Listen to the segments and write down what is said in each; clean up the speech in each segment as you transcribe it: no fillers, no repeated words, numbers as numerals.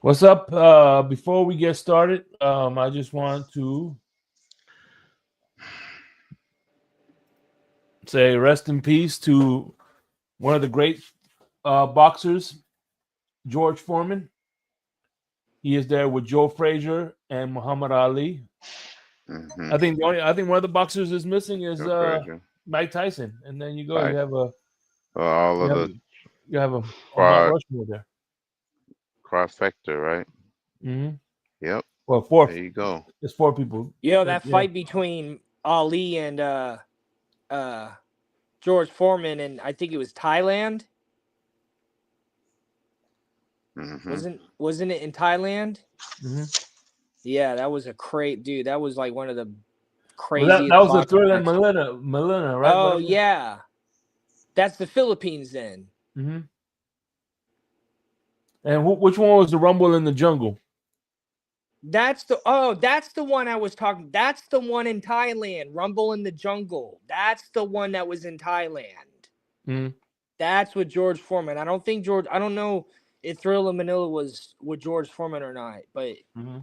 What's up? Before we get started, I just want to say rest in peace to one of the great boxers, George Foreman. He is there with Joe Frazier and Muhammad Ali. Mm-hmm. I think one of the boxers is missing is Joe Frazier. Mike Tyson, and then you go, Right. All you of have the a, you have a Mount quad Rushmore there. trifecta, right? Hmm. Yep. Well, There four. you go. There's four people. That Yeah. fight between Ali and uh George Foreman, and I think it was Thailand. Mm-hmm. Wasn't it in Thailand? Hmm. Yeah, that was a great dude. That was like one of the Well, that craziest was a boxing Thriller matches. Melina, right? Oh Whatever. yeah, that's the Philippines then. Hmm. And which one was the Rumble in the Jungle? That's the one I was talking. That's the one in Thailand. Rumble in the Jungle. That's the one that was in Thailand. Mm-hmm. That's with George Foreman. I don't think George. I don't know if Thriller Manila was with George Foreman or not, but Mm-hmm.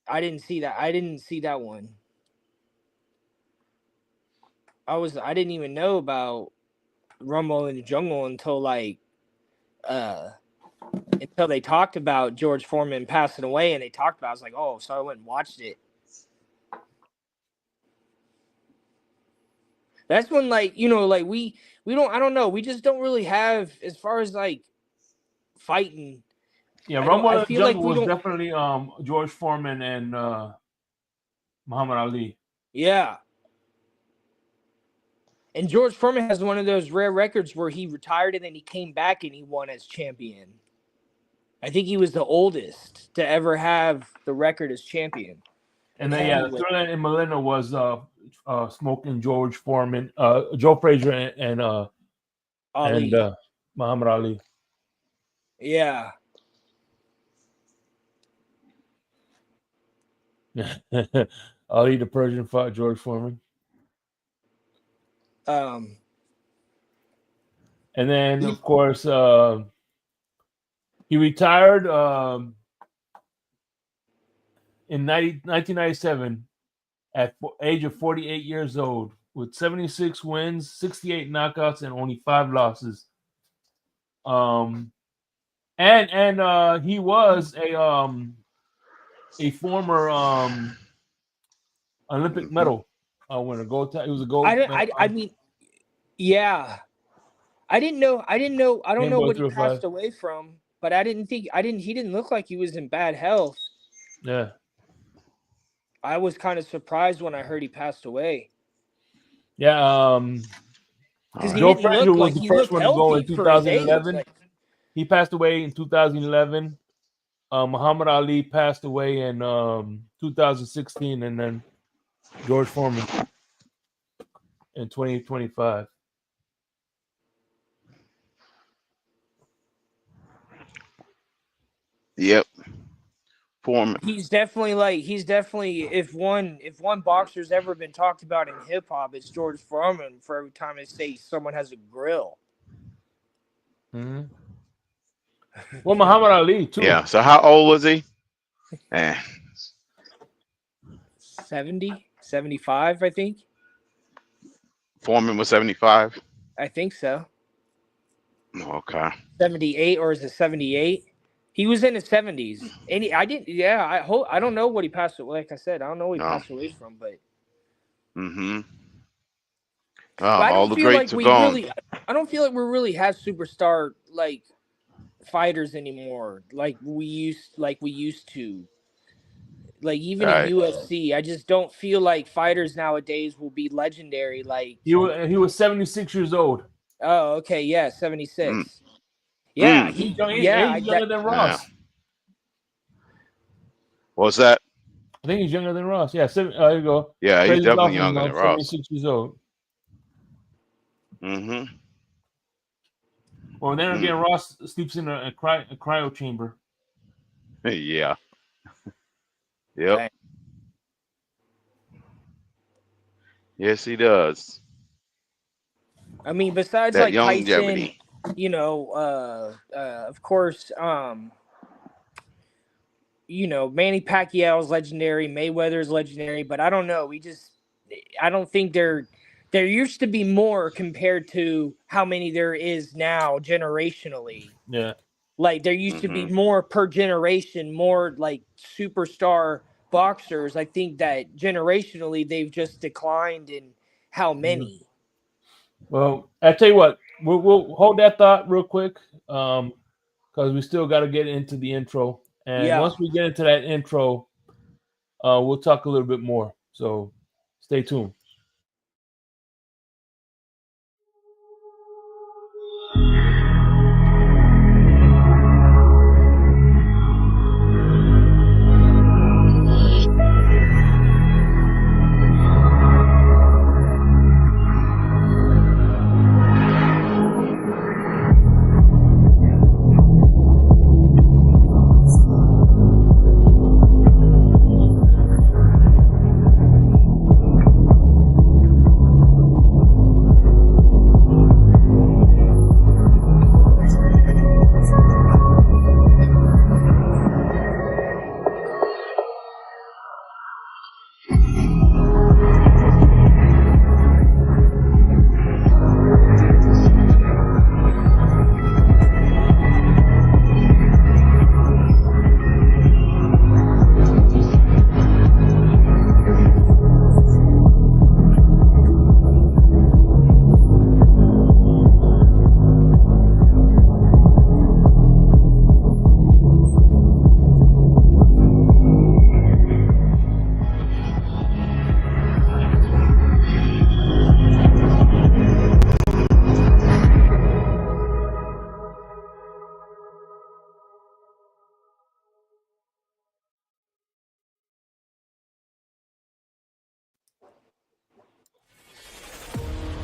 I didn't see that. I didn't see that one. I didn't even know about Rumble in the Jungle uh until they talked about George Foreman passing away, and they talked about it. I was like, oh, so I went and watched it. That's when, like, like we don't, I don't know, we just don't really have, as far as like fighting. Yeah, I Rumble in the feel like Jungle we was don't. definitely George Foreman and Muhammad Ali. Yeah. And George Foreman has one of those rare records where he retired and then he came back and he won as champion. I think he was the oldest to ever have the record as champion And in then yeah, heavyweight. Thriller and Melina was smoking George Foreman, Joe Frazier and Ali. Muhammad Ali. Yeah. Ali the Persian fought George Foreman. Um, And then he, of course he retired in 1997 at age of 48 years old with 76 wins, 68 knockouts, and only 5 losses. Um, and he was a former Olympic Mm-hmm. medal winner. He was a gold medal. I mean, yeah. I didn't know, I don't Game know Boy what he 305. passed away from, but he didn't look like he was in bad health. Yeah, I was kind of surprised when I heard he passed away. yeah. All Because right. Joe Frazier was the he first looked one to go in healthy for his age. 2011. He passed away in 2011. Muhammad Ali passed away in 2016, and then George Foreman in 2025. Yep. Foreman. He's definitely, if one boxer's ever been talked about in hip hop, it's George Foreman. For every time they say someone has a grill. Mm-hmm. Well, Muhammad Ali too. Yeah. So how old was he? Eh, 70, 75, I think. Foreman was 75. I think so. Okay. 78, or is it 78? He was in his 70s. And I didn't, yeah, I don't know what he passed away. Like I said, I don't know what he No. passed away from, Mm-hmm. but All the greats are gone. I don't feel like we really have superstar like fighters anymore. Like we used to. Like even All in right. UFC, I just don't feel like fighters nowadays will be legendary. Like, He was 76 years old. oh, okay, yeah, Mm. 76. Yeah, Mm. He's young. yeah, He's younger than Yeah. Ross. What's that? I think he's younger than Ross. Yeah, there you go. Yeah, he's Crazy definitely Dolphin, younger than Ross. 76 years old. Mm-hmm. Well, then Mm. again, Ross sleeps in a cryo chamber. Yeah. Yep. Yes, he does. I mean, besides That like Tyson, longevity. of course, Manny Pacquiao's legendary, Mayweather's legendary, but I don't know. I don't think there used to be more compared to how many there is now generationally. Yeah. Like there used to be more per generation, more like superstar boxers. I think that generationally they've just declined in how many. Well, I tell you what, we'll hold that thought real quick, because we still got to get into the intro. And once we get into that intro, we'll talk a little bit more. So stay tuned.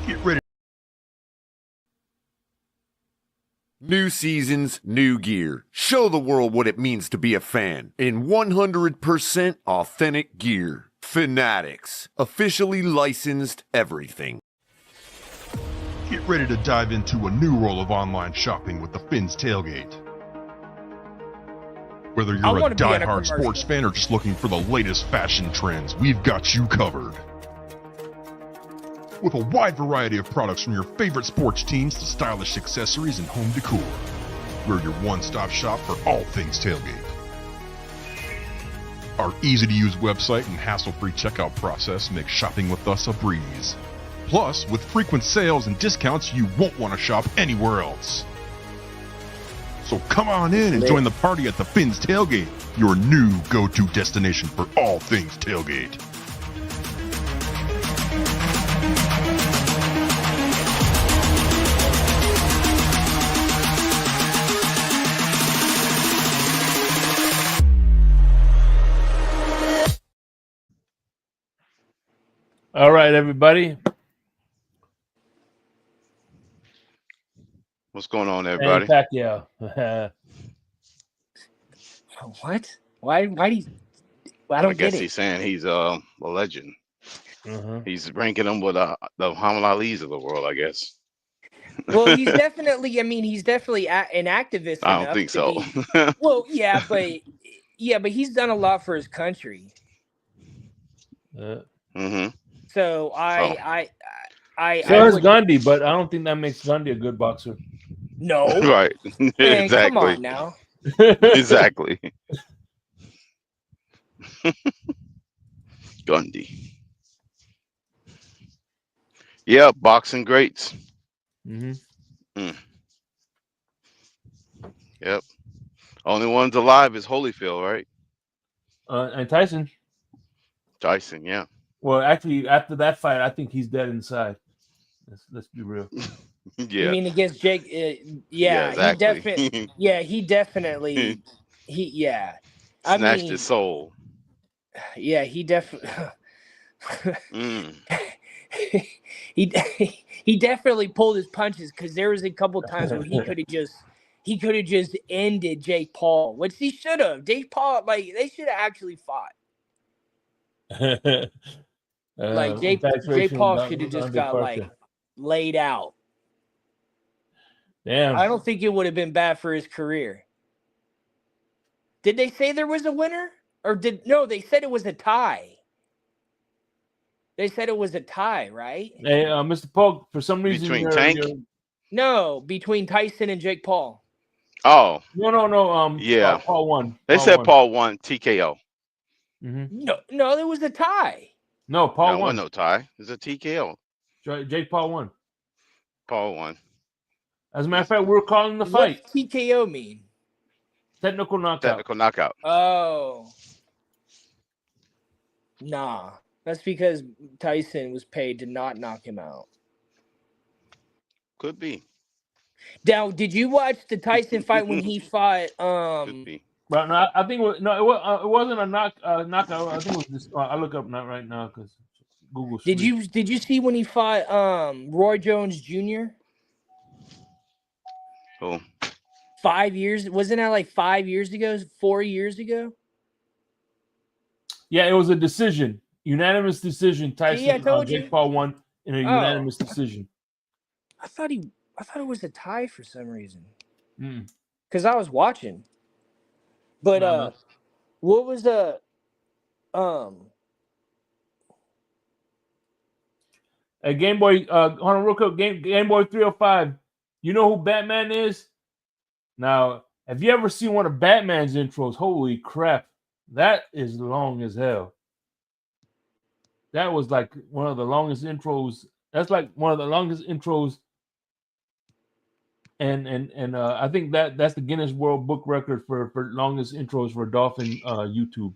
Get ready. New seasons, new gear. Show the world what it means to be a fan in 100% authentic gear. Fanatics, officially licensed everything. Get ready to dive into a new world of online shopping with the Finn's Tailgate. Whether you're a die-hard sports fan or just looking for the latest fashion trends, we've got you covered. With a wide variety of products from your favorite sports teams to stylish accessories and home decor. We're your one-stop shop for all things tailgate. Our easy-to-use website and hassle-free checkout process make shopping with us a breeze. Plus, with frequent sales and discounts, you won't want to shop anywhere else. So come on in and join the party at the Finn's Tailgate, your new go-to destination for all things tailgate. All right, everybody. What's going on, everybody? Pacquiao. What? Why do you? I don't get it. He's saying he's a legend. He's ranking him with the Muhammad Ali's of the world, I guess. Well, he's definitely. I mean, he's definitely an activist. I don't think so. Well, yeah, but he's done a lot for his country. So I so is Gandhi, but I don't think that makes Gandhi a good boxer. No. Right. Man, exactly. Come on now. Exactly. Gandhi. Yeah, boxing greats. Yep. Only ones alive is Holyfield, right? And Tyson. Tyson, yeah. Well, actually, after that fight, I think he's dead inside. Let's be real. Yeah. You mean against Jake? Yeah, exactly. he definitely. Snatched his soul. Yeah, he definitely. He definitely pulled his punches, because there was a couple times where he could have just ended Jake Paul, which he should have. Jake Paul, they should have actually fought. Jake Paul should have just got laid out. Damn. I don't think it would have been bad for his career. Did they say there was a winner? Or they said it was a tie. They said it was a tie, right? Hey, Mr. Polk, for some reason Between Tank? No, between Tyson and Jake Paul. Oh. No. Yeah. Paul won. They said Paul won TKO. Mm-hmm. No, there was a tie. No, Paul won. No tie. It's a TKO. Jake Paul won. Paul won. As a matter of fact, we're calling the fight. What's TKO mean? Technical knockout. Technical knockout. Oh. Nah. That's because Tyson was paid to not knock him out. Could be. Now, did you watch the Tyson fight when he fought? Could be. But no, I think it wasn't a knockout. I think it was just. I look up not right now because Google. Did you see when he fought Roy Jones Jr.? Oh. 5 years? Wasn't that like 5 years ago? 4 years ago? Yeah, it was a decision, unanimous decision. Tyson, Jake Paul won in a unanimous decision. I thought it was a tie for some reason. Mm. Because I was watching. But what was the Game Boy, hold on real quick. Game Boy 305. You know who Batman is? Now, have you ever seen one of Batman's intros? Holy crap. That is long as hell. That was like one of the longest intros. That's like one of the longest intros. And I think that's the Guinness World Book record for longest intros for Dolphin YouTube.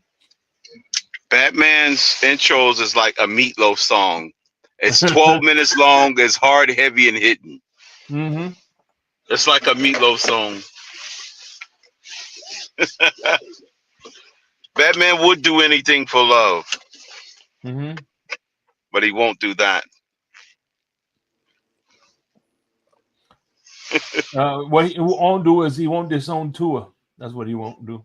Batman's intros is like a Meatloaf song. It's 12 minutes long. It's hard, heavy, and hitting. Mm-hmm. It's like a Meatloaf song. Batman would do anything for love. Mm-hmm. But he won't do that. What he won't do is he won't disown Tua. That's what he won't do.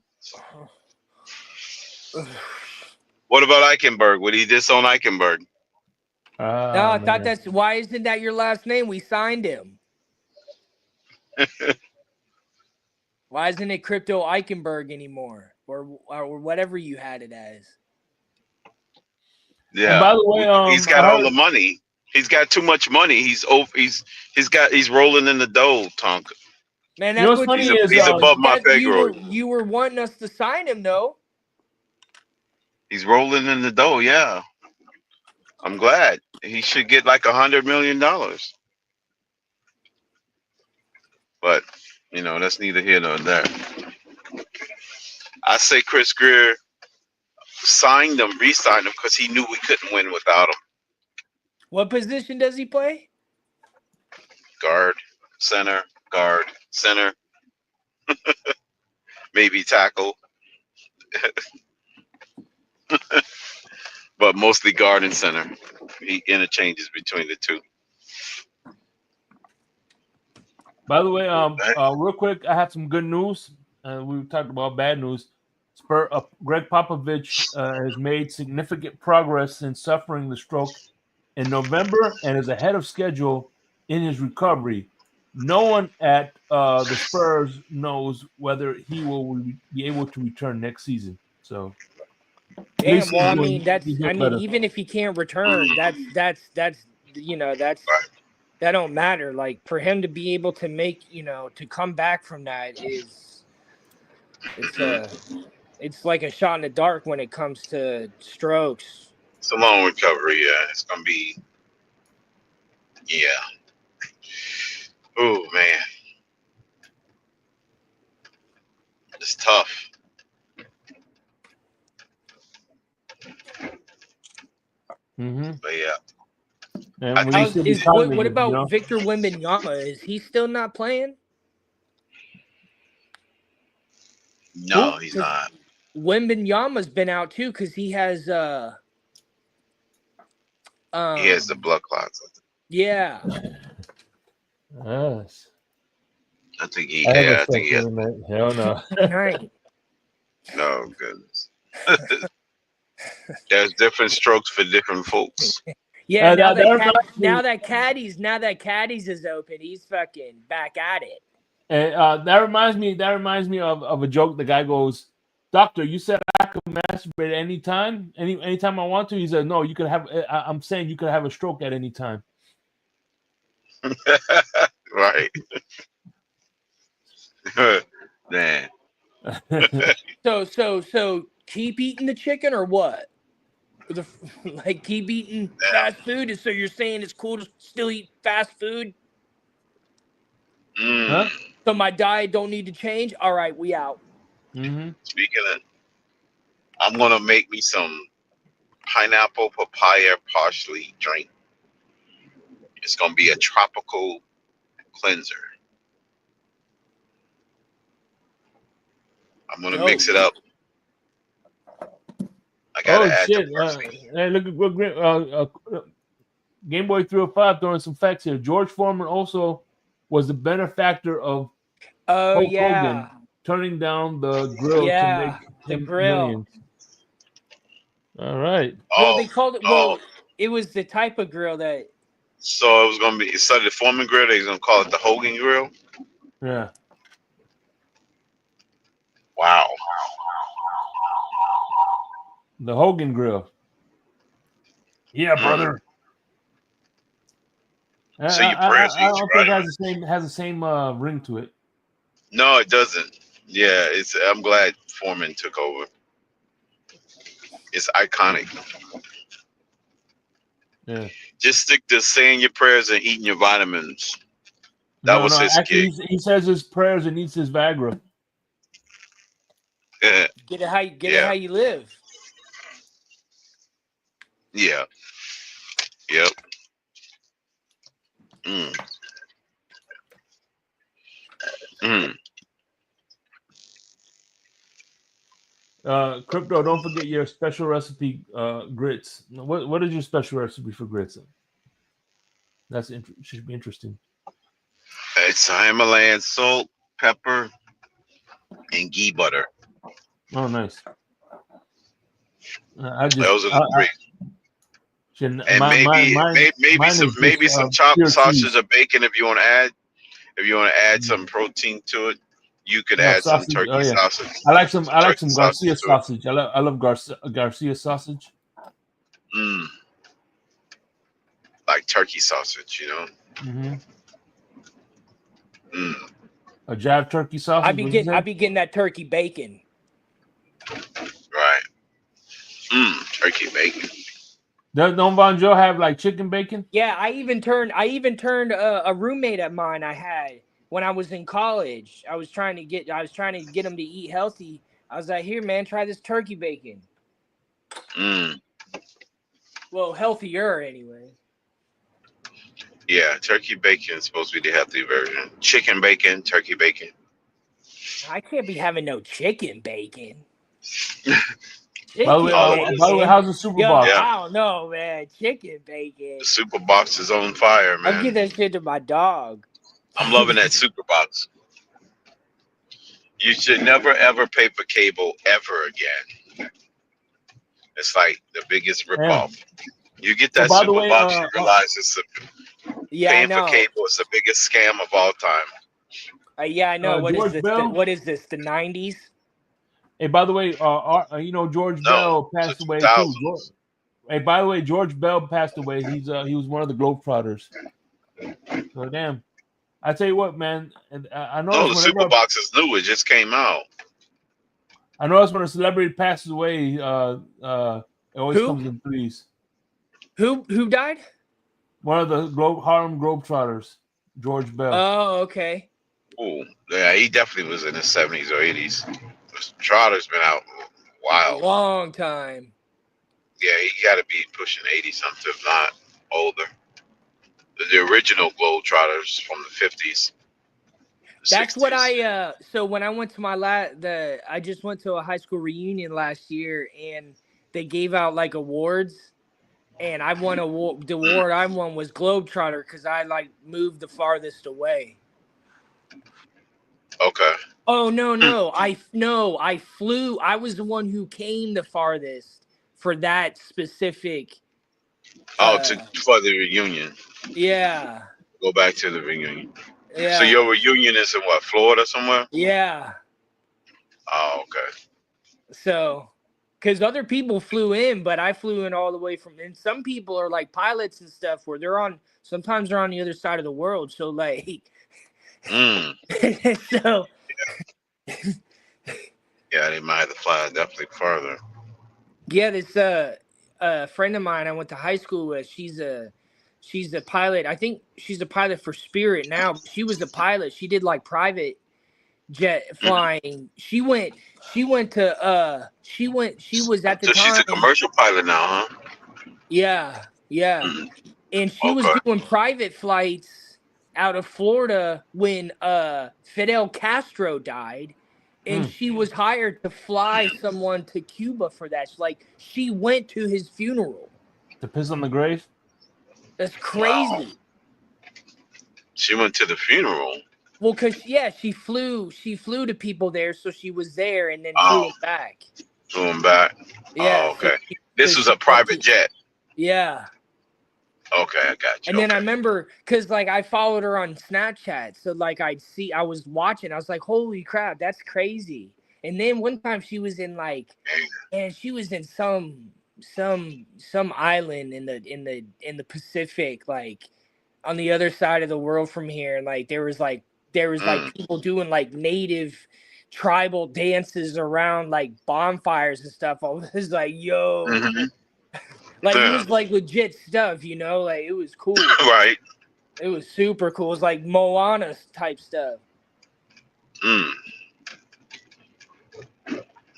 What about Eichenberg? Would he disown Eichenberg? No, I thought that's why isn't that your last name? We signed him. Why isn't it Crypto Eichenberg anymore, or whatever you had it as? Yeah. And by the way, he's got all the money. He's got too much money. He's rolling in the dough, Tonka. Man, that's what's funny is he's above my pay grade. You were wanting us to sign him, though. He's rolling in the dough. Yeah, I'm glad. He should get like $100 million. But that's neither here nor there. I say Chris Greer signed him, re-signed him because he knew we couldn't win without him. What position does he play? Guard, center, maybe tackle, but mostly guard and center. He interchanges between the two. By the way, real quick, I have some good news. We talked about bad news. Greg Popovich has made significant progress since suffering the stroke in November and is ahead of schedule in his recovery. No one at the Spurs knows whether he will be able to return next season. So, damn. Well, I mean, even if he can't return, that's that don't matter. Like for him to be able to make, to come back from that it's like a shot in the dark when it comes to strokes. It's a long recovery. Yeah, it's gonna be. Yeah. Oh man, it's tough. Mm-hmm. But yeah. What about Victor Wembanyama? Is he still not playing? No, he's not. Wembanyama's been out too because he has he has the blood clots. Yeah. Yes. I think he has. Hell no. Right. No goodness. There's different strokes for different folks. Yeah, now that Caddies is open, he's fucking back at it. And that reminds me of a joke. The guy goes, doctor, you said I could masturbate anytime, anytime I want to. He said, no, you could have. I'm saying you could have a stroke at any time. Right. Man. So keep eating the chicken or what? Like keep eating fast food, and so you're saying it's cool to still eat fast food? Huh? So my diet don't need to change? All right, we out. Mm-hmm. Speaking of, I'm gonna make me some pineapple papaya parsley drink. It's gonna be a tropical cleanser. I'm gonna Dope. mix it up. I gotta Oh add the shit! parsley. Hey, look at what Game Boy 305 throwing some facts here. George Foreman also was the benefactor of Oh Hulk yeah. Hogan turning down the grill to make Yeah, the him grill. millions. All right. Well, Oh, they called it. Well, it was the type of grill that. so it was gonna be instead of the Foreman grill, they're gonna call it the Hogan grill. Yeah. Wow. The Hogan grill. Yeah, brother. So your I prayers eat don't you, think right? it has the same ring to it. No, it doesn't. Yeah, I'm glad Foreman took over. It's iconic. Yeah. Just stick to saying your prayers and eating your vitamins. That was his actually, gig. he says his prayers and eats his Viagra. Yeah. Get it how you Yeah. how you live. Yeah. Yep. Mm. Mm. Crypto, don't forget your special recipe grits. What is your special recipe for grits? Should be interesting. It's Himalayan salt, pepper, and ghee butter. Oh, nice. I just Those are the three. And maybe some chopped sausage or bacon if you want to add. If you want to add some protein to it, you could add some sausage. turkey Oh, yeah. sausage. I like some Turkey Garcia to it. sausage. I love Garcia sausage. Like turkey sausage, you know. Mm-hmm. Mm. A Jav turkey sausage. I be getting that turkey bacon. Right. Turkey bacon. Don't Bon Joe have like chicken bacon? Yeah, I even turned a roommate of mine I had when I was in college. I was trying to get him to eat healthy. I was like, here, man, try this turkey bacon. Well, healthier anyway. Yeah, turkey bacon is supposed to be the healthy version. Chicken bacon, turkey bacon. I can't be having no chicken bacon. By the way, how's the Super Box? I don't know, man. Chicken bacon. The Super Box is on fire, man. I'll give that shit to my dog. I'm loving that Super Box. You should never ever pay for cable ever again. It's like the biggest ripoff. You get that Super Box, you realize it's paying for cable is the biggest scam of all time. Yeah, I know. What George is this? Bell? What is this? The 90s? Hey, by the way, George Bell passed away too. Hey, by the way, George Bell passed away. He was one of the Globetrotters. So damn. I tell you what, man. I know. No, the Super Box is new. It just came out. I notice when a celebrity passes away, it always comes in threes. Who died? One of the Harlem Globetrotters, George Bell. Oh, okay. Oh, yeah, he definitely was in his 70s or 80s. Trotter's been out a while. A long time. Yeah, he got to be pushing 80 something, if not older. The original Globetrotters from the 50s. That's 60s. What so when I went to I just went to a high school reunion last year, and they gave out like awards, and I won the award I won was Globetrotter because I like moved the farthest away. Okay. Oh no! I flew. I was the one who came the farthest for that specific. For the reunion. Yeah. Go back to the reunion. Yeah. So your reunion is in what, Florida somewhere? Yeah. Oh, okay. So, because other people flew in, but I flew in all the way from. And some people are like pilots and stuff, where sometimes they're on the other side of the world. So like, Mm. so Yeah, they might have to fly definitely further. yeah, this a friend of mine I went to high school with. She's a pilot. I think she's a pilot for Spirit now. But she was a pilot. She did like private jet flying. She was at the So she's time. a commercial pilot now, huh? Yeah, yeah. Mm. And she was Okay. doing private flights out of Florida when Fidel Castro died, and she was hired to fly someone to Cuba for that. She went to his funeral. To piss on the grave? That's Wow. crazy. She went to the funeral. Well, cause she flew to people there, so she was there and then flew Oh, them back. flew him back. Yeah. Oh, okay. So This was she a went private jet. yeah. Okay, I got you. And then I Okay. remember, cause like I followed her on Snapchat, so like I was watching, I was like, holy crap, that's crazy. And then one time she was in she was in some island in the Pacific, like on the other side of the world from here, and like there was Mm. people doing like native tribal dances around like bonfires and stuff. I was like, yo, Mm-hmm. like it Yeah. was like legit stuff, like it was cool. Right. It was super cool. It was like Moana type stuff. Mm.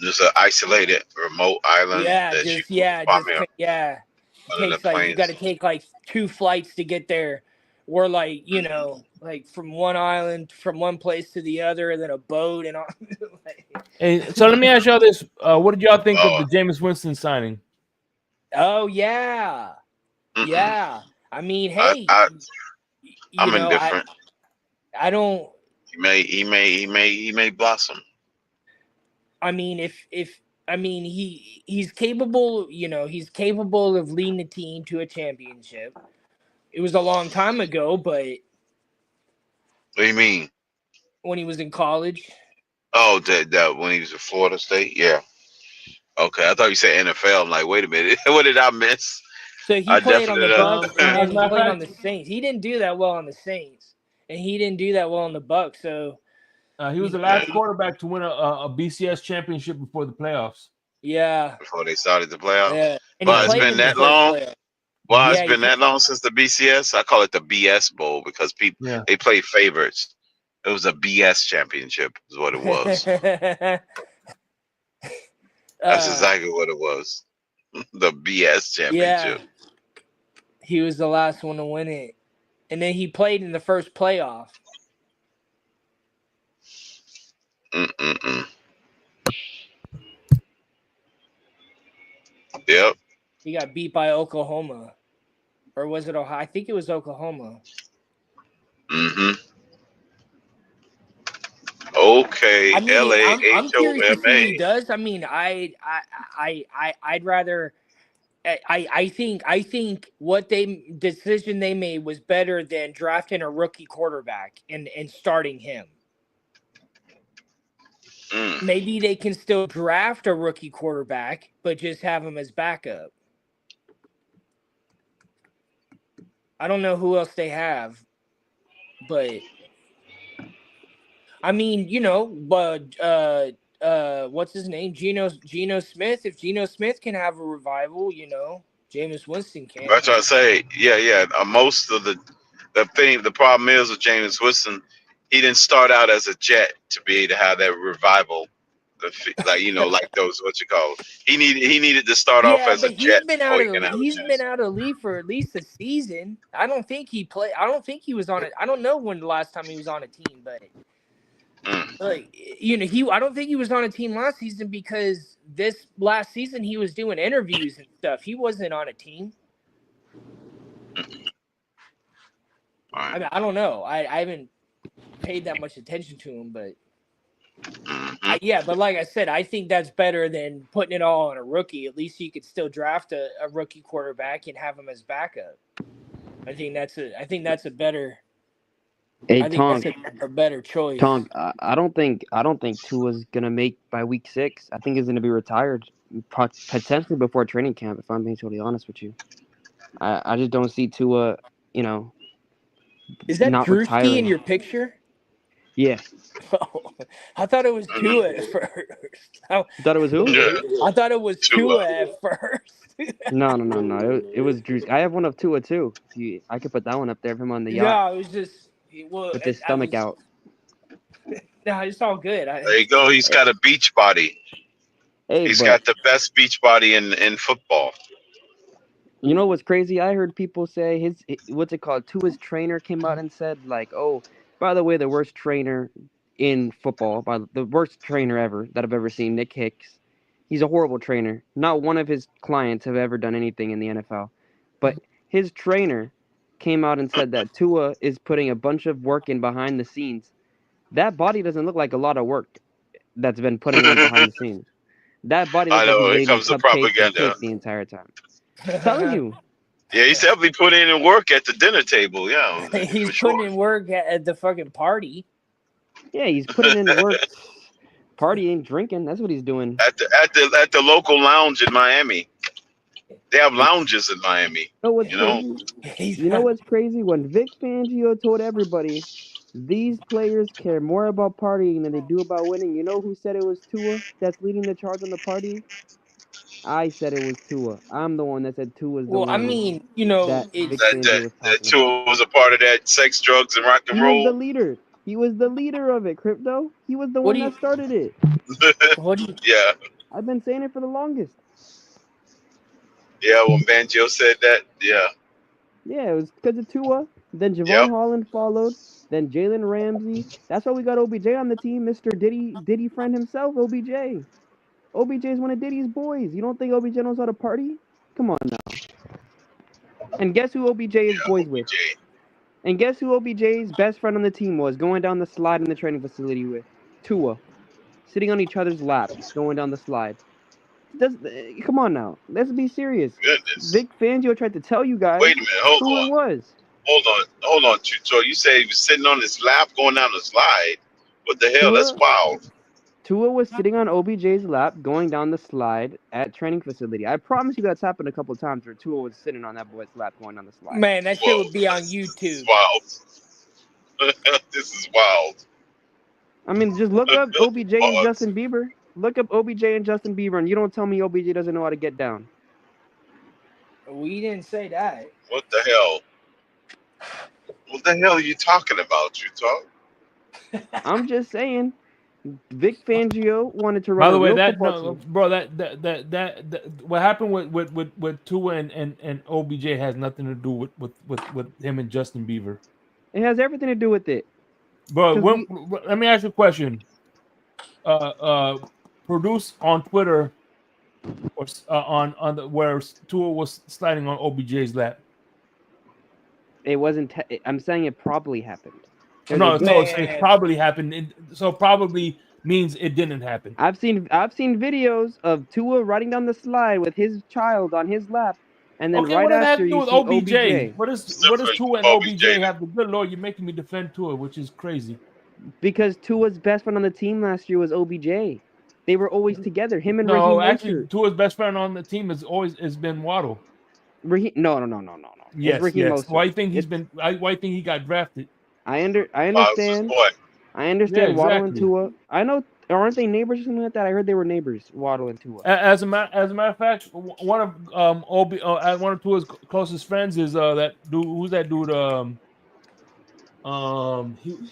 Just an isolated remote island Yeah, that you just yeah. It under the takes like you got to planes. take like 2 flights to get there. Or like like from one island, from one place to the other, and then a boat and all. Hey, so let me ask y'all this: what did y'all think of Oh, the Jameis Winston signing? Oh yeah, mm-mm. yeah. I mean, I, hey, I, you I'm know, indifferent. I don't. He may blossom. I mean, if I mean he's capable. He's capable of leading the team to a championship. It was a long time ago, but What do you mean? when he was in college. Oh, that when he was at Florida State? Yeah. Okay. I thought you said NFL. I'm like, wait a minute. What did I miss? So he I played on the definitely. Bucks, and As then a he matter of played on fact, the Saints. He didn't do that well on the Saints, and he didn't do that well on the Bucks. So he was the know, last quarterback to win a BCS championship before the playoffs. yeah, Before they started the playoffs. yeah, and he Well, Yeah, it's played been in the that first long. playoff. Well, it's Yeah, been that long since the BCS. I call it the BS Bowl because people yeah. they play favorites. It was a BS championship, is what it was. That's exactly what it was. The BS yeah, championship. he was the last one to win it, and then he played in the first playoff. Mm-mm-mm. Yep. He got beat by Oklahoma, or was it Ohio? I think it was Oklahoma. Mm-hmm. Okay. I mean, I'm curious to see what he LAHOMA. does. I mean, I'd rather. I think what decision they made was better than drafting a rookie quarterback and starting him. Mm. Maybe they can still draft a rookie quarterback, but just have him as backup. I don't know who else they have, but I mean, but what's his name? Geno Smith. If Geno Smith can have a revival, Jameis Winston can. That's what I say. Yeah. Most of the problem is with James Winston, he didn't start out as a Jet to be able to have that revival. Like those what you call. He needed to start off Yeah, as a but he's Jet been before out he of can the have a he's been chance. out of the league for at least a season. I don't think he played. I don't think he was on it. I don't know when the last time he was on a team, but Mm. I don't think he was on a team last season because this last season he was doing interviews and stuff. He wasn't on a team. Right. I mean, I don't know. I haven't paid that much attention to him, but Mm-hmm. but like I said, I think that's better than putting it all on a rookie. At least you could still draft a rookie quarterback and have him as backup. I think that's a better Hey, I think Tonk, that's a better choice. Tonk. I don't think Tua's gonna make by week 6. I think he's gonna be retired potentially before training camp. If I'm being totally honest with you, I just don't see Tua, you know, Is that not Drewski in retiring. your picture? Yeah, Oh, I thought it was Mhm. Tua at first. I, you thought it was who? Yeah, I thought it was Tua. Tua at first. No, no, no, no. It was Drew's. I have one of Tua too. I could put that one up there of him on the yacht No, it was just well. with his I stomach was out. no, it's all good. There you go. He's got a beach body. Hey, He's but got the best beach body in football. you know what's crazy? I heard people say what's it called? Tua's trainer came out and said like, "Oh, by the way, the worst trainer in football, by the worst trainer ever that I've ever seen, Nick Hicks. He's a horrible trainer. Not one of his clients have ever done anything in the NFL, but his trainer came out and said that Tua is putting a bunch of work in behind the scenes. That body doesn't look like a lot of work that's been putting in behind the scenes. That body I looks like know. he's Here eating comes the cupcakes and propaganda. cake the entire time. Telling you. Yeah, he's definitely put in work at the dinner table. Yeah, he's for sure. putting in work at the fucking party. Yeah, he's putting in work, partying, drinking. That's what he's doing. At the local lounge in Miami. They have lounges in Miami. You know what's You know. crazy? He's You know what's crazy? When Vic Fangio told everybody these players care more about partying than they do about winning, you know who said it was Tua that's leading the charge on the partying? I said it was Tua. I'm the one that said Tua's the well. I one mean, that Vic it's Fangio was That talking about. tour was a part of that sex, drugs, and rock and He was the roll. leader. He was the leader of it, Crypto. He was the what one do that you started it. what do you Yeah, I've been saying it for the longest. yeah. When Banjo said that, yeah, Yeah, it was because of Tua. Then Javon yep. Holland followed. Then Jalen Ramsey. That's why we got OBJ on the team, Mr. Diddy friend himself, OBJ. OBJ is one of Diddy's boys. You don't think OBJ knows how to party? Come on now. And guess who OBJ is Yeah, boys with? OBJ. And guess who OBJ's best friend on the team was going down the slide in the training facility with? Tua. Sitting on each other's laps, going down the slide. Come on now. Let's be serious. Goodness. Vic Fangio tried to tell you guys Wait a minute. Hold who it on. was. Hold on. So you say he was sitting on his lap going down the slide? What the hell? That's Tua wild. Tua was sitting on OBJ's lap going down the slide at training facility. I promise you that's happened a couple of times where Tua was sitting on that boy's lap going down the slide. man? That shit Whoa, would be on this is YouTube. wild. This is wild. I mean, just look up OBJ and Pause. Justin Bieber. Look up OBJ and Justin Bieber, and you don't tell me OBJ doesn't know how to get down. We didn't say that. What the hell? What the hell are you talking about? You talk? I'm just saying, Vic Fangio wanted to run By the a way, real that football no, team. bro, that what happened with Tua and OBJ has nothing to do with him and Justin Bieber. It has everything to do with it. Bro, 'Cause let me ask you a question. Produce on Twitter or on the where Tua was sliding on OBJ's lap. It wasn't. I'm saying it probably happened. There's No, a so good. it probably happened. So probably means it didn't happen. I've seen videos of Tua riding down the slide with his child on his lap, and then Okay, right what does that have after to do you with see OBJ? OBJ. What It's is different Tua from and OBJ OBJ. have? The good Lord, you're making me defend Tua, which is crazy. Because Tua's best friend on the team last year was OBJ. They were always together. Him and No, Raheem actually, Mostert. Tua's best friend on the team has been Waddle. No. It's Yes, Raheem yes. Mostert. Why you think why you think he got drafted? I Bowser's understand. boy. I Yeah, understand Waddle and exactly. Tua. I know, aren't they neighbors or something like that? I heard they were neighbors, Waddle and Tua. As a matter of fact, one of one of Tua's closest friends is that dude. Who's that dude?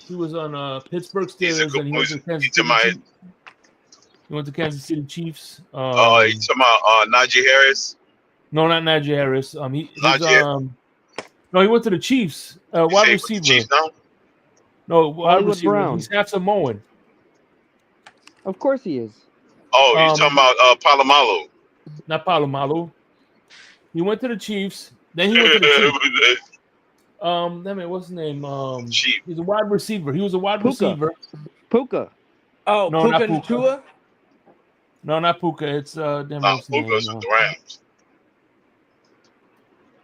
He was on Pittsburgh He's a Steelers good and he boy. went to Kansas He's to City my. Chiefs. He went to Kansas City Chiefs. You talking about Najee Harris? No, not Najee Harris. He's Najee. no, he went to the Chiefs. You Wide say with the receiver. Chiefs now? No, wide Hollywood receiver. Brown. He's half Samoan. Of course he is. Oh, you talking about Palomalu? Not Palomalu. He went to the Chiefs. Then he went to the Chiefs. What's his name? Chief. He's a wide receiver. He was a wide Puka. receiver. Puka. Oh, No, Puka not Puka. Tua? No, not Puka. It's what's his name? Puka's with the Rams.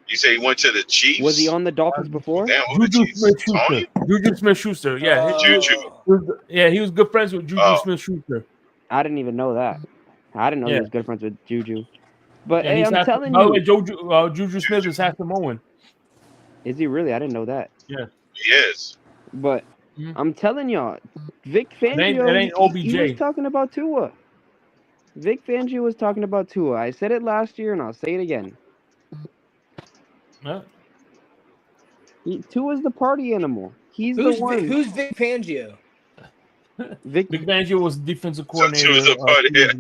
You say he went to the Chiefs? Was he on the Dolphins before? Damn, who the Juju Chiefs? Smith-Schuster. Tony? Juju Smith-Schuster. Yeah, Juju. he was good friends with Juju Oh. Smith-Schuster. I didn't even know that. I didn't know he Yeah. was good friends with Juju. But Yeah, hey, he's I'm half, telling by the way, you. Juju Smith is half Samoan. Is he really? I didn't know that. Yeah. He is. But Mhm. I'm telling y'all, Vic It ain't Fangio, he was OBJ. talking about Tua. Vic Fangio was talking about Tua. I said it last year, and I'll say it again. Yeah. Tua's the party animal. He's Who's the one. who's Vic Fangio? Vic Big Fangio was defensive So coordinator. Tua's a party years.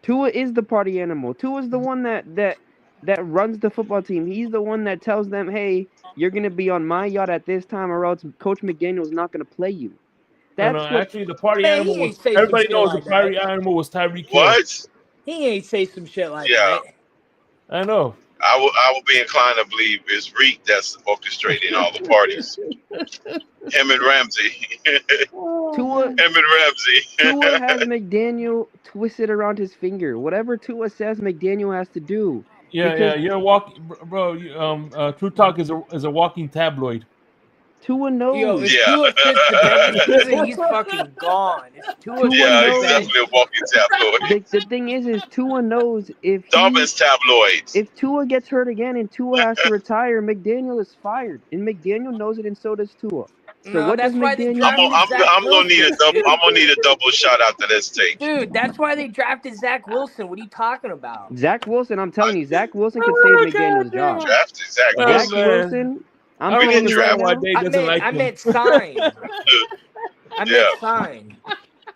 Tua is the party animal. Tua's the one that runs the football team. He's the one that tells them, "Hey, you're gonna be on my yacht at this time, or else Coach McDaniel's not gonna play you." That's No, what. actually, the party Man, animal he was. ain't say some Everybody shit knows like the party that. animal was Tyreek Hill. What? He ain't say some shit like Yeah. that. I know. I would be inclined to believe it's Reek that's orchestrating all the parties. Him and Ramsey. Tua Him and Ramsey. Tua has McDaniel twisted around his finger. Whatever Tua says, McDaniel has to do. Yeah, Because You're walking, bro. True Talk is a walking tabloid. Tua knows. Yo, if Yeah. Tua shits the bed this season, he's fucking gone. If Tua Tua Yeah, shits he's the bed, definitely a walking tabloid. The thing is Tua knows if Dolphins tabloids. if Tua gets hurt again and Tua has to retire, McDaniel is fired, and McDaniel knows it, and so does Tua. So no, what does that's why they McDaniel drafted do? Zach I'm gonna need a Wilson, double. dude. I'm gonna need a double shot after this take. Dude, that's why they drafted Zach Wilson. What are you talking about? Zach Wilson, I'm telling you, Zach Wilson could save McDaniel's job. Drafted Zach Oh, Wilson. Zach man. Wilson, I'm I don't telling you right understand why now, Dave doesn't like I him. meant sign. I Yeah. meant sign.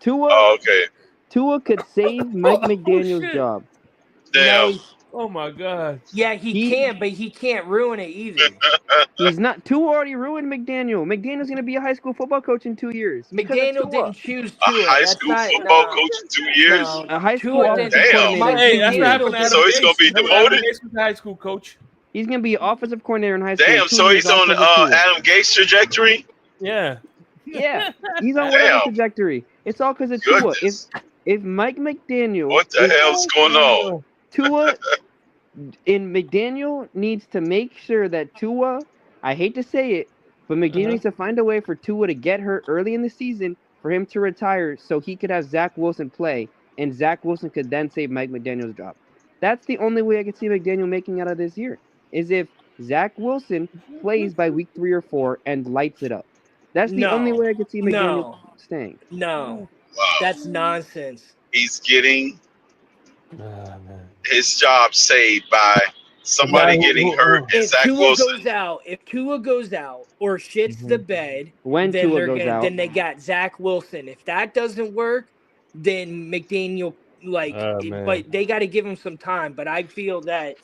Tua Oh, okay. Tua could save Mike McDaniel's shit. job. Damn. No, Oh my god. yeah, he can, but he can't ruin it either. He's not. Tua already ruined McDaniel. McDaniel's gonna be a high school football coach in 2 years. because of McDaniel Tua. didn't choose A Tua. high That's school not football no, coach in 2 years. no. A high school Tua offensive didn't- Damn. coordinator. Hey, in 2 that's what years. happened to Adam So he's gonna Gase. be Remember Adam demoted? Gase was the high school coach. He's gonna be offensive coordinator in high school. in Damn. 2 So years he's on off of Tua. Adam Gase trajectory. Yeah. Yeah, he's on whatever Damn. trajectory. It's all because of Tua. Goodness. If Mike McDaniel, What the hell's going on? Tua, and McDaniel needs to make sure that Tua, I hate to say it, but McDaniel needs to find a way for Tua to get hurt early in the season for him to retire so he could have Zach Wilson play, and Zach Wilson could then save Mike McDaniel's job. That's the only way I could see McDaniel making out of this year, is if Zach Wilson plays by week 3 or 4 and lights it up. That's the only way I could see McDaniel staying. No, Wow. that's nonsense. He's getting Ah, man. his job saved by somebody Yeah, getting hurt. And If Zach Tua Wilson. goes out or shits the bed, When then Tua goes out, then they got Zach Wilson. If that doesn't work, then McDaniel man. but they got to give him some time. But I feel that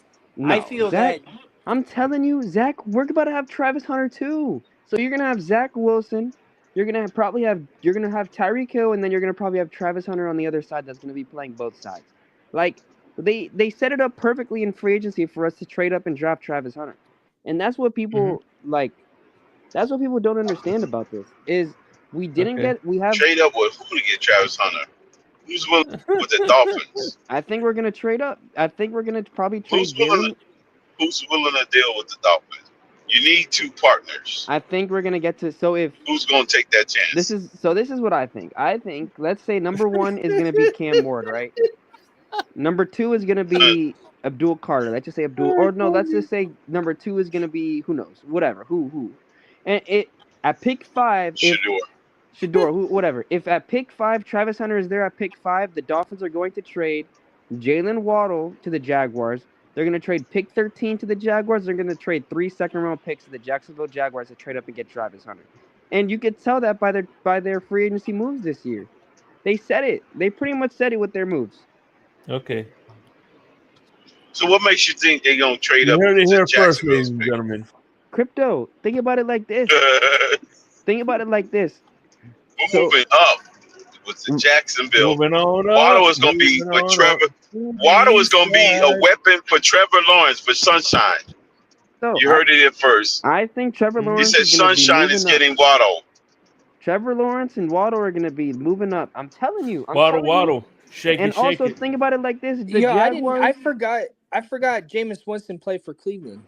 Zach, I'm telling you, Zach, we're about to have Travis Hunter too. So you're gonna have Zach Wilson. You're gonna have Tyreek Hill, and then you're gonna probably have Travis Hunter on the other side. That's gonna be playing both sides. Like they set it up perfectly in free agency for us to trade up and draft Travis Hunter, and that's what people like. That's what people don't understand about this is we didn't we have. Trade up with who to get Travis Hunter? Who's willing with the Dolphins? I think we're gonna trade up. I think we're gonna probably trade Who's willing to deal with the Dolphins? You need 2 partners. I think we're gonna get to Who's going to take that chance? This is what I think. I think let's say number 1 is gonna be Cam Ward, right? Number 2 is gonna be Abdul Carter. Let's just say Abdul, or no, let's just say number 2 is gonna be who knows, whatever, who, and at pick 5, Shador, whatever. If at pick 5 Travis Hunter is there at pick 5, the Dolphins are going to trade Jalen Waddle to the Jaguars. They're going to trade pick 13 to the Jaguars. They're going to trade 3 second-round picks to the Jacksonville Jaguars to trade up and get Travis Hunter. And you could tell that by their free agency moves this year. They said it. They pretty much said it with their moves. Okay. So what makes you think they're going to trade You up heard it to here first, Jacksonville's ladies and pick? gentlemen. Crypto, think about it like this. We're moving up with the Jacksonville. Moving on up. Waddle is going to be with Trevor. Waddle is going to be a weapon for Trevor Lawrence for Sunshine. So You heard it here first. I think Trevor He Lawrence said is gonna be Sunshine moving is up. getting Waddle. Trevor Lawrence and Waddle are going to be moving up. I'm telling you. Waddle. Shake And it, shake also it. think about it like this: the Yeah, Jaguars. I forgot Jameis Winston played for Cleveland.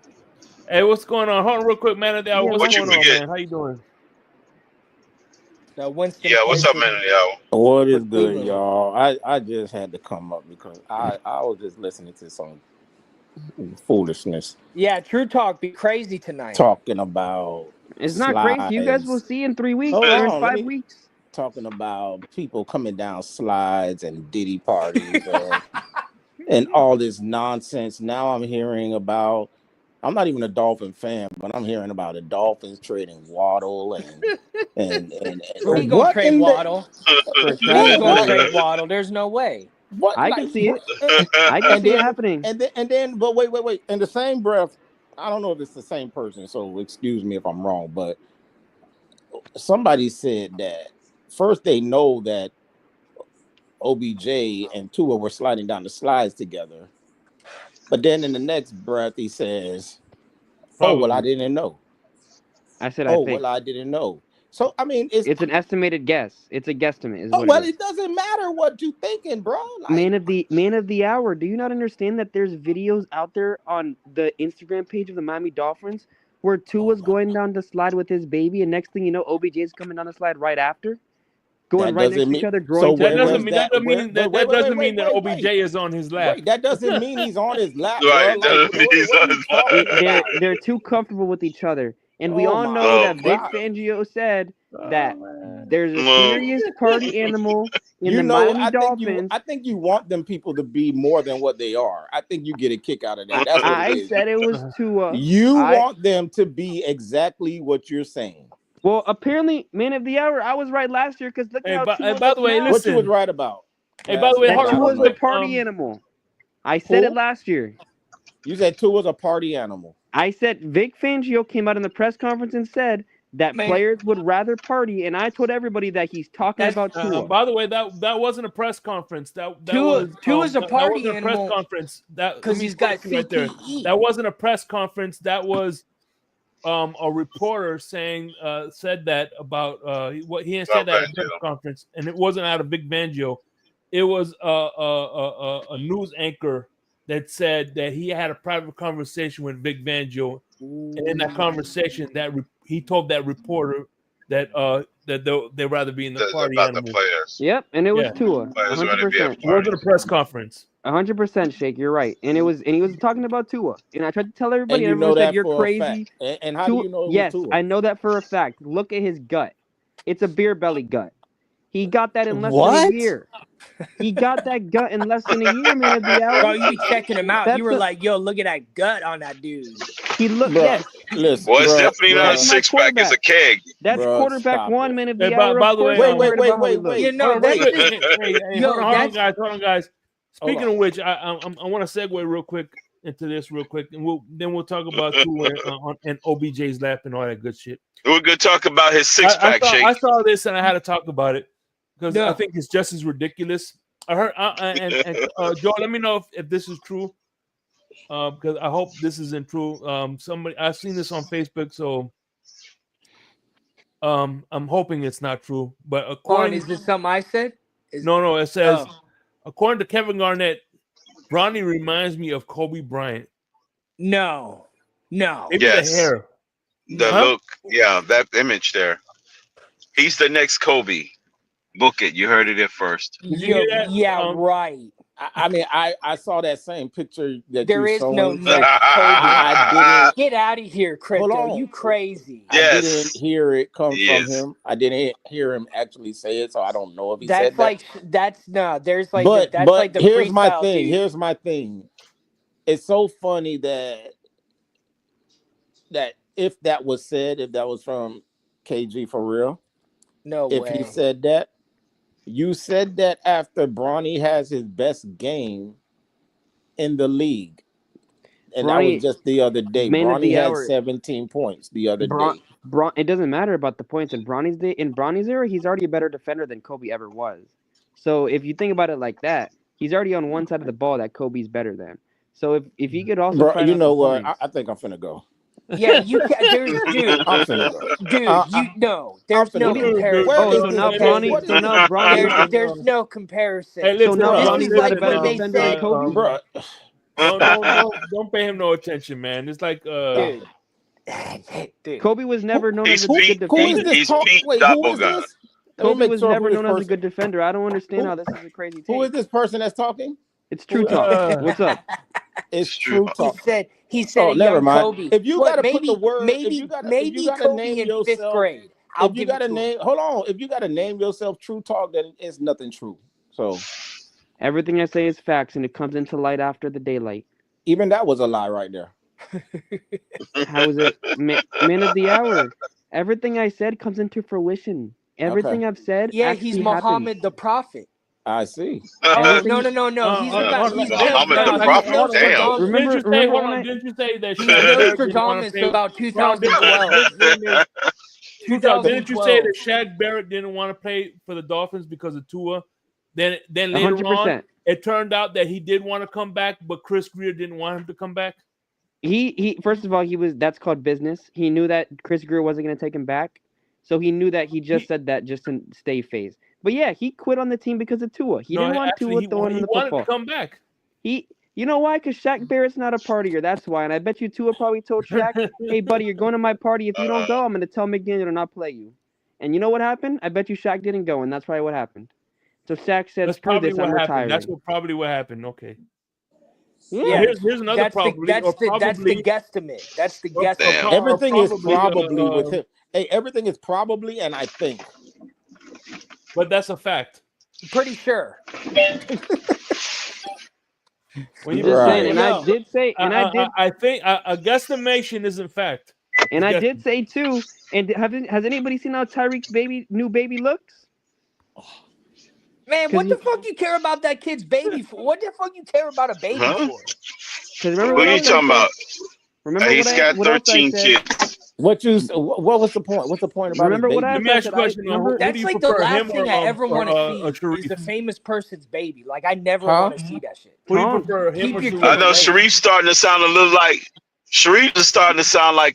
Hey, what's going on? Hold on real quick, man. Yeah, What's What you going on, forget? man? How you doing? Winston Yeah, what's up, plays man? Yo, What is with good, Cleveland. y'all? I just had to come up because I was just listening to some foolishness Yeah, True Talk be crazy tonight. talking about It's not crazy. You guys will slides. see in 3 weeks Hold or in on, 5 weeks. talking about people coming down slides and Diddy parties and all this nonsense. Now I'm hearing about. I'm not even a Dolphin fan, but I'm hearing about the Dolphins trading Waddle and We ain't gonna what trade in Waddle. For We ain't Travis gonna White. trade Waddle. There's no way. what I like can see it. what, I can and see it then happening. and then but wait in the same breath, I don't know if it's the same person, so excuse me if I'm wrong, but somebody said that first they know that OBJ and Tua were sliding down the slides together, but then in the next breath he says, oh well, I Probably. didn't know. I said I Oh think. well, I didn't know. So I mean It's an estimated guess. It's a guesstimate, is oh what well, it is. it doesn't matter what you thinking, bro. Like Man of the hour. Do you not understand that there's videos out there on the Instagram page of the Miami Dolphins where Tua's going down the slide with his baby, and next thing you know, OBJ is coming down the slide right after, going that right next doesn't to mean each other, so. groin to That Where doesn't was groin. mean that that? doesn't Where? mean But that doesn't mean that wait, OBJ is on his lap. wait. That doesn't mean he's on his lap, right? bro. Like Doesn't mean he's what are on you his talking about? They're too comfortable with each other, and we Oh all my know Oh that Vic God! Fangio said Oh, that man. there's a my. serious party animal in You the know, Miami Dolphins. I think you want them people to be more than what they are. I think you get a kick out of that. That's what it I is. said it was Tua. You I want them to be exactly what you're saying. Well, apparently, man of the hour, I was right last year because look at Hey, how Tua by the looks way, now. What you was listen. right about Hey, by the last way, year? That hold on real Tua's the quick. party animal. I said it Who? last year. You said Tua was a party animal. I said Vic Fangio came out in the press conference and said that Man, players would rather party, and I told everybody that he's talking that's about Tua. By the way, that wasn't a press conference. That was Tua's a that party wasn't a press animal conference. That let because me he's got correct you right there. CTE. That wasn't a press conference. That was a reporter saying said that about what he had said at a press conference, and it wasn't out of Big Fangio. It was a news anchor that said that he had a private conversation with Big Fangio, and in that conversation, he told that reporter that they'd rather be in the party About the animal. players. Yep, and it was Yeah. Tua. Players want to be at 100%. It wasn't a parties. press conference. 100%, Shake. You're right, and he was talking about Tua, and I tried to tell And everybody. you know Everyone said that you're for a fact. crazy. And how do Tua, you know it was yes, Tua? I know that for a fact. Look at his gut. It's a beer belly gut. He got that in less than What? a year. He got that gut in less than a year, man of the hour. Bro, you be checking him out. That's You were a- like, yo, look at that gut on that dude. He looked, Bruh, yes, listen, Well, it's bruh, definitely not a That's my six pack. It's a quarterback. keg. That's bruh, quarterback stop one, it. man of Hey, the hour. by Of the way, course, I'm Wait, worried about how he looks. You know, hold on, real that's quick. Hey, yo, hold on, guys. Hold Speaking on. of which, I want to segue real quick into this real quick, and we'll talk about Tua and OBJ's lap and all that good shit. We're gonna talk about his six pack, Shake. I saw this and I had to talk about it because No. I think it's just as ridiculous. I heard Joe, let me know if this is true, because I hope this isn't true. Somebody I've seen this on Facebook, so I'm hoping it's not true. But according, is this something I said? no, it says Oh. according to Kevin Garnett, Bronny reminds me of Kobe Bryant. No. Maybe Yes. the hair. The look, yeah, that image there. He's the next Kobe. Book it. You heard it here first. Did you hear that? Yeah, right. I mean, I saw that same picture that There you is showing. no So next I Get out of here, Hold Crypto. on. You crazy. I didn't hear it come Yes. from him. I didn't hear him actually say it, so I don't know if he That's said like that. there's like But that's like the here's my freestyle thing. dude. Here's my thing. It's so funny that if that was said, if that was from KG for real, No if way. he said that, you said that after Bronny has his best game in the league. And that Bronny, was just the other day. man of Bronny the had hour. 17 points the other day. It doesn't matter about the points in Bronny's era. He's already a better defender than Kobe ever was. So if you think about it like that, he's already on one side of the ball that Kobe's better than. So if he could also, Bro, you know what? I think I'm finna go. Yeah, you can. Dude. I'm finna go. Dude, there's no comparison. So now Bronny, there's no comparison. Hey, listen, so now this Bronny's is not like a better when they defender say, than Kobe. Bro, don't pay him no attention, man. It's like dude, Dude. Kobe was never known He's as a good Pete. Who is defender. this He's talk? Pete Wait, who is Doppelganger. this? Let me Kobe make was sure never who this known as a person. good defender. I don't understand Who- how this is a crazy Who is take. this person that's talking? It's True Who is- Talk. What's up? It's It's True true. Talk. He said Oh, a never young mind. Kobe. If you What, gotta put the word, maybe if you gotta Kobe name in yourself, fifth grade. I'll if you give it gotta to him. name, hold on. If you gotta name yourself True Talk, then it's nothing true. So Everything I say is facts, and it comes into light after the daylight. even that was a lie right there. How is it man of the hour? Everything I said comes into fruition. Everything I've said Yeah, actually he's Muhammad happens. the Prophet. I see. Oh, Everything- no. He's hold on. he's Muhammad the he's Prophet, damn. Nostradamus. Remember when I Didn't you say that He's Shaq Barrett didn't want Nostradamus to pay? about Hold on, 2012. Didn't you say 2012. that Shaq Barrett didn't want to play for the Dolphins because of Tua? Then later 100%. on, it turned out that he did want to come back, but Chris Greer didn't want him to come back. He first of all, that's called business. He knew that Chris Greer wasn't going to take him back, so he knew that he just said that just to stay phased. But yeah, he quit on the team because of Tua. He didn't want Tua throwing in the wanted football. to come back. You know why? Because Shaq Barrett's not a partier. That's why. And I bet you Tua probably told Shaq, "Hey, buddy, you're going to my party. If you don't go, I'm going to tell McDaniel to not play you." And you know what happened? I bet you Shaq didn't go, and that's probably what happened. So Shaq said, That's "Screw probably this, what I'm happened. retiring." That's probably what happened. Okay. Yeah. Here's another That's probably. that's the guesstimate. That's the guesstimate. Damn. Everything is probably uh, with him. Hey, everything is probably, and I think. But that's a fact. Pretty sure. When I'm you just Right. saying, and I did say, and I think a guesstimation isn't fact. and I did say too. And has anybody seen how Tyreek's new baby looks? Man, what the fuck you care about that kid's baby for? What the fuck you care about a baby Huh? for? Because remember What what are you else I talking said? about? Remember He's got what else I 13 said? kids. What was the point? What's the point about Remember his what baby? Let me ask you a question. Who That's do you like the prefer, last him thing I ever want to see Sharif? is a famous person's baby. Like I never Huh? want to see that shit. Who do you Tom, prefer, him keep or your Sharif? kid I know away. Sharif's starting to sound a little like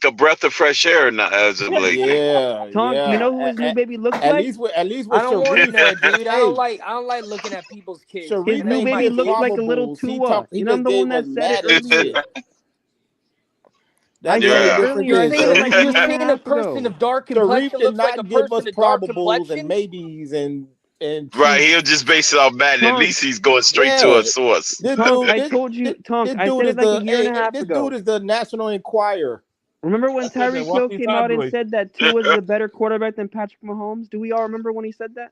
a breath of fresh air now, as of late. Yeah, Tom, yeah. do you know who his new baby looks At like? least with I don't want Sharif. that, dude. I don't Hey, like looking at people's kids. Sharif His new ain't baby his looks like a little probables. Tua. He You know, I'm just the one gave that us said it mad earlier. shit. I That's said the it Yeah. difference earlier. I is said it like a You're year and a saying a half person ago. of dark Sharif complexion did looks like a not give us person of dark probables and complexion? maybes and Right, truths. he'll just base it off Madden. At Tom, least he's going straight to Yeah, a source. this Tonk, dude. I told you, Tonk, This I dude said is it like a year and a hey, half this ago. dude is the National Enquirer. Remember when said that Tyreek Hill walking came out and sideways. said that Tua is a better quarterback than Patrick Mahomes? Do we all remember when he said that?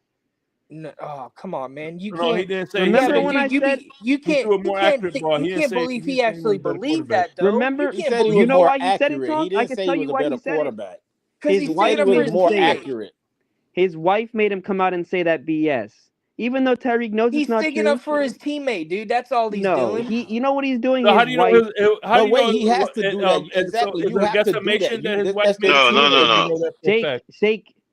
No, oh, come on, man. You No, can't. he didn't say. Remember he said when he, I said you he threw a more accurate ball. He you didn't can't say believe he he didn't say he was actually a better believed quarterback. that though. Remember, You He can't said he believe was know more why he said it, accurate. Tonk? He I didn't can say tell he you was a why better he said it. quarterback. because His he's wife sticking up He for was his more teammate. accurate. His wife made him come out and say that BS. Even though Tyreek knows He's it's not sticking true. up for his teammate, dude. That's all he's No, doing. you know what he's doing? So His how do you wife. know? How do But you wait, know? he has to do that. And so Exactly. is You it a have to do that. guesstimation that his wife That's made? their No, teammate. no. You know that for a fact.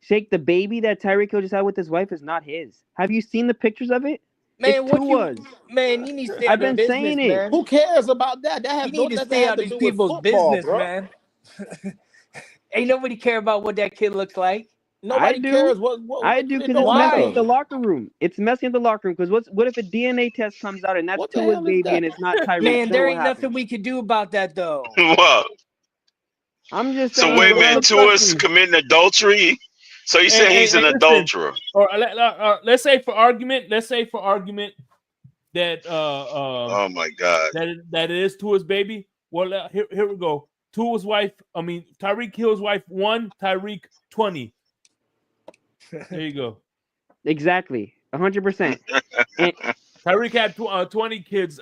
Shake the baby that Tyreek Hill just had with his wife is not his. Have you seen the pictures of it? Man, It's Tua's. you need to stay I've out of been business, saying it. man. Who cares about that? That You has need to nothing stay have out to of these do with people's football, business, bro. man. Ain't nobody care about what that kid looks like. Nobody cares what I do it because don't it's messy matter. in the locker room. It's messy in the locker room because what if a DNA test comes out and that's What the Tua's hell is baby that? and it's not Tyreek? Man, Then there what ain't happens? nothing we could do about that though. Well, I'm just so saying. wait a Bro, minute. Tua's committing adultery. So you say he's an listen, adulterer? Or let's say for argument that Oh my God. that it is Tua's baby. Well, here we go. Tyreek Hill's wife 1, Tyreek 20. There you go. Exactly, 100%. Tyreek had 20 kids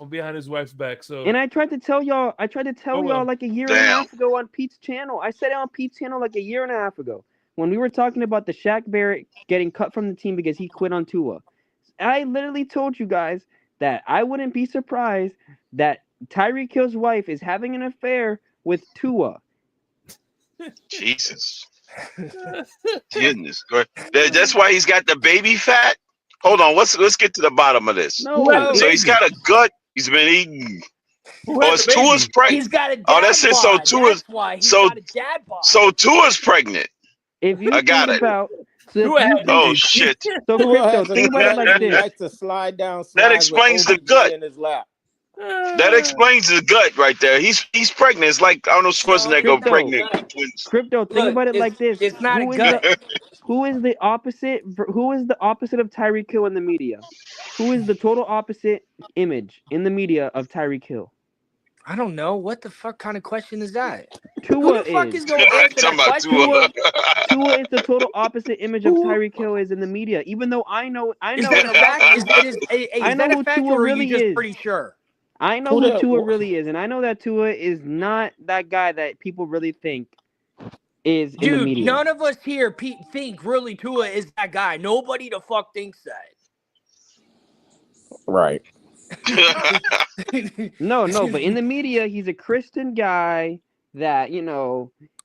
behind his wife's back. So And I tried to tell y'all like a year and a half ago on Pete's channel. I said it on Pete's channel like a year and a half ago when we were talking about the Shaq Barrett getting cut from the team because he quit on Tua. I literally told you guys that I wouldn't be surprised that Tyreek Hill's wife is having an affair with Tua. Jesus. Goodness. That's why he's got the baby fat. Hold on. Let's get to the bottom of this. No. So he's got a gut. He's been eating. It's Tua's pregnant. He's got a dad that's it. So bod. Tua's. That's why he's So got a dad bod. so Tua's pregnant. If you I got think it. about Oh shit. So Tua Crypto, has a think about it gut like and he this. likes to slide down That slides explains with the gut. in his lap. That explains his gut right there. He's pregnant. It's like Arnold Schwarzenegger Crypto. pregnant with twins. Crypto, think Look, about it like this. it's not Who a is gut. who is the opposite of Tyreek Hill in the media? Who is the total opposite image in the media of Tyreek Hill? I don't know. What the fuck kind of question is that? Tua Who the fuck is. is going to answer Talking that about question? Tua is the total opposite image of Tyreek Hill is in the media. Even though I know Is that a fact? Is I know that a who fact, Tua or are really you just is. pretty sure? I know Who who that- Tua really is, and I know that Tua is not that guy that people really think is in the Dude, media. none of us here think really Tua is that guy. Nobody the fuck thinks that. Right. No, but in the media, he's a Christian guy that,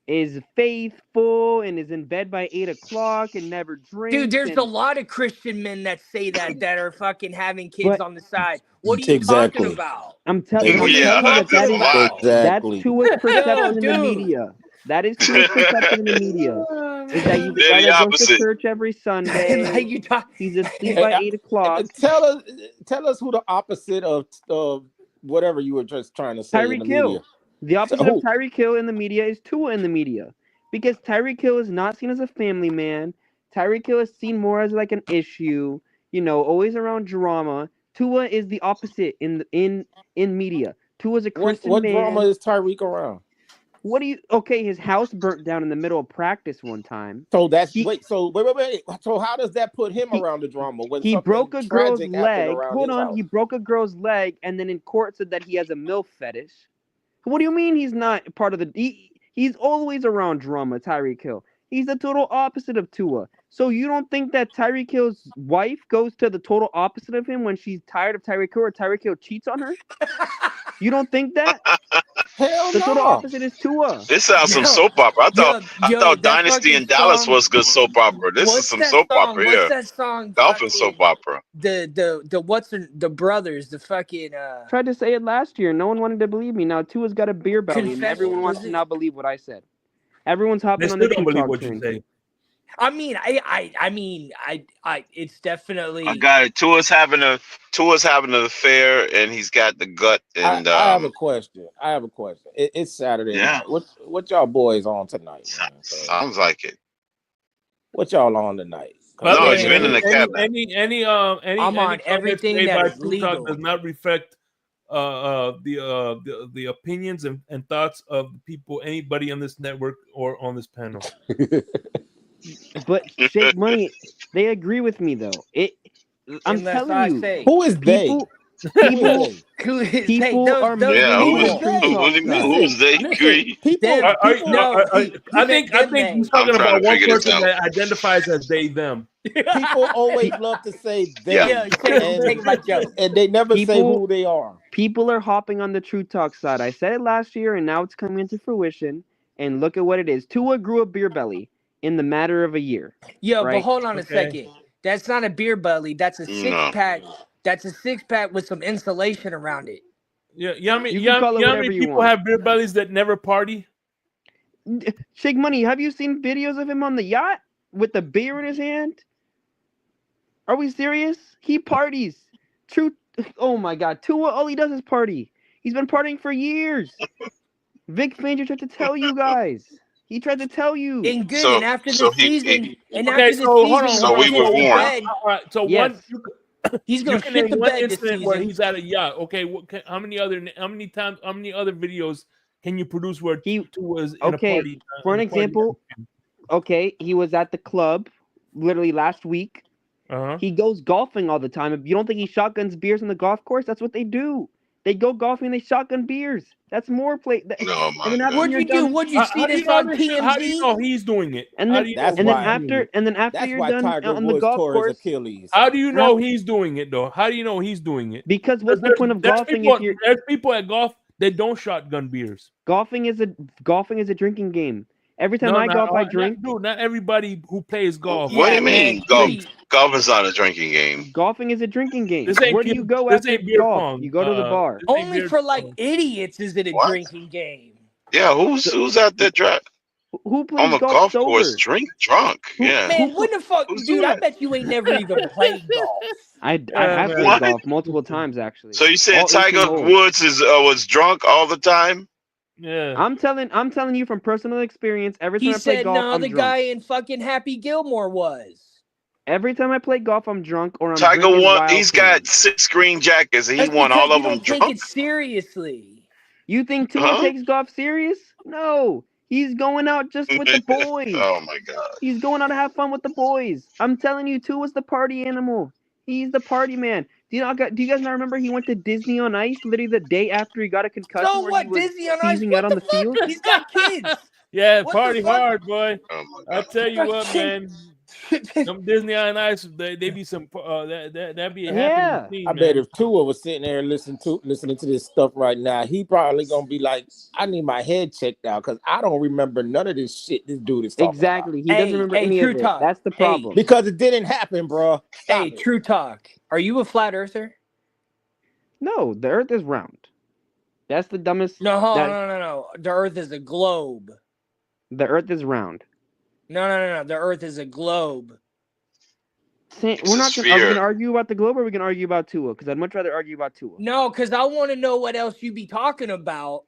is faithful and is in bed by 8 o'clock and never drinks. Dude, there's and... a lot of Christian men that say that are fucking having kids But- on the side. What are you Exactly. talking about? I'm telling you Yeah, that there's a lot. that's Exactly. Tua's perception in the dude. media. That is Tua's perception in the media. Is that he's a They're guy the that goes to opposite. church every Sunday. Like you talk. He's asleep by 8 o'clock. Tell us who the opposite of whatever you were just trying to say in the Tyreek Hill. media. The opposite Oh. of Tyreek Hill in the media is Tua in the media. Because Tyreek Hill is not seen as a family man. Tyreek Hill is seen more as like an issue, always around drama. Tua is the opposite in media. Tua's a Christian What man. drama is Tyreek around? His house burnt down in the middle of practice one time. So wait. So how does that put him around the drama? When He something broke a girl's tragic happened leg. around Hold his on, house? he broke a girl's leg, and then in court said that he has a MILF fetish. What do you mean he's not part of the? He's always around drama, Tyreek Hill. He's the total opposite of Tua. So you don't think that Tyreek Hill's wife goes to the total opposite of him when she's tired of Tyreek Hill, or Tyreek Hill cheats on her? You don't think that? Hell The total no. opposite is Tua. This sounds some Yo, soap opera. I thought that Dynasty fucking in Dallas song- was good soap opera. This is What's some that soap song? opera What's here. that song? Dolphin fucking- soap opera. The brothers, the fucking Tried to say it last year. No one wanted to believe me. Now Tua's got a beer belly, and Confession, everyone wants was to it? now believe what I said. Everyone's They hopping on still the don't True believe Talk what you train. say. I mean, it's definitely. I got it. Tua's having an affair, and he's got the gut. And I have a question. It's Saturday Yeah. night. What y'all boys on tonight? Man? So, sounds like it. what y'all on tonight? By the No, way, it's been in the cabinet. Any I'm any on comments everything made that by is True Talk legal. does not reflect the opinions and thoughts of anybody on this network or on this panel. But Shake Money, they agree with me though. I'm Unless telling I you, say. Who is they? people Who is they? People are those Yeah, Who who's is True Talk what do you mean? side? Who's they? Listen, people. Them. I think he's talking I'm trying about to one figure this person out. that identifies as they them. People always love to say them, Yeah, take my joke. and they never say People- who they are. People are hopping on the True Talk side. I said it last year, and now it's coming into fruition. And look at what it is. Tua grew a beer belly in the matter of a year. Yo, Right. but hold on a Okay. second. That's not a beer belly. That's a No. 6-pack. That's a 6-pack with some insulation around it. Yeah, how many You can call it how whatever many you people want. have beer bellies that never party? Shake Money, have you seen videos of him on the yacht with the beer in his hand? Are we serious? He parties. Oh my God. Tua, all he does is party. He's been partying for years. Vic Fangio tried to tell you guys. He tried to tell you. And good. So- and after so the he- season, and Okay, after the so hold on. season, So we he were shits the warned. bed. All right, so Yes. He's you gonna can shit name the one bed this incident where season. he's at a yacht. Okay, how many other videos can you produce where He- Tua was in okay, a party? For an in a party? example, okay, he was at the club literally last week. Uh-huh. He goes golfing all the time. If you don't think he shotguns beers on the golf course, that's what they do. They go golfing, they shotgun beers. That's more play. Oh my And then after God. What'd you're you do? done- What'd you see How do this know on this shit? How do you TMZ? know he's doing it? And How then- do you That's know why- he's doing it? And then after That's you're why done Tiger on the Woods golf tore his course, Achilles. How do you know he's doing it though? How do you know he's doing it? because what's the point of There's golfing people, if you're there's people at golf that don't shotgun beers. golfing is a drinking game. Every time No, I golf, I not- drink. Dude, not everybody who plays golf. What do Yeah, you mean? man, Golf is not a drinking game. Golfing is a drinking game. This ain't Where do beer- you go this after ain't beer golf? pong. You go to the bar. This ain't Only beer for like pong. idiots is it a What? drinking game. Yeah, who's out there driving? Who plays On a golf golf sober? course, drunk. Yeah. Man, what the fuck, Who's dude? doing I that? bet you ain't never even played golf. I Yeah, have man. played What? golf multiple times actually. So you said All 18 Tiger holes. Woods was drunk all the time? Yeah. I'm telling you from personal experience. Every time He I play said, golf, no, I'm the drunk. guy in fucking Happy Gilmore was. Every time I play golf, I'm drunk or I'm Tiger drinking won. wild He's food. got 6 green jackets and he That's won because all you of them don't take drunk. it seriously. You think Tua Huh? takes golf serious? No, he's going out just with the boys. Oh my god. He's going out to have fun with the boys. I'm telling you, Tua's the party animal. He's the party man. Do you guys not remember he went to Disney on Ice literally the day after he got a concussion So where what? he was Disney on Ice? seizing What out on the the fuck? field? He's got kids. Yeah, What the party fuck? hard, boy. Oh my I god. tell you what, man. Them Disney on Ice, they be some that be a Yeah. happening scene, I man. bet if Tua was sitting there listening to this stuff right now, he probably gonna be like, "I need my head checked out because I don't remember none of this shit this dude is talking Exactly. He Hey, doesn't remember any true of it. talk. That's the Hey. problem. about because it didn't happen, bro. Stop Hey, it. true talk. Are you a flat earther? No, the Earth is round. That's the dumbest. No, that- no. The Earth is a globe. The Earth is round. No. The Earth is a globe. It's We're a not. Are we sphere. gonna argue about the globe or are we gonna argue about Tua? Because I'd much rather argue about Tua. No, because I want to know what else you be talking about.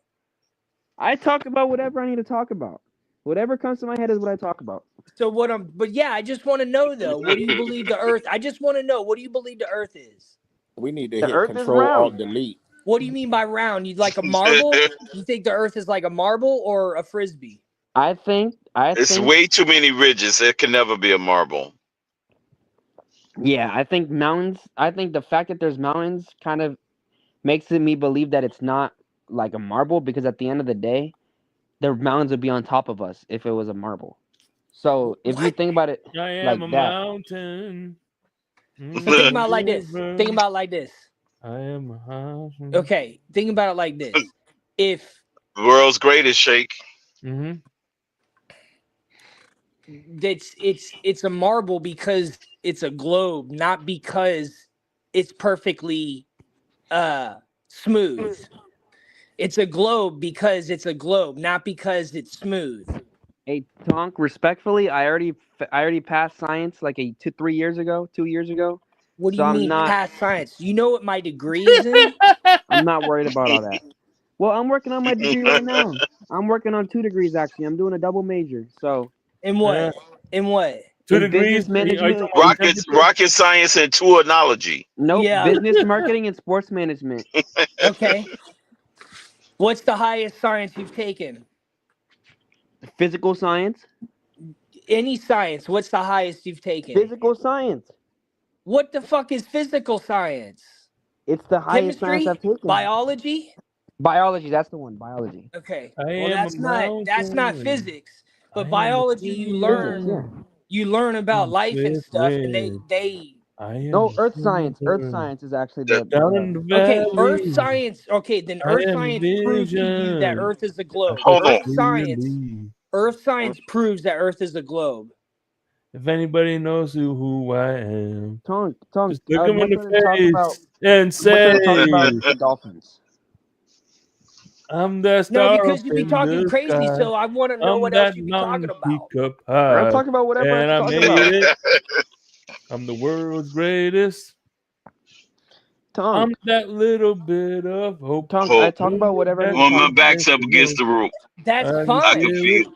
I talk about whatever I need to talk about. Whatever comes to my head is what I talk about. So but yeah, I just want to know though. What do you believe the Earth? I just want to know. What do you believe the Earth is? We need to The hit Earth is Control Alt round. Delete. What do you mean by round? You like a marble? You think the Earth is like a marble or a frisbee? I think. It's way too many ridges. It can never be a marble. Yeah, I think mountains. I think the fact that there's mountains kind of makes me believe that it's not like a marble because at the end of the day, the mountains would be on top of us if it was a marble. So if you What? think about it I am like a that, mountain. So think about it like this. Think about it like this. I am a mountain. Okay, think about it like this. If World's greatest shake. Mm-hmm. it's a marble because it's a globe, not because it's perfectly smooth. It's a globe because it's a globe, not because it's smooth. hey Tonk, respectfully, I already passed science like 2 years ago. What do So you I'm mean not- past science? You know what my degree is in? I'm not worried about all that. Well, I'm working on my degree right now. I'm working on 2 degrees actually. I'm doing a double major. So In what? Yeah. In what? 2 in degrees. business management- Are you talking about Rocket science and tuanology. nope, Yeah. business marketing and sports management. Okay. What's the highest science you've taken? Physical science. Any science. What's the highest you've taken? Physical science. What the fuck is physical science? It's the highest Chemistry? science I've taken. Biology? Biology, that's the one. Biology. Okay. I Well, am that's a not mountain. physics. I But am biology, you a learn Physics, you learn about life and With stuff, and they I am No, Earth a science. Earth river science is actually the down in the okay, valley. Earth science. Okay, then I Earth am science proves to you that vision. Earth is a globe. Hold on. Earth science proves that Earth is a globe. If anybody knows who I am, Tonk. just look I'd him in much rather talk the about- face and I'd say, rather talk about the Dolphins. I'm the star No, because you up be in talking the crazy, sky. so I want to know I'm what else that you be talking mountain about. peak up I'll high, talk about whatever and I I talk made about. it. I'm the world's greatest. I'm Tonk. that little bit of hope. Tonk, Hope. I talk about whatever I need to Well, my talk about. back's up against the roof. That's I fine. I can feel.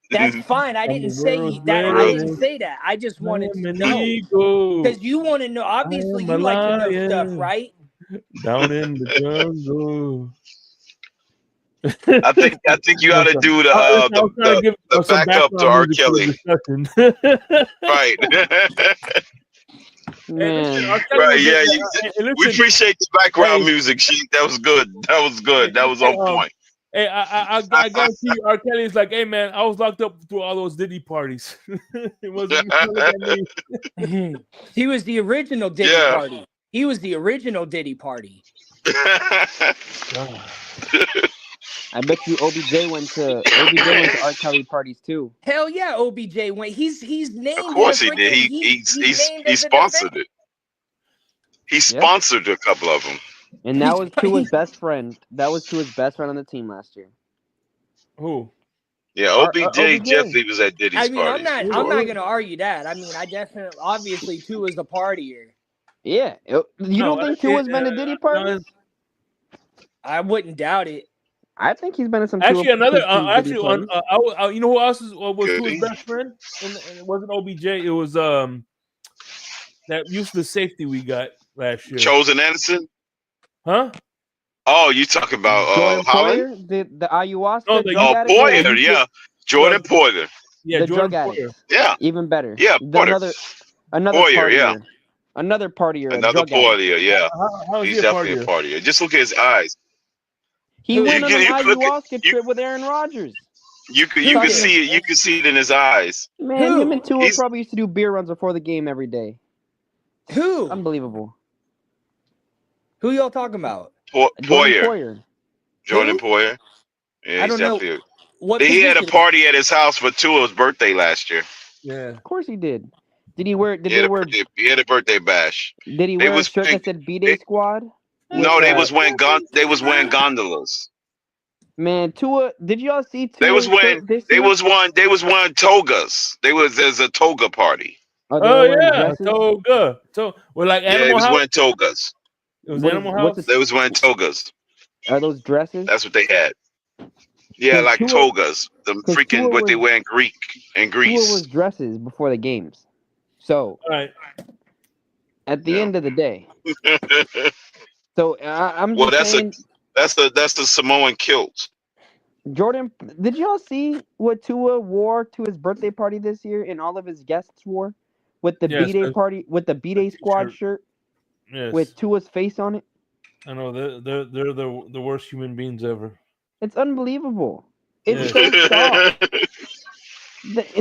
That's fine. I I'm didn't the say world's that. I greatest. didn't say that. I just I wanted am to an know eagle because you want to know. Obviously, am you a like to know stuff, lion. right? down in the jungle. I think you ought to do the backup to R. Kelly. Right. Man. Right, yeah. We Listen, appreciate the background Hey. music. That was good. That was good. That was on point. hey, I guarantee you, R. Kelly is like, hey man, I was locked up through all those Diddy parties. It wasn't me. He was the original Diddy Yeah. party. He was the original Diddy party. I bet you OBJ went to R. Kelly parties too. Hell yeah, OBJ went. He's named. Of course in he a did. freaking- He sponsored it. He sponsored a couple of them. And that was Tua's best friend. That was Tua's best friend on the team last year. Who? Yeah, OBJ definitely was at Diddy's I mean, party. I'm not going to argue that. I mean, I definitely, obviously, Tua's the partier. Yeah. You don't think Tua's been to Diddy parties? I wouldn't doubt it. I think he's been to some. Actually, Tua, another Diddy parties. you know who else was Could Tua's be. best friend? And it wasn't OBJ. It was that useless safety we got last year. Chosen Anderson? Huh? Oh, you talking about Jordan Holland? Poyer, the ayahuasca No, drug addict? Poyer, yeah. Jordan Poyer. Yeah, the Jordan drug Poyer. addict. Yeah. Even better. Yeah, Another Poyer, partier. yeah. Another partier. Another partier, yeah. How is He's he a definitely partier? a partier. Just look at his eyes. He went on an you look at- ayahuasca trip with Aaron Rodgers. You can see it. You can see it in his eyes. Man, him and Tua He's- probably used to do beer runs before the game every day. Who? Unbelievable. Who y'all talking about? Poyer. Jordan Who? Poyer. Yeah, I he's don't know. definitely. What He had a position? party at his house for Tua's birthday last year. Yeah. Of course he did. Did he wear? He had a birthday bash. Did he wear a shirt that said B-Day Squad? No, they was wearing gondolas. Man, Tua, did y'all see Tua? They was wearing togas. There's a toga party. Oh yeah, toga. Well, like Animal he was House. wearing togas. It was Animal House. They was wearing togas. Are those dresses? That's what they had. Yeah, like togas. The freaking what they wear in Greece. Tua was dresses before the games. So, at the end of the day, so I'm just saying. That's the Samoan kilt. Jordan, did y'all see what Tua wore to his birthday party this year, and all of his guests wore with the B-Day party, with the B-Day Squad shirt, with Tua's face on it? I know they're the worst human beings ever. It's unbelievable. It's so soft.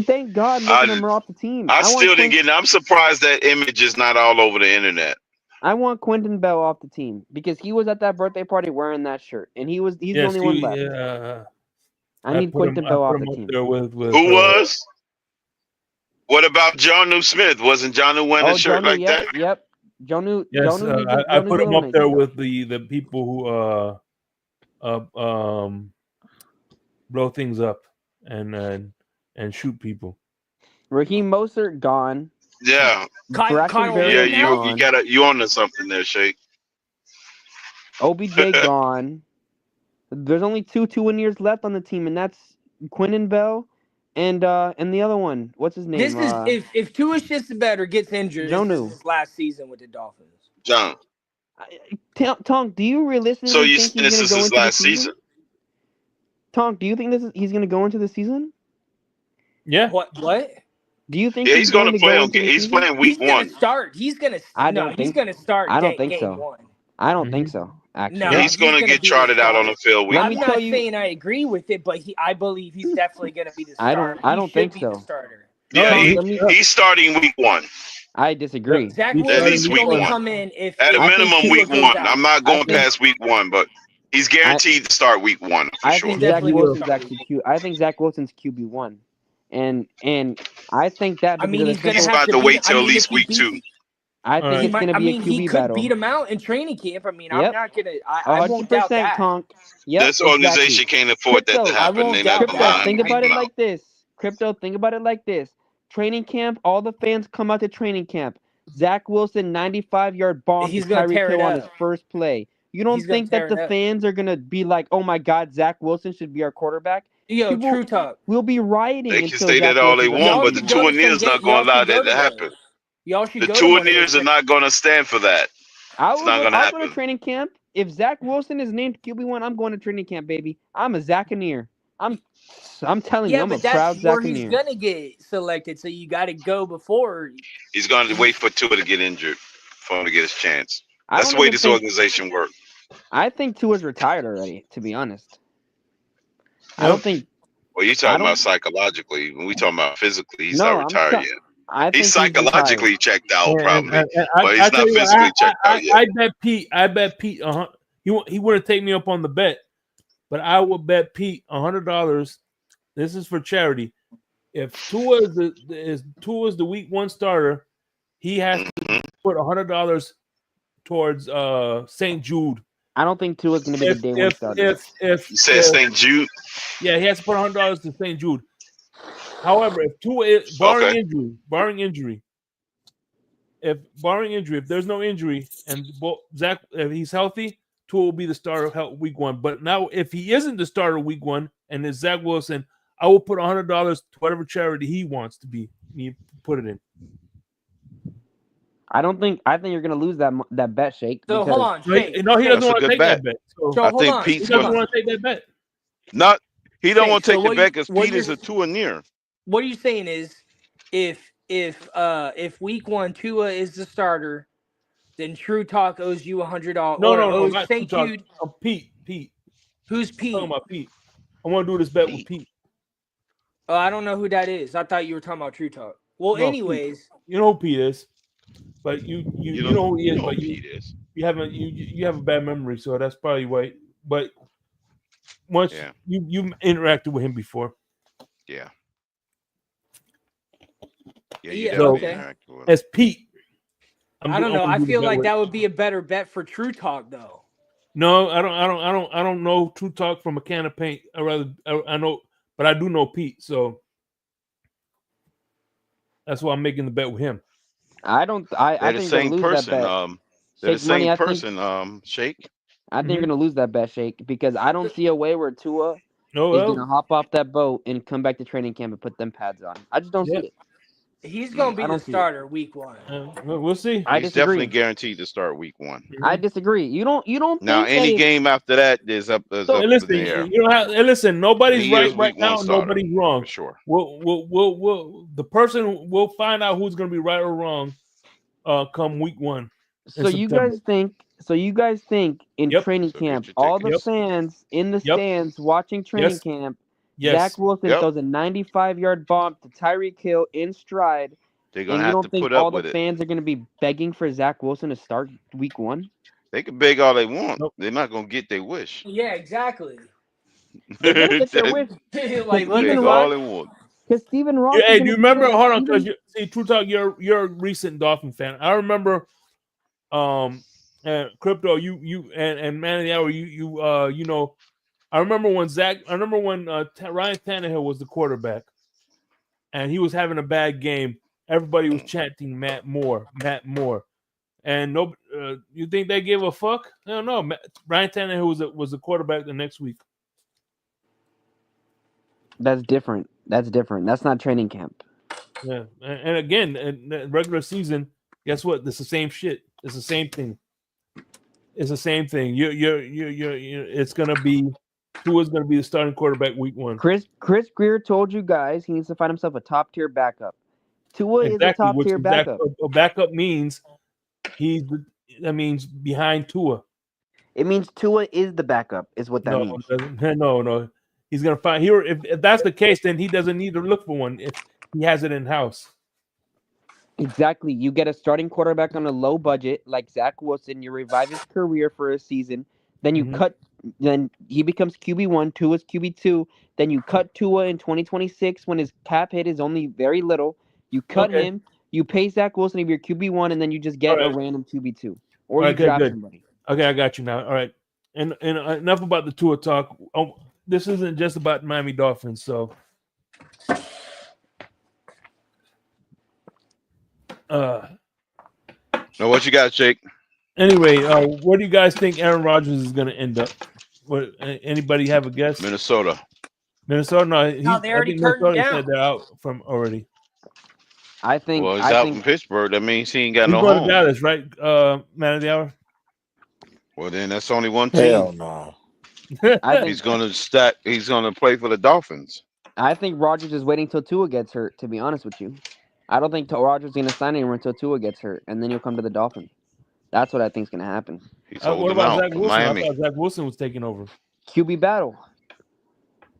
Thank God none of them are off the team. I still didn't get it. I'm surprised that image is not all over the internet. I want Quentin Bell off the team because he was at that birthday party wearing that shirt, and he's the only one left. Yeah. I need Quentin Bell off the team. Who was? What about Jonnu Smith? Wasn't Jonnu wearing a shirt like that? Yep. Jonnu. Yes, I put him up there with the people who blow things up and shoot people. Raheem Mostert gone. Yeah. You on to something there, Shake. OBJ gone. There's only two 2-years left on the team, and that's Quentin Bell and the other one. What's his name? This is if Tua shits better gets injured. This is his last season with the Dolphins. John. Tonk, do you realistically think he's going to go into his last season? Tonk, do you think he's going to go into the season? Yeah. What? Do you think he's going to play? He's playing week 1. He's going to start. He's going to start. I don't think game so. 1. I don't think so. Actually, no, he's going to get trotted out on the field. I'm not saying I agree with it, but I believe he's definitely going to be the starter. I don't think so. Starter. Yeah, he's starting week 1. I disagree. Zach Wilson week 1. Come in if at a minimum week 1. I'm not going past week 1, but he's guaranteed to start week 1 for sure. Think Zach Wilson's actually I think Zach Wilson's QB1, and I think that. He's about to wait till at least week 2. I think it's going to be a QB he could battle. Beat him out in training camp. I'm not going to. I won't 100% doubt that. Tonk. Yep, this organization can't afford that to happen. Think about it like this. Crypto, think about it like this. Training camp, all the fans come out to training camp. Zach Wilson, 95-yard bomb to Tyreek Hill on his first play. You don't think that the fans are going to be like, oh my God, Zach Wilson should be our quarterback? Yo, true talk. We'll be rioting. They can say that all they want, but the 2 years not going to allow that to happen. The 2 years are not going to stand for that. It's not going to happen. I'll go to training camp. If Zach Wilson is named QB1, I'm going to training camp, baby. I'm a Zachaneer. I'm telling you, I'm a proud Zachaneer. Yeah, but that's where he's going to get selected, so you got to go before. He's going to wait for Tua to get injured for him to get his chance. That's the way this organization works. I think Tua's retired already, to be honest. I don't think. Well, you're talking about psychologically. When we talking about physically, he's not retired yet. He's psychologically checked out, probably, but he's not physically checked out yet. I bet Pete. He wouldn't take me up on the bet, but I would bet Pete $100. This is for charity. If Tua is the week 1 starter, he has to put $100 towards St. Jude. I don't think Tua's going to be the day 1 starter. You said St. Jude. Yeah, he has to put $100 to St. Jude. However, if Tua, barring Okay. injury, if there's no injury and Zach, if he's healthy, Tua will be the starter week 1. But now, if he isn't the starter week 1 and it's Zach Wilson, I will put $100 to whatever charity he wants to be. You put it in. I think you're gonna lose that bet, Shake. So hold on, No, Shake. he Shake. doesn't That's a want to good take bet. that bet. So So I hold think on. he Pete's doesn't Hold on. want to take that bet. he don't want to So take the what bet because what Pete is you're- a 2 and near. What are you saying is, if week 1 Tua is the starter, then True Talk owes you $100 No, or no, owes not St. Talk. Jude. Pete. Who's I'm Pete? talking about Pete. I want to do this bet with Pete. Pete. Oh, I don't know who that is. I thought you were talking about True Talk. Well, No, anyways, you know who Pete is, but you know who he is, know but who Pete is. you haven't you have a bad memory, so that's probably why. But once Yeah. you interacted with him before, Yeah. Yeah, you Yeah, definitely okay. interact with him. as Pete, I don't know. I feel like that would be a better bet for True Talk, though. No, I don't know True Talk from a can of paint. I know, but I do know Pete, so that's why I'm making the bet with him. I They're the think you're gonna same lose that person. bet. They're the Shake Money, same person. Shake. I think you're gonna lose that bet, Shake, because I don't see a way where Tua No, is gonna hop off that boat and come back to training camp and put them pads on. I just don't see it. He's gonna be I the don't see it. starter week 1. we'll see. I He's disagree. definitely guaranteed to start week 1. I disagree. You don't Now, think any that game after that is up Hey, in the listen, air. you don't have. Listen, nobody's He is right week 1 now. starter, Nobody's wrong. for sure. We'll the person will find out who's going to be right or wrong. Come week 1. So you guys think in Yep. training So get camp, your all the tickets. fans in the Yep. stands watching training Yes. camp, Yes. Zach Wilson Yep. throws a 95-yard bomb to Tyreek Hill in stride, They're and gonna you have don't to think put up all the with it. fans are going to be begging for Zach Wilson to start week 1? They can beg all they want. Nope. They're not gonna get their wish. Yeah, exactly. They're going to get their wish. Like, what the Stephen Beg Ross, all they want. because Stephen Ross. Hey, is do gonna you be remember? there. Hold on, because Stephen- see, True Talk, you're a recent Dolphin fan. I remember, Crypto, you and Man of the Hour, you know, I remember when Ryan Tannehill was the quarterback, and he was having a bad game. Everybody was chanting Matt Moore, and no, you think they gave a fuck? I don't know. Ryan Tannehill was the quarterback the next week. That's different. That's not training camp. Yeah, and again, in the regular season, guess what? It's the same shit. It's the same thing. It's the same thing. It's gonna be Tua's gonna be the starting quarterback week 1. Chris Greer told you guys he needs to find himself a top tier backup. Tua is a Exactly, top tier backup. a backup means that means behind Tua. It means Tua is the backup, is what that means. It doesn't. No. He's gonna find here. If that's the case, then he doesn't need to look for one if he has it in house. Exactly. You get a starting quarterback on a low budget like Zach Wilson. You revive his career for a season. Then you cut. Then he becomes QB1. Tua's QB2. Then you cut Tua in 2026 when his cap hit is only very little. You cut him. You pay Zach Wilson if you're QB1, and then you just get a random QB2, or you draft somebody. Okay, I got you now. All right, and enough about the Tua talk. Oh, this isn't just about Miami Dolphins. So, Now, what you got, Jake? anyway, where do you guys think Aaron Rodgers is going to end up? What? Anybody have a guess? Minnesota. Minnesota? No, they already I think turned Minnesota him said down. they're out from already. I think. Well, he's I out think in Pittsburgh. That means he ain't got He's no going to home. Dallas, right? Man of the hour. Well, then that's only one team. Hell no. I think He's gonna stack. He's gonna play for the Dolphins. I think Rodgers is waiting till Tua gets hurt. To be honest with you, I don't think Rodgers is going to sign anywhere until Tua gets hurt, and then he'll come to the Dolphins. That's what I think is going to happen. He's What holding about out Zach for Wilson? Miami. I thought Zach Wilson was taking over. QB battle.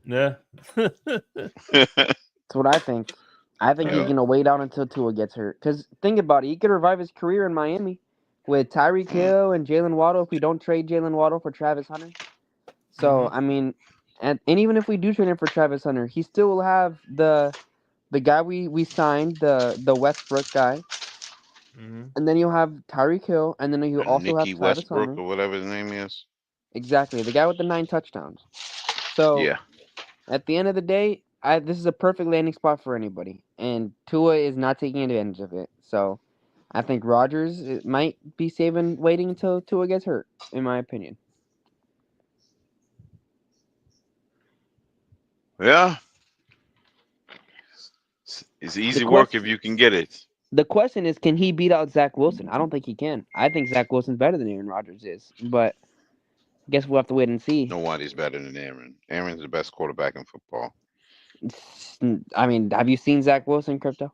Yeah. That's what I think. I think he's Yeah. going to wait out until Tua gets hurt. Because think about it. He could revive his career in Miami with Tyreek Hill and Jalen Waddle if we don't trade Jalen Waddle for Travis Hunter. So, I mean, and even if we do trade him for Travis Hunter, he still will have the guy we signed, the Westbrook guy. And then you'll have Tyreek Hill, and then you'll also Nicky have Travis Westbrook Hunter. or whatever his name is. Exactly. The guy with the 9 touchdowns. So Yeah. At the end of the day, this is a perfect landing spot for anybody, and Tua is not taking advantage of it. So, I think Rodgers might be waiting until Tua gets hurt, in my opinion. Yeah. It's easy work if you can get it. The question is, can he beat out Zach Wilson? I don't think he can. I think Zach Wilson's better than Aaron Rodgers is, but I guess we'll have to wait and see. Nobody's better than Aaron. Aaron's the best quarterback in football. I mean, have you seen Zach Wilson, Crypto?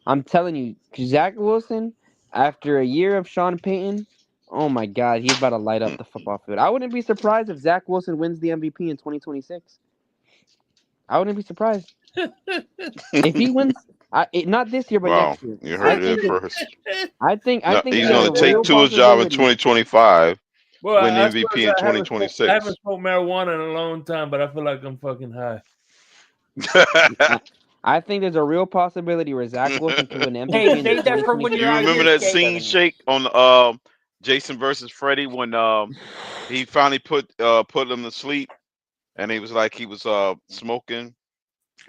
I'm telling you, Zach Wilson, after a year of Sean Payton, oh my God, he's about to light up the football field. I wouldn't be surprised if Zach Wilson wins the MVP in 2026. I wouldn't be surprised if he wins. Not this year, but Wow, next year. you heard it first. I think He's going to take Tua's job in 2025. Well, win the MVP in 2026. I haven't smoked marijuana in a long time, but I feel like I'm fucking high. I think there's a real possibility where Zach Wilson could win MVP. Hey, save that for when you're out. You remember that scene, Shake, on Jason versus Freddy when he finally put him to sleep, and he was like he was smoking,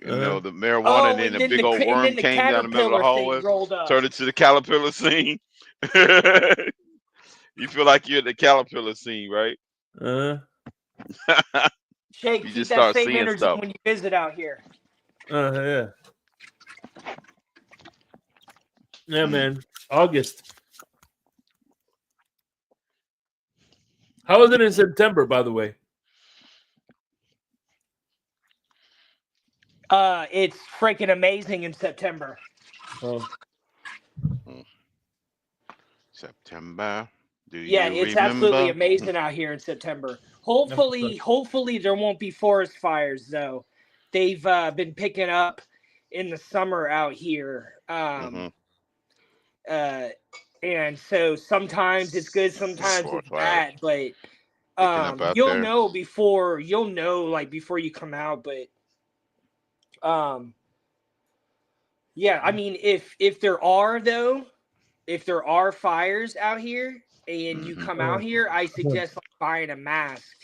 the marijuana, and then a big old worm came down the middle of the hallway, turned into the caterpillar scene. You feel like you're at the caterpillar scene, right? Shake, you keep just that start same seeing energy stuff when you visit out here. Yeah. Yeah, man. August. How was it in September, by the way? It's freaking amazing in September. Oh. September. It's absolutely amazing out here in September. Hopefully there won't be forest fires though. They've been picking up in the summer out here. And so sometimes it's good, sometimes it's bad, but you'll know before you come out, but yeah, I mean if there are fires out here and you come out here, I suggest buying a mask.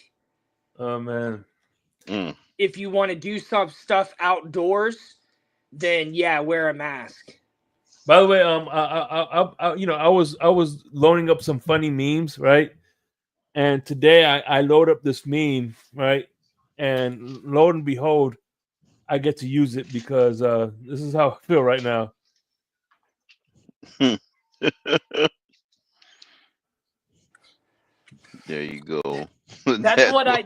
Oh man. If you want to do some stuff outdoors, then yeah, wear a mask. By the way, I was loading up some funny memes, right? And today I load up this meme, right? And lo and behold, I get to use it because this is how I feel right now. There you go. That's what I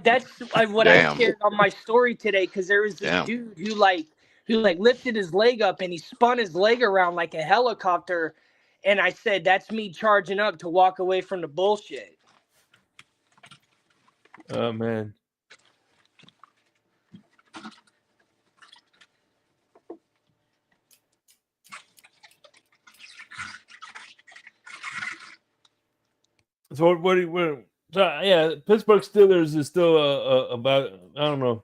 shared on my story today, because there was this dude who lifted his leg up and he spun his leg around like a helicopter, and I said that's me charging up to walk away from the bullshit. Oh man. So Pittsburgh Steelers is still about, I don't know,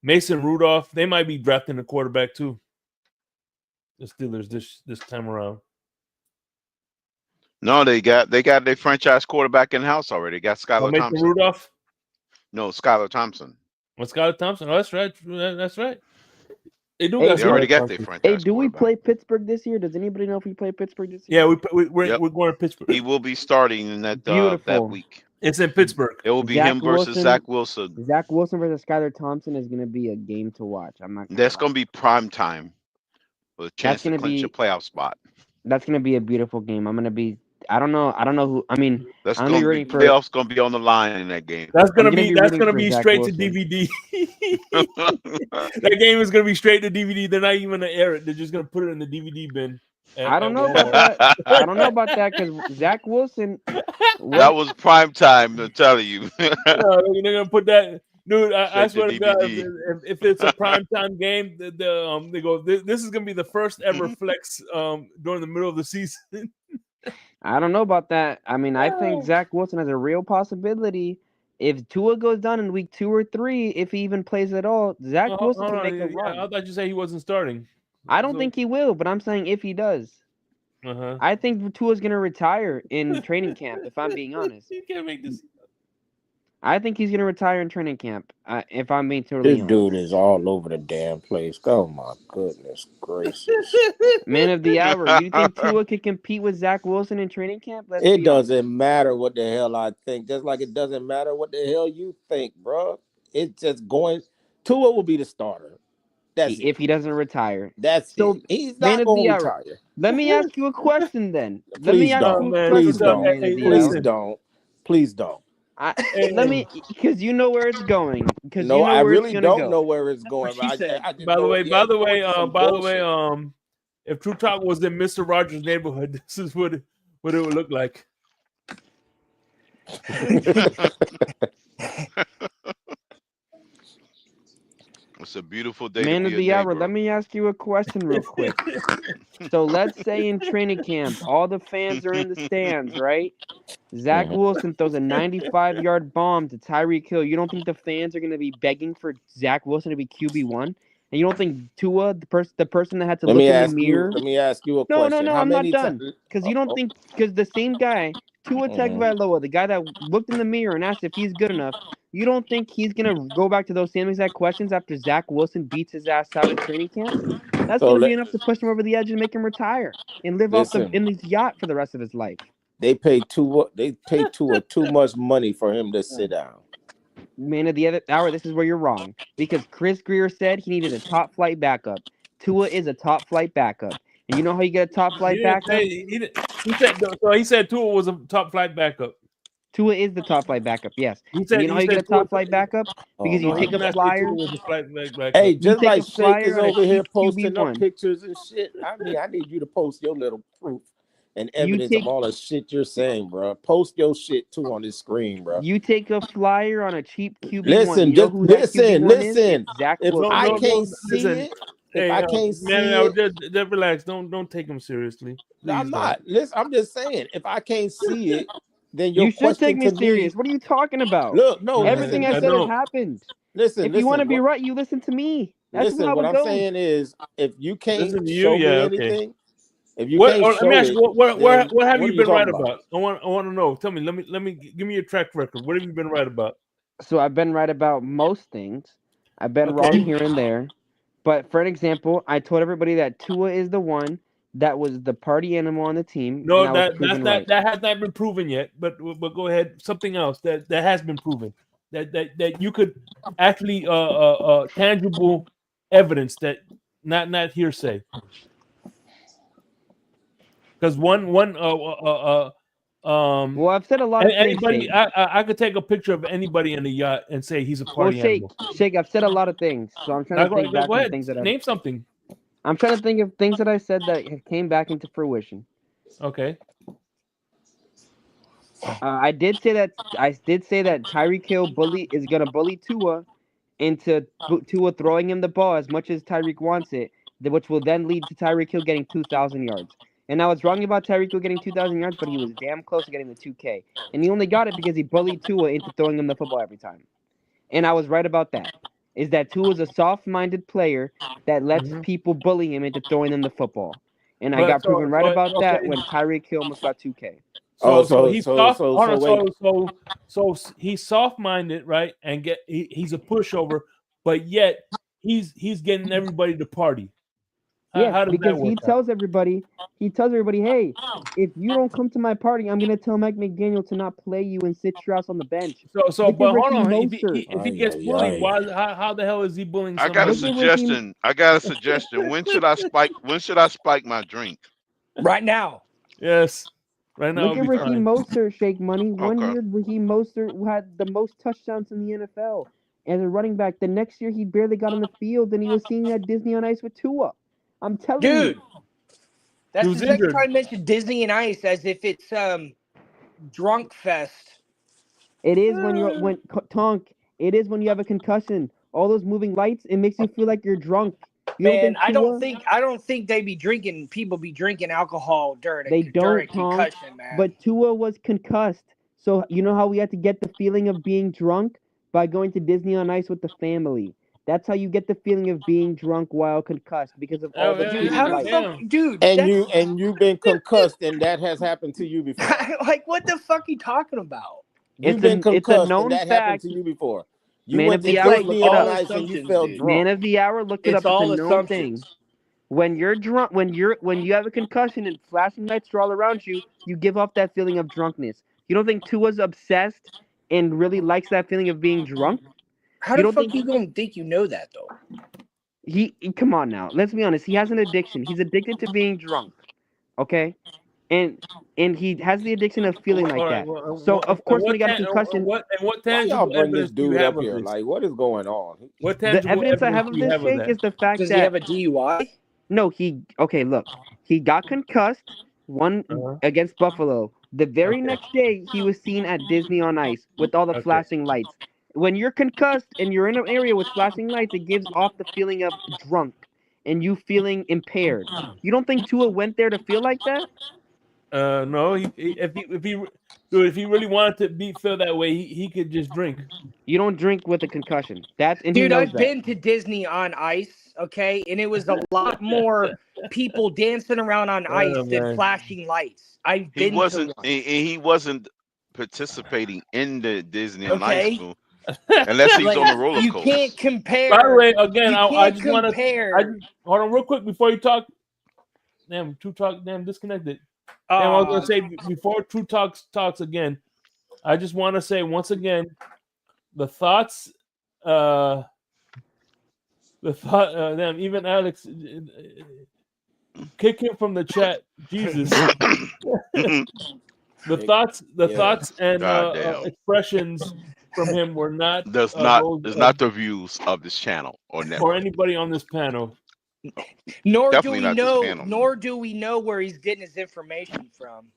Mason Rudolph. They might be drafting a quarterback too. The Steelers this time around. No, they got their franchise quarterback in house already. They got Skylar Thompson. Rudolph? No, Skylar Thompson. Well, Skylar Thompson. Oh, that's right. That's right. They already got their franchise. Hey, do we play Pittsburgh this year? Does anybody know if we play Pittsburgh this year? Yeah, we're going to Pittsburgh. He will be starting in that week. It's in Pittsburgh. It will be him versus Zach Wilson. Zach Wilson versus Skylar Thompson is going to be a game to watch. That's going to be prime time with a chance to clinch a playoff spot. That's going to be a beautiful game. I don't know who. I mean, that's going to be playoffs. Going to be on the line in that game. That's going to be straight Wilson. To DVD. That game is going to be straight to DVD. They're not even going to air it. They're just going to put it in the DVD bin. I don't know about that. I don't know about that because Zach Wilson. That was prime time. I'm telling you. They're going to put that. Dude, I swear to God, if it's a primetime game, they go, this is going to be the first ever flex during the middle of the season. I don't know about that. I mean, I think Zach Wilson has a real possibility. If Tua goes down in week 2 or 3, if he even plays at all, Zach Wilson can make a run. I thought you said he wasn't starting. I don't think he will, but I'm saying if he does. I think Tua's going to retire in training camp, if I'm being honest. You can't make this. I think he's gonna retire in training camp. If I'm being totally This honest. dude is all over the damn place. Oh my goodness gracious! Man of the hour. You think Tua could compete with Zach Wilson in training camp? Let's It be honest. doesn't matter what the hell I think, just like it doesn't matter what the hell you think, bro. It's just going. Tua will be the starter. That's it. If he doesn't retire. That's So, it. He's man not of going the to hour. retire. Let me ask you a question then. Let me Please ask Oh don't. you a man, Please question, don't. man of hey, the Please hour. listen, don't. Please don't. Let hey, me, because you know where it's going. Because No, you know I where it's really gonna don't go. know where it's That's what going. she said. I just by the know. way, Yeah, it's going to some bullshit. if True Talk was in Mister Rogers' neighborhood, this is what it would look like. It's a beautiful day Man to of be a the hour. neighbor. Let me ask you a question real quick. So let's say in training camp, all the fans are in the stands, right? Zach Mhm. Wilson throws a 95-yard bomb to Tyreek Hill. You don't think the fans are going to be begging for Zach Wilson to be QB1? And you don't think Tua, the person that had to Let look me in the ask you. mirror? Let me ask you a No, no, question. no, How I'm not many times? done. Because you don't think, because the same guy, Tua Tagovailoa, the guy that looked in the mirror and asked if he's good enough, you don't think he's going to go back to those same exact questions after Zach Wilson beats his ass out in training camp? That's So going to be enough to push him over the edge and make him retire and live off listen. in his yacht for the rest of his life. They pay Tua too much money for him to sit down. Man of the other hour, this is where you're wrong. Because Chris Greer said he needed a top flight backup. Tua is a top flight backup. And you know how you get a top He flight didn't backup? say he said Tua was a top flight backup. Tua is the top flight backup, yes. He And said you know how you get a Tua. top flight backup? Oh Because you No, he my take did a not god! say Tua flyer, was a flight backup. Hey, you just take like a Shake flyer is on a over here cheap posting up QB1. pictures and shit. I mean, I need you to post your little proof and You evidence of take all the shit you're saying, bro. Post your shit too on this screen, bro. you take a flyer on a cheap QB1. You know who that Listen, QB1 is? listen. It's Zach If No, Wilson, I no, baby. no. can't see Listen, it, if hey, I can't man, see it, just relax. Don't take him seriously. I'm Please don't. not. Listen, I'm just saying, if I can't see it, then your You should take question me to me, serious. What are you talking about? look, no, Everything listen, I I said has listen, don't. happened. listen, If you want to listen. be What right, you listen to me. That's listen, how what it I'm goes. saying is if you can't Listen to you, show me yeah, okay. anything, if you What? can't Or let me show ask you, it, then what have what you are you been right talking about? about? I want to know. Tell me. Let me give me your track record. What have you been right about? So I've been right about most things. I've been wrong Okay. here and there. But for an example, I told everybody that Tua is the one that was the party animal on the team, and No, I was proven right. that has not been proven yet. But go ahead. Something else that has been proven that you could actually tangible evidence that not hearsay. Because one Well, I've said a lot of things, anybody Shake. I could take a picture of anybody in the yacht and say he's a Well, party Shake, animal. Shake, I've said a lot of things. So I'm trying Now to think back go on ahead. things that Name something. I'm trying to think of things that I said that have came back into fruition. Okay. I did say that Tyreek Hill is gonna bully Tua into Tua throwing him the ball as much as Tyreek wants it, which will then lead to Tyreek Hill getting 2,000 yards. And I was wrong about Tyreek Hill getting 2,000 yards, but he was damn close to getting the 2K. And he only got it because he bullied Tua into throwing him the football every time. And I was right about that. Is that Tua is a soft-minded player that lets Mhm. people bully him into throwing them the football. And I But got proven right about that okay. when Tyreek Hill almost got 2K. Oh, So so he's so soft. so Hold so on. wait. He's soft minded, right? And he's a pushover, but yet he's getting everybody to party. Yes, How does that because work out? he tells everybody, hey, if you don't come to my party, I'm gonna tell Mike McDaniel to not play you and sit your ass on the bench. Look at But hold Ricky on. Mostert. If he Ay, gets ay, bullied, ay. how the hell is he bullying I got a somebody? Look at Ricky. suggestion. I got a suggestion. When should I spike my drink? Right now. Yes, right now Look it'll at be Ricky fine. Mostert, Shake Money. One Okay. year, Ricky Mostert had the most touchdowns in the NFL as a running back. The next year, he barely got on the field, and he was singing at Disney on Ice with Tua. I'm telling you. Dude, He that's the was second injured. time I mentioned Disney and Ice as if it's drunk fest. It is Tonk. It is when you have a concussion. All those moving lights, it makes you feel like you're drunk. You don't Man, think Tua? I don't think people be drinking alcohol They during don't, Tonk. concussion, man. But Tua was concussed. So you know how we had to get the feeling of being drunk by going to Disney on Ice with the family. That's how you get the feeling of being drunk while concussed because of all Oh, the Dude, moving how the yeah, lights. fuck, damn. dude? And That's you've been concussed, and that has happened to you before. like what the fuck you talking about? You've It's been a concussed, and known that happened fact. to you before. You Man went of to the It's hour, like look Disney it on all up. Ice and you assumptions, felt dude. drunk. Man of the hour, look it It's up. It's a all known thing. assumptions. When you're drunk, when you have a concussion and flashing lights are all around you, you give off that feeling of drunkenness. You don't think Tua's obsessed and really likes that feeling of being drunk? How You the don't fuck think you gonna think you know that though? he come on now, let's be honest, he has an addiction. He's addicted to being drunk. Okay? And he has the addiction of feeling like All right. that. So of course when he got a concussion, what Why y'all tangible bring this evidence do you dude have up of here? this? Like, what is going on? What the tangible evidence I evidence have do of you this have of shake that? is the fact Does he that have a DUI? no, he got concussed one Uh-huh. against Buffalo. The very Okay. next day, he was seen at Disney on Ice with all the Okay. flashing lights. When you're concussed and you're in an area with flashing lights, it gives off the feeling of drunk and you feeling impaired. You don't think Tua went there to feel like that? No. If he really wanted to feel that way, he could just drink. You don't drink with a concussion. And he Dude, knows I've that. been to Disney on Ice, okay, and it was a lot more people dancing around on ice Oh, than man. flashing lights. I've He been wasn't. to one. He wasn't participating in the Disney on Ice Okay, fool, unless he's like on a roller you coaster. can't compare. By the way, again, You I can't just want to. compare. Hold on, real quick before you talk. Damn, damn, disconnected. Damn, I was gonna say before True talks again. I just want to say once again, the thoughts. Damn, even Alex, kick him from the chat. Jesus. The thoughts and Goddamn. expressions from him were not Does those not the views of this channel or or network. anybody on this panel. Nor do Definitely we not this know. panel. Nor do we know where he's getting his information from.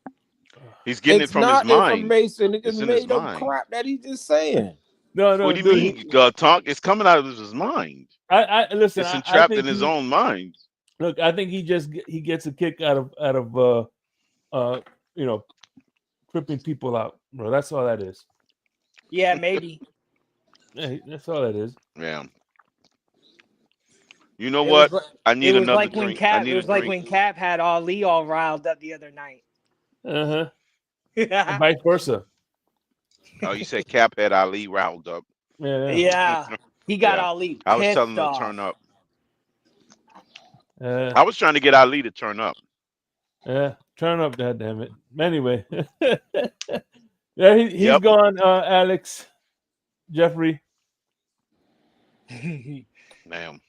He's getting It's it from his not mind. information. It's It's in his made up mind. crap that he's just saying. No, What do you dude, mean? Talk? It's coming out of his mind. I listen. It's I entrapped think in his own mind. Look, I think he gets a kick out of tripping people out, bro. That's all that is. Yeah, maybe. Yeah, that's all that is. Yeah. You know It what? was, I need it was another like when drink. I Cap. need It a was like drink. when Cap had Ali all riled up the other night. And vice versa. Oh, you said Cap had Ali riled up. Yeah. Yeah, he got Yeah. Ali I was pissed telling him to off. turn up. I I was trying to get Ali to turn up. turn up, that damn it. Anyway, yeah, he's Yep. gone. Alex, Jeffrey. Damn.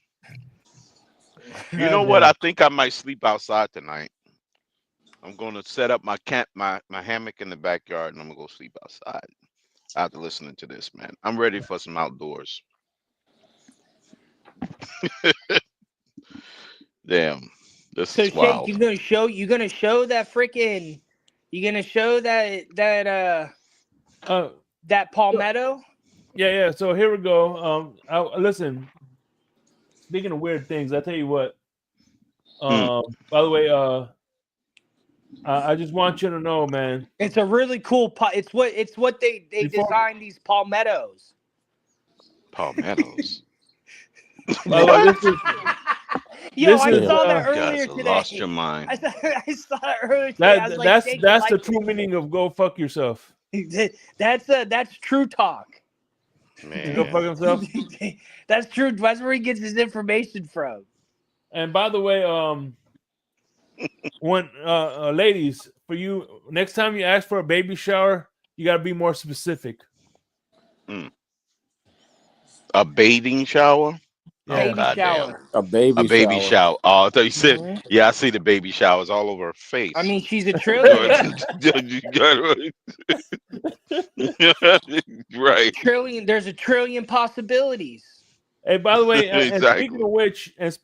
You know what? I think I might sleep outside tonight. I'm gonna set up my hammock in the backyard and I'm gonna go sleep outside after listening to this, man. I'm ready for some outdoors. Damn. This So is Shake, wild. you're gonna show that freaking, you're gonna show that palmetto. Yeah. So here we go. Listen. Speaking of weird things, I tell you what. By the way, I just want you to know, man. It's a really cool It's what they designed these palmettos. Palmettos. By the way, this is. Yo, this I is, saw that You earlier guys today. lost your mind. I saw that earlier today. I was like, that's Jake, the true meaning of go fuck yourself. That's true talk. Man. Go fuck himself. That's true. That's where he gets his information from. And by the way, when ladies, for you, next time you ask for a baby shower, you gotta be more specific. A bathing shower? Yeah. Baby shower. A baby shower. Oh, I thought you said, yeah, I see the baby showers all over her face. I mean, she's a trillion. Right. There's a trillion possibilities. Hey, by the way, Exactly. speaking of which, this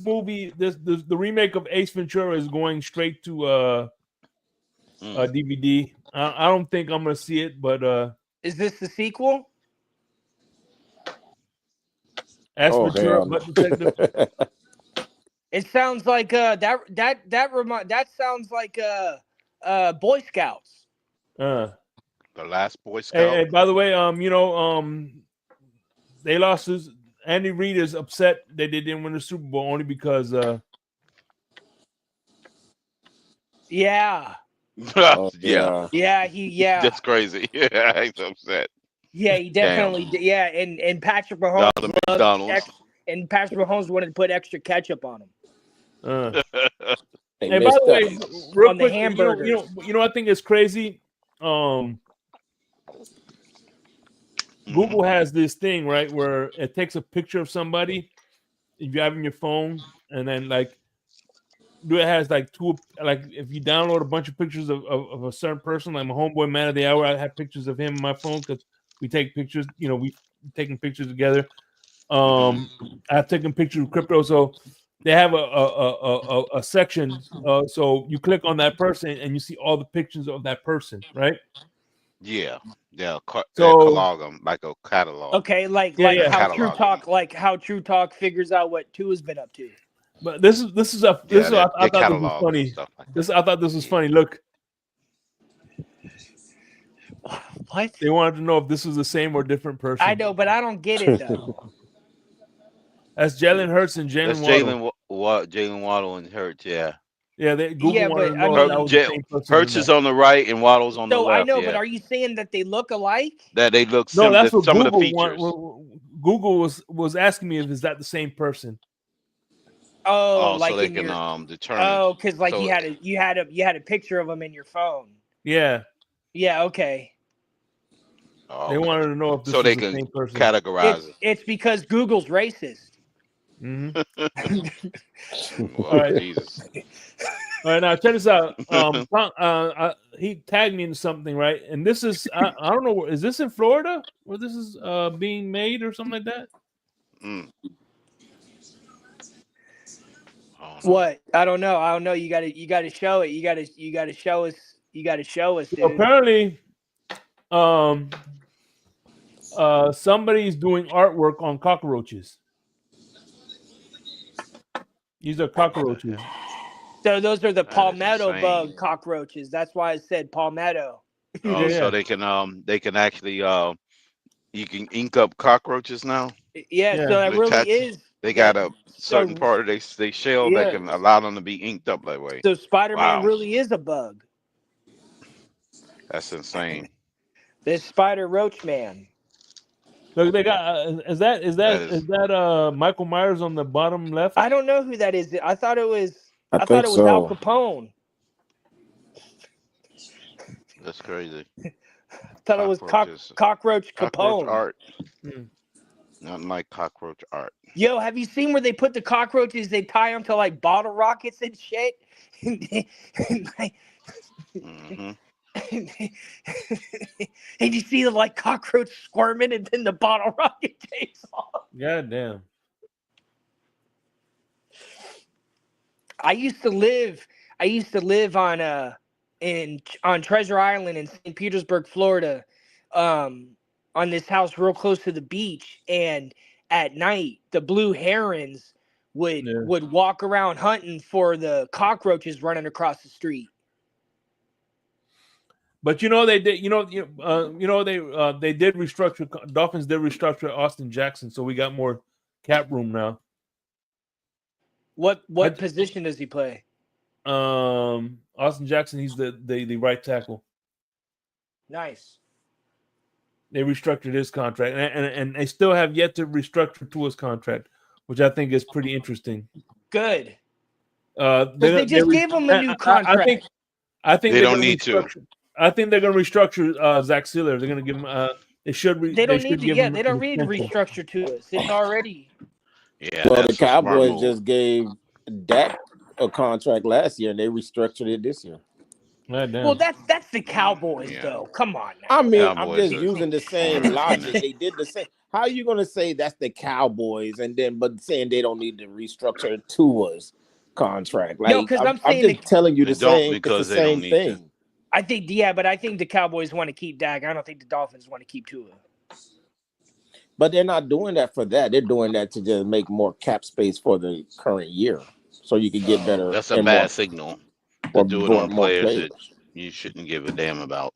movie, the remake of Ace Ventura is going straight to DVD. I don't think I'm gonna see it, but is this the sequel? Ace Ventura, no. Detective. It sounds like that sounds like Boy Scouts. The last Boy Scout. Hey, by the way, they lost. Andy Reid is upset that they didn't win the Super Bowl only because Yeah. Oh, Yeah, Yeah. that's crazy. Yeah, he's upset. Yeah, he definitely did. Yeah, and Patrick Mahomes Dollar loved McDonald's. and Patrick Mahomes wanted to put extra ketchup on him. they Hey, by the messed up. way, real On the quick, hamburgers. I think it's crazy. Google has this thing, right, where it takes a picture of somebody if you have in your phone, and then like it has like two, like if you download a bunch of pictures of a certain person, like my homeboy Man of the Hour, I have pictures of him on my phone because we take pictures, we've taken pictures together. I've taken pictures of crypto, so they have a section. So you click on that person and you see all the pictures of that person, right? Yeah, So catalog them like a catalog. Okay, like Yeah. how Catalog True Talk figures out what Tua's been up to. But this is I they thought this was catalog funny. and stuff like that. I thought this was funny. Look, What? they wanted to know if this was the same or different person. I know, but I don't get it though. That's Jalen Hurts and That's Jalen Waddle. Jalen Waddle and Hurts. Yeah, Yeah, Google Yeah, wanted but to I know mean- if that was the same person. Hurts is on the right and Waddle's on the So left. I know, yeah. but are you saying that they look alike? That they look No, similar. that's what Some of the Google features. Google was asking me if is that the same person. Oh, like so they in can your determine. oh, because like So- you had a picture of him in your phone. Yeah, Yeah, okay. Oh, they okay. wanted to know if this So was they the can same person. categorize It's because Google's racist. Mhm. it. Well, All right. Jesus. All right, now check this out. He tagged me in something, right? And this is I don't know, is this in Florida where this is being made or something like that? Mm. What? I don't know. You gotta show it. You gotta show us. You gotta show us, So dude. apparently, somebody's doing artwork on cockroaches. These are cockroaches. So those are the That is palmetto insane. bug cockroaches. That's why I said palmetto. Oh, Yeah. so they can actually you can ink up cockroaches now. Yeah, Yeah. so that really Attach- is. They got a certain so- part of they shell yeah. that can allow them to be inked up that way. So Spider-Man Wow. really is a bug. That's insane. This Spider Roach Man. Look, they got is that Michael Myers on the bottom left? I don't know who that is. I thought it was. I thought think it was so. Al Capone. That's crazy. I thought it was Cockroaches. Cockroach Cockroach Capone. art. Hmm. Nothing like cockroach art. Yo, have you seen where they put the cockroaches? They tie them to like bottle rockets and shit. Hmm. And you see the like cockroach squirming, and then the bottle rocket takes off. God damn. I used to live on Treasure Island in St. Petersburg, Florida, on this house real close to the beach, and at night the blue herons would walk around hunting for the cockroaches running across the street. But they did. They did restructure. Dolphins did restructure Austin Jackson, so we got more cap room now. What position does he play? Austin Jackson, he's the right tackle. Nice. They restructured his contract, and they still have yet to restructure Tua's contract, which I think is pretty interesting. Good. They just gave him a new contract. I think they don't need to. I think they're going to restructure Zach Sealer. They're going to give him. They should. They don't need to. Yeah, him they don't need to extension. restructure Tua. It's already. Yeah. Well, the that's a smart Cowboys move. just gave Dak a contract last year, and they restructured it this year. God damn. Well, that's the Cowboys, Yeah. though. Come on. Now. I mean, I'm Cowboys just are- using the same logic. They did the same. How are you going to say that's the Cowboys and then but saying they don't need to restructure Tua's contract? Like, No, 'cause I'm saying just telling you They the don't same. It's the because they don't same need thing. to. I think, yeah, but I think the Cowboys want to keep Dak. I don't think the Dolphins want to keep Tua. But they're not doing that for that. They're doing that to just make more cap space for the current year, so you can get better. That's a and bad more, signal. or To do it more- on more players that you shouldn't give a damn about.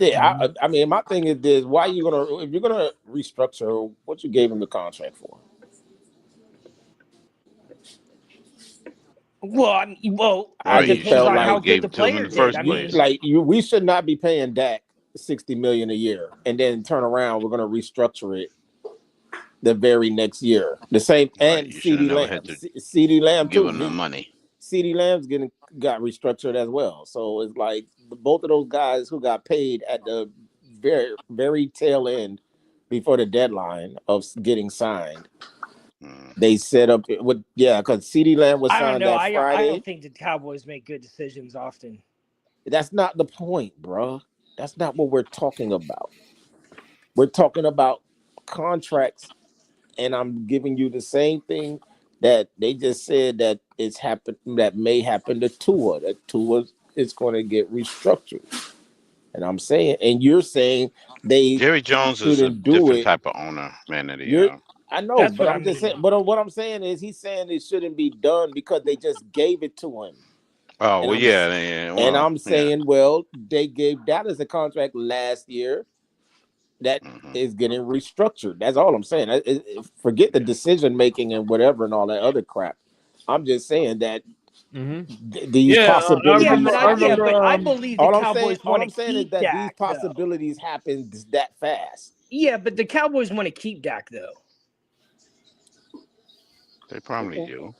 Yeah, I mean, my thing is this: why you gonna if you're gonna restructure what you gave him the contract for? Well, I it just depends felt on why how we like good gave the it to him in player the did. first I place. mean, we should not be paying Dak $60 million a year and then turn around. We're going to restructure it the very next year. The same Right. and You should have CD never Lamb, had to CD Lamb give too. him the money. CD Lamb's got restructured as well. So it's like both of those guys who got paid at the very very tail end before the deadline of getting signed. Mm. They set up with because CD Lamb was I don't signed know. that I Friday. don't think the Cowboys make good decisions often. That's not the point, bro. That's not what we're talking about. We're talking about contracts, and I'm giving you the same thing that they just said that it's happened that may happen to Tua. That Tua is going to get restructured, and I'm saying, and you're saying they Jerry Jones is a shouldn't do different it. type of owner, Manny. You're I know, That's but what I I'm just saying. mean. But what I'm saying is, he's saying it shouldn't be done because they just gave it to him. Oh And well, I'm yeah. and Well, I'm yeah. saying, well, they gave Dallas a contract last year that Hmm. is getting restructured. That's all I'm saying. Forget the Yeah. decision making and whatever and all that other crap. I'm just saying that these Yeah, I Yeah, possibilities but happen. I believe the Cowboys All want to I'm saying is keep that these Dak though. possibilities happen that fast. Yeah, but the Cowboys want to keep Dak though. They probably do.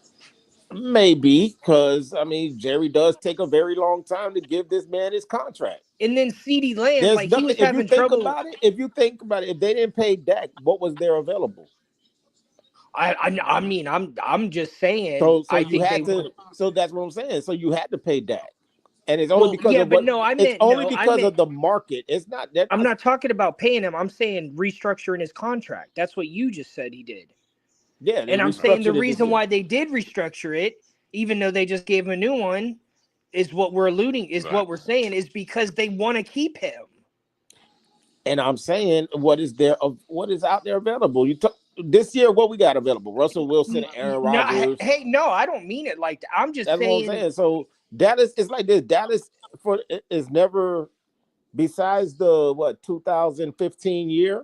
Maybe because I mean Jerry does take a very long time to give this man his contract. And then CeeDee Lamb, There's like he nothing. was having trouble. If you think about it, if they didn't pay Dak, what was there available? I mean, I'm just saying. So I you think had they to. would. So that's what I'm saying. So you had to pay Dak, and it's only Well, because yeah, of but what. no, I It's meant only no. I because meant of the market. It's not. They're I'm not. not talking about paying him. I'm saying restructuring his contract. That's what you just said he did. Yeah, they And I'm saying the restructured it this reason year. why they did restructure it, even though they just gave him a new one, is what we're Right. what we're saying is because they want to keep him. And I'm saying, what is there of what is out there available? This year, what we got available? Russell Wilson, Aaron No, Rodgers. hey, no, I don't mean it like that. I'm just That's what I'm saying. saying. So Dallas is like this. Dallas is never, besides the 2015 year.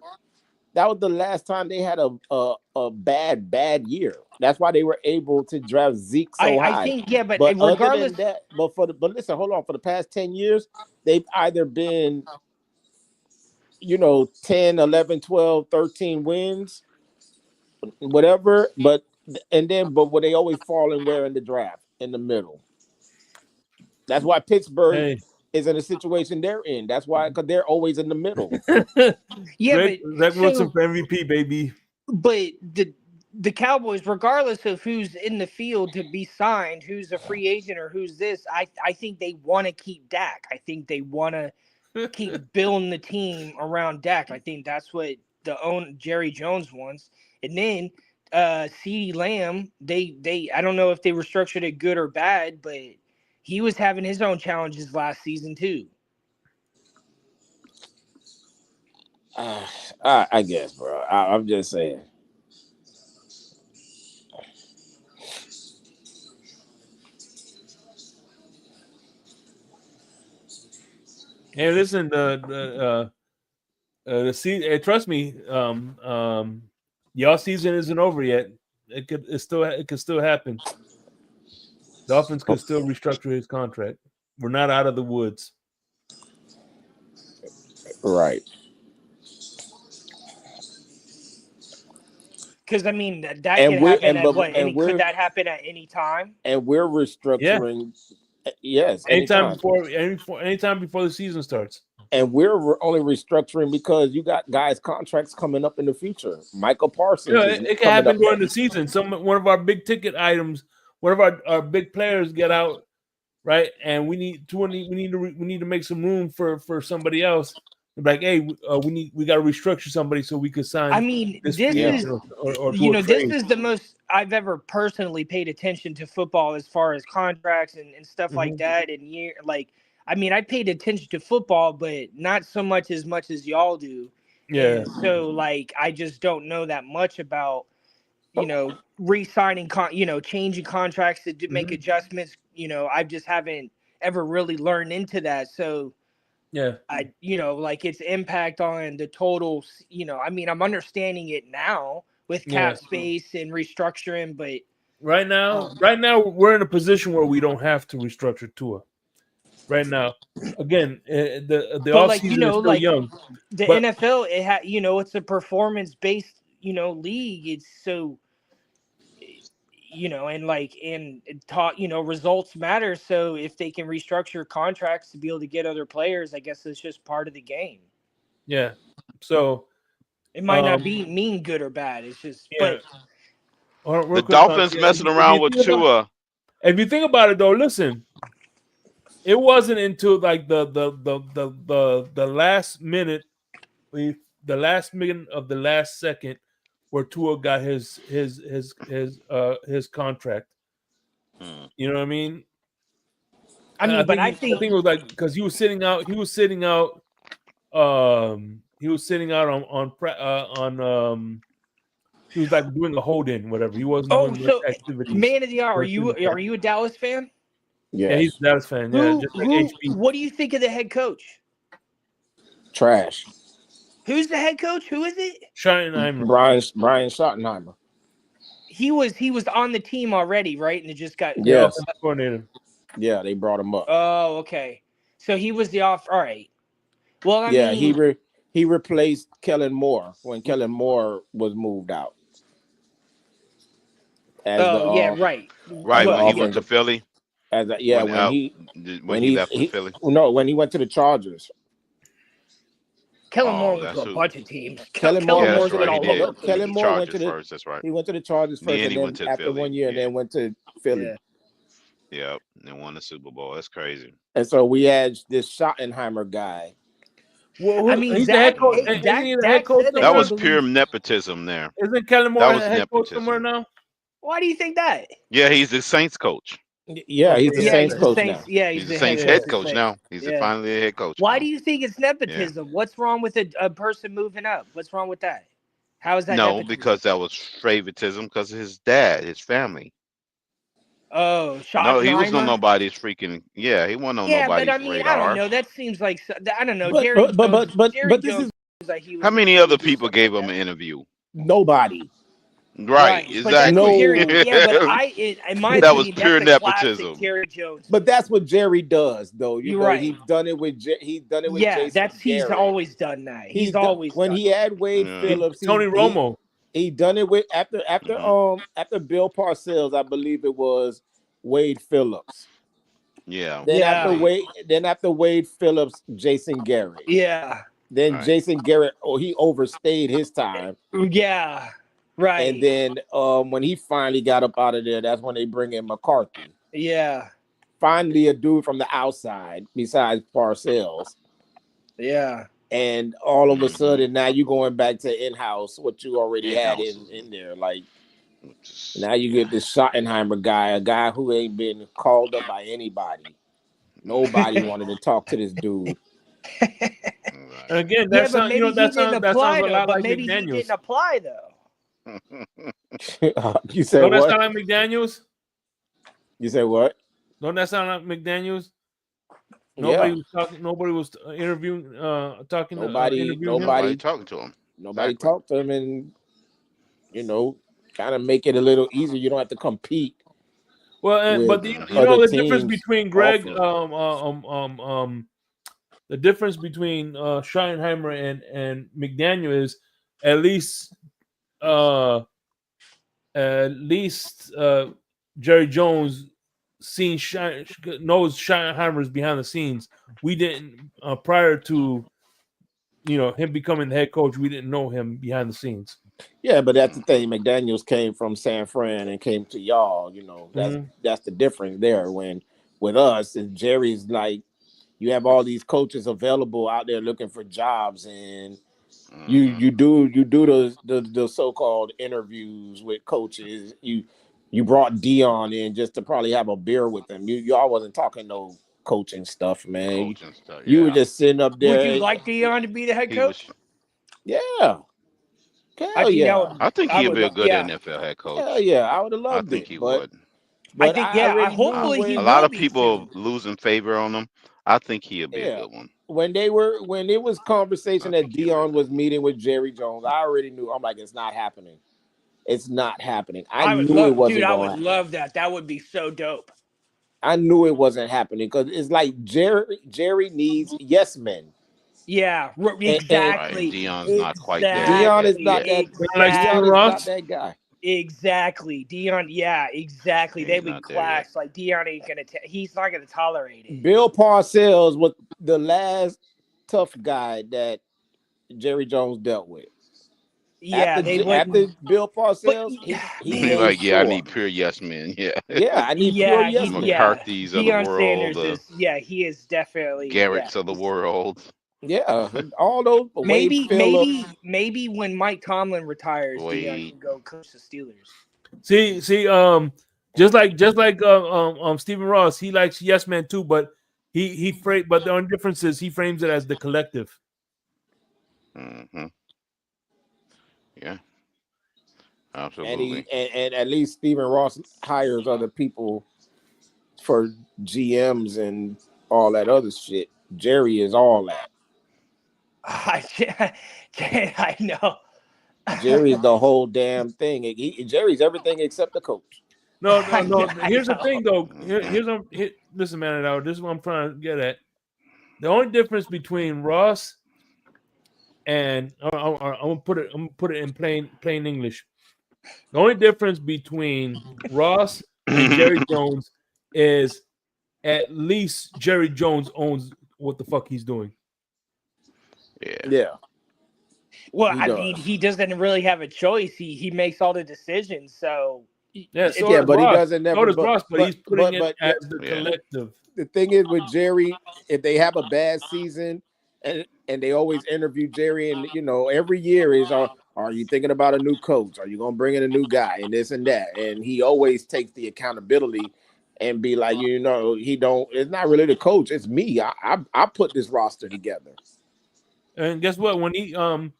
That was the last time they had a bad year. That's why they were able to draft Zeke so I high. think, yeah, but But other regardless, than that, but listen, hold on. For the past 10 years, they've either been 10, 11, 12, 13 wins, whatever. But where they always fall in where in the draft in the middle. That's why Pittsburgh Hey, is in a situation they're in. That's why because they're always in the middle. yeah, Zach Wilson for MVP, baby. but the Cowboys, regardless of who's in the field to be signed, who's a free agent or who's this, I think they want to keep Dak. I think they want to keep building the team around Dak. I think that's what Jerry Jones wants. And then CeeDee Lamb, they I don't know if they restructured it good or bad, but he was having his own challenges last season too. I guess, bro. I'm just saying. Hey, listen, the season. Trust me, y'all season isn't over yet. It could still happen. Dolphins could still restructure his contract. We're not out of the woods. Right. Because I mean that can happen at what? Could that happen at any time? And we're restructuring. Yeah. Yes, anytime before the season starts. And we're only restructuring because you got guys' contracts coming up in the future. Michael Parsons is It can coming happen up during the next. season. One of our big ticket items, one of our big players get out, right? And we need to make some room for somebody else. Like, hey, we got to restructure somebody so we could sign. I mean, this is this is the most I've ever personally paid attention to football as far as contracts and stuff like that. And I paid attention to football, but not so much as y'all do. Yeah. And so I just don't know that much about re-signing changing contracts to make adjustments. I just haven't ever really learned into that. So yeah, its impact on the total, I'm understanding it now with cap space and restructuring, but Right now, we're in a position where we don't have to restructure Tua. Right now, again, the But like offseason is still young. the But NFL, it's a performance based league. It's so and taught results matter. So if they can restructure contracts to be able to get other players, I guess it's just part of the game. yeah, so it might not mean good or bad. It's just yeah. The Dolphins messing around with Tua. If you think about it, though, listen, it wasn't until like the last minute, the last minute of the last second, where Tua got his contract. You know what I mean? I think it was like because he was sitting out. He was sitting out on he was like doing a hold-in, whatever. He wasn't doing much activities. Man of the hour, are you a Dallas fan? Yes. Yeah, he's a Dallas fan. What do you think of the head coach? Trash. Who's the head coach? Who is it? Schottenheimer. Brian Schottenheimer. He was on the team already, right? And it just got coordinator. Yeah, they brought him up. Oh, okay. So he was the off. All right. Well, I mean, he replaced Kellen Moore when Kellen Moore was moved out. Right. Right, when he went to Philly. When he left Philly. No, when he went to the Chargers. Kellen Moore went to a bunch of teams. Kellen Moore went to the first. That's right. He went to the Chargers first, and then after Philly, 1 year, and then went to Philly. Yeah, and won the Super Bowl. That's crazy. And so we had this Schottenheimer guy. Well, I mean, he's the head coach. That was pure nepotism there. Isn't Kellen Moore the head coach somewhere now? Why do you think that? Yeah, he's the Saints coach. Yeah, he's the Saints coach now. Yeah, he's the Saints head coach now. He's finally the head coach. Why do you think it's nepotism? What's wrong with a person moving up? What's wrong with that? How is that? No, nepotism? Because that was favoritism because of his dad, his family. Oh, no, he was on nobody's freaking. Yeah, he wasn't on nobody's but I mean, radar. I don't know. That seems like I don't know. But this is like he was. How many other people gave him an interview? Nobody. Right, exactly. That was pure nepotism. Jerry Jones. But that's what Jerry does, though. You're right. He's done it with Jason he's always done that. He's always when he had Wade Phillips, Tony Romo. He done it with after Bill Parcells, I believe it was Wade Phillips. Yeah. Then after Wade Phillips, Jason Garrett. Yeah. Then Jason Garrett, he overstayed his time. Yeah. Right. And then when he finally got up out of there, that's when they bring in McCarthy. Yeah. Finally, a dude from the outside besides Parcells. Yeah. And all of a sudden, now you're going back to in-house, what you already had in there. Like, now you get this Schottenheimer guy, a guy who ain't been called up by anybody. Nobody wanted to talk to this dude. And again, that sounds a lot like maybe McDaniels. He didn't apply, though. You said Don't what? that sound like McDaniels? You said what? Don't that sound like McDaniels? Nobody was talking. Nobody was interviewing. Nobody talking to him. Nobody talked to him, and kind of make it a little easier. You don't have to compete. Well, but the difference between Greg, the difference between Schottenheimer and McDaniel is at least Jerry Jones knows Schottenheimer's behind the scenes. We didn't prior to him becoming the head coach. We didn't know him behind the scenes. Yeah, but that's the thing. McDaniels came from San Fran and came to y'all. That's the difference there. When with us and Jerry's like, you have all these coaches available out there looking for jobs, and you do the so-called interviews with coaches. You brought Dion in just to probably have a beer with him. Y'all wasn't talking no coaching stuff, man. You were just sitting up there. Would you like Dion to be the head coach? Yeah. Hell yeah. I think he'd be a good NFL head coach. Hell yeah, I would have loved it. I think he would. But hopefully he a lot of people losing favor on him. I think he'll be a good one. When it was conversation that Dion was meeting with Jerry Jones, I already knew. I'm like, it's not happening. it's not happening. I would knew it love, wasn't dude. I going would to happen. love that. That would be so dope. I knew it wasn't happening because it's like Jerry needs yes men. Yeah, Right. exactly. Dion's not quite there Dion is yet. not that. Like Steven Dion is Ross? not that guy. Exactly. Dion, yeah, exactly. Yeah, They he's would not there yet. clash. Like Dion ain't gonna. He's not gonna tolerate it. Bill Parcells was the last tough guy that Jerry Jones dealt with. Yeah, they wouldn't. After Bill But Parcells, he He's made like, yeah, I sure. need pure yes men. Yeah. Yeah, I need pure yeah, yes he, men. yeah. McCarthy's of the Deion world, Sanders is. Yeah, he is definitely. Garrett's of the world. Yeah, all those Wade Phillips. Maybe when Mike Tomlin retires, Deion Wade. can go coach the Steelers. See, just like Stephen Ross, he likes yes man too, but but the only difference is he frames it as the collective. Mm-hmm. Yeah. Absolutely. And at least Stephen Ross hires other people for GMs and all that other shit. Jerry is all that. I know. Jerry's the whole damn thing. Jerry's everything except the coach. No. Here's the know. thing, though. Listen, man. Now this is what I'm trying to get at. The only difference between Ross and I'm gonna put it in plain English. The only difference between Ross and Jerry Jones is at least Jerry Jones owns what the fuck he's doing. Yeah. Well, I mean, he doesn't really have a choice. He makes all the decisions. So yeah, but he doesn't never. So does Ross, but he's putting it as the collective. The thing is with Jerry, if they have a bad season, and they always interview Jerry, and every year is are you thinking about a new coach? Are you gonna bring in a new guy and this and that? And he always takes the accountability and be like, he don't. It's not really the coach. It's me. I put this roster together. And guess what? When he did a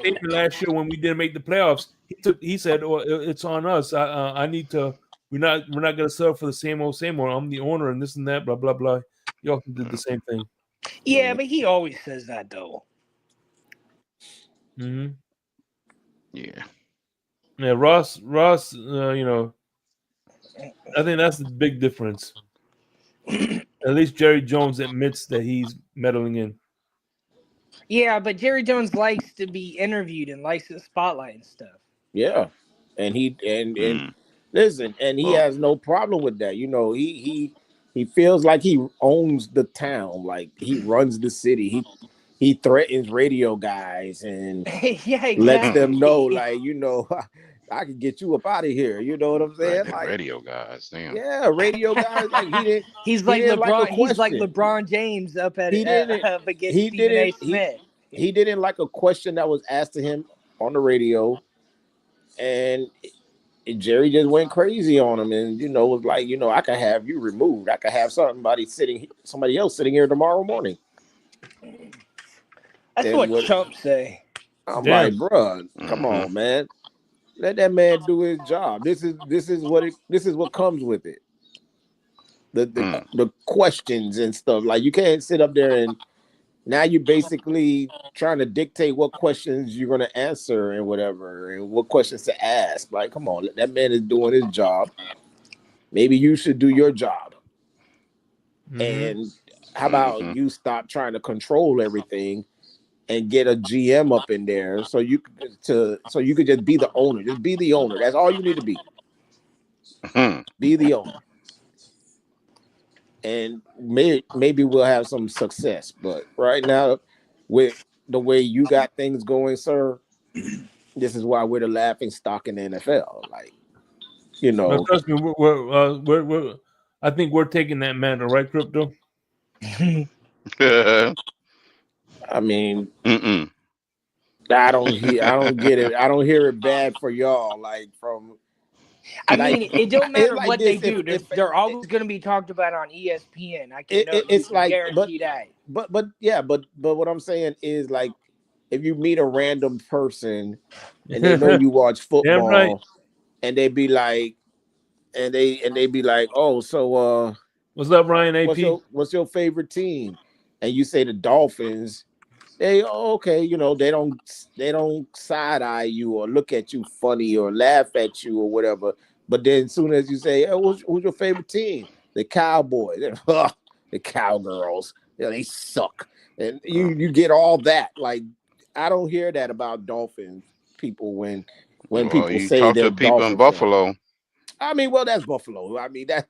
statement last year when we didn't make the playoffs, he said, "Oh, it's on us. I need to. We're not going to settle for the same old. I'm the owner and this and that. Blah blah blah." He also did the same thing. Yeah, but he always says that though. Mm-hmm. Yeah. Yeah, Ross. I think that's the big difference. At least Jerry Jones admits that he's meddling in. Yeah, but Jerry Jones likes to be interviewed and likes the spotlight and stuff. Yeah, and listen, and he has no problem with that. He feels like he owns the town, like he runs the city. He threatens radio guys and lets them know, like, I can get you up out of here. You know what I'm saying? Like radio guys, damn. Yeah, radio guys. Like he's like LeBron. He's like LeBron James up at up against Stephen A. Smith. He didn't like a question that was asked to him on the radio, and Jerry just went crazy on him, and was like, I could have you removed. I could have somebody else sitting here tomorrow morning. That's what Trump say. I'm like, bro, come on, man. Let that man do his job. This is what comes with it. The questions and stuff. Like, you can't sit up there and now you're basically trying to dictate what questions you're going to answer and whatever, and what questions to ask. Like, come on, that man is doing his job. Maybe you should do your job. Mm-hmm. And how about you stop trying to control everything and get a GM up in there so you could just be the owner. Just be the owner. That's all you need to be. Be the owner. And maybe we'll have some success. But right now, with the way you got things going, sir, this is why we're the laughing stock in the NFL. Like, Well, trust me, we're I think we're taking that mantle, right, Crypto? I mean, I don't get it. I don't hear it bad for y'all. Like, from. I mean, it don't matter what they do. They're always going to be talked about on ESPN. I can guarantee that. But what I'm saying is, like, if you meet a random person and they know you watch football, right, and they be like, oh, what's up, Ryan AP? What's your favorite team? And you say the Dolphins, they okay, they don't side eye you or look at you funny or laugh at you or whatever. But then as soon as you say, hey, who's your favorite team? The Cowboys. The Cowgirls. They suck. And you get all that. Like, I don't hear that about Dolphins people when Well, people you say talk they're to people in Dolphin fans. Buffalo. I mean, well, that's Buffalo. I mean, that's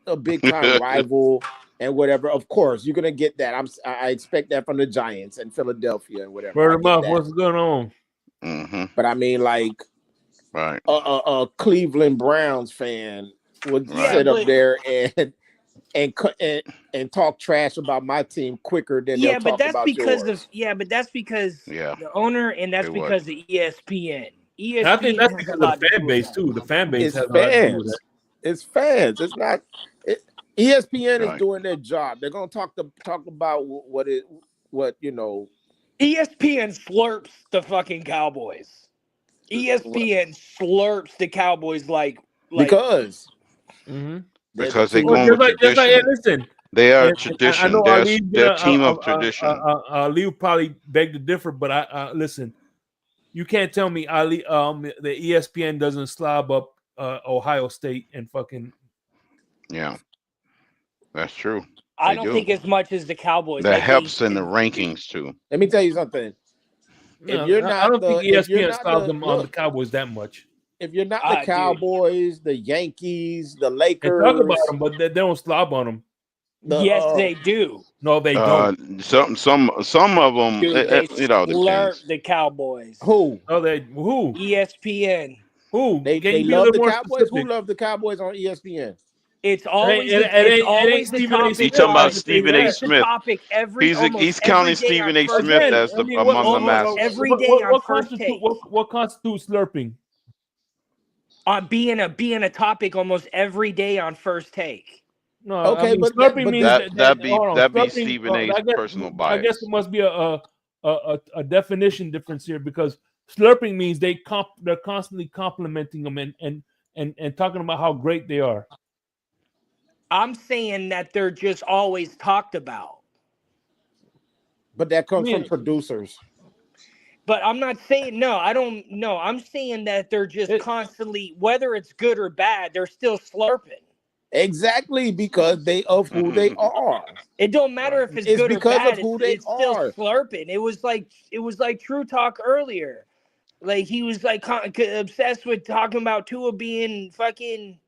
a big time rival and whatever. Of course, you're gonna get that. I expect that from the Giants and Philadelphia and whatever. I Word of get mouth, that. what's going on? Mm-hmm. But I mean, like Right. a Cleveland Browns fan would Yeah, sit Right. up but there and cu- and and talk trash about my team quicker than they'll yeah, but talk that's about because yours. Yeah. the owner, and that's It would. because of ESPN. And I think ESPN that's has a because of lot the to do fan with base that. too. The fan base It's has a lot to do with that. fans. It's fans. It's not. ESPN is Right. doing their job. They're gonna talk about what ESPN slurps the fucking Cowboys. ESPN slurps the Cowboys like because Mm-hmm. they're the Because they Well, team. going with just like, hey, tradition. listen, They are and I tradition. know Ali's They're gonna, a team of tradition. Ali will probably beg to differ, but I listen. You can't tell me Ali, the ESPN doesn't slob up Ohio State and fucking. Yeah, that's true. I They don't do. think as much as the Cowboys. That I think helps in the rankings too. Let me tell you something. If No, you're I not don't think the if you're ESPN not slobs the them on the look, Cowboys that much. if you're not the dude. Cowboys, the Yankees, the They talk about Lakers, them, but they don't slob on them. the Yes, they do. No, they don't. Some of them. Dude, they It all slurp depends. the Cowboys. who No, they who ESPN. who can they you be a love little the more Cowboys. Who specific? love the Cowboys on ESPN? It's It ain't always the Stephen A. You topic Smith. talking I about on can tell you Stephen A. that. it's the Smith? topic He's almost every counting day on Stephen A. first Smith Again, take. as I the mean, among the Almost masters. every day on what first constitute take. what constitutes slurping? On being a topic almost every day on first take. No, I Okay, mean but that slurping but means this That be hold on, that be slurping. Stephen A.'s personal I guess bias. there must be a definition difference here because slurping means they're constantly complimenting them and talking about how great they are. I'm saying that they're just always talked about. but that I comes from mean, producers. But I'm not saying no, I don't know. I'm saying that they're just it, constantly, whether it's good or bad, they're still slurping. Exactly because they of who they are. It don't matter Right. if it's It's good or because of bad. who they It's still are. slurping. It was like True Talk earlier. Like he was like obsessed with talking about Tua being fucking.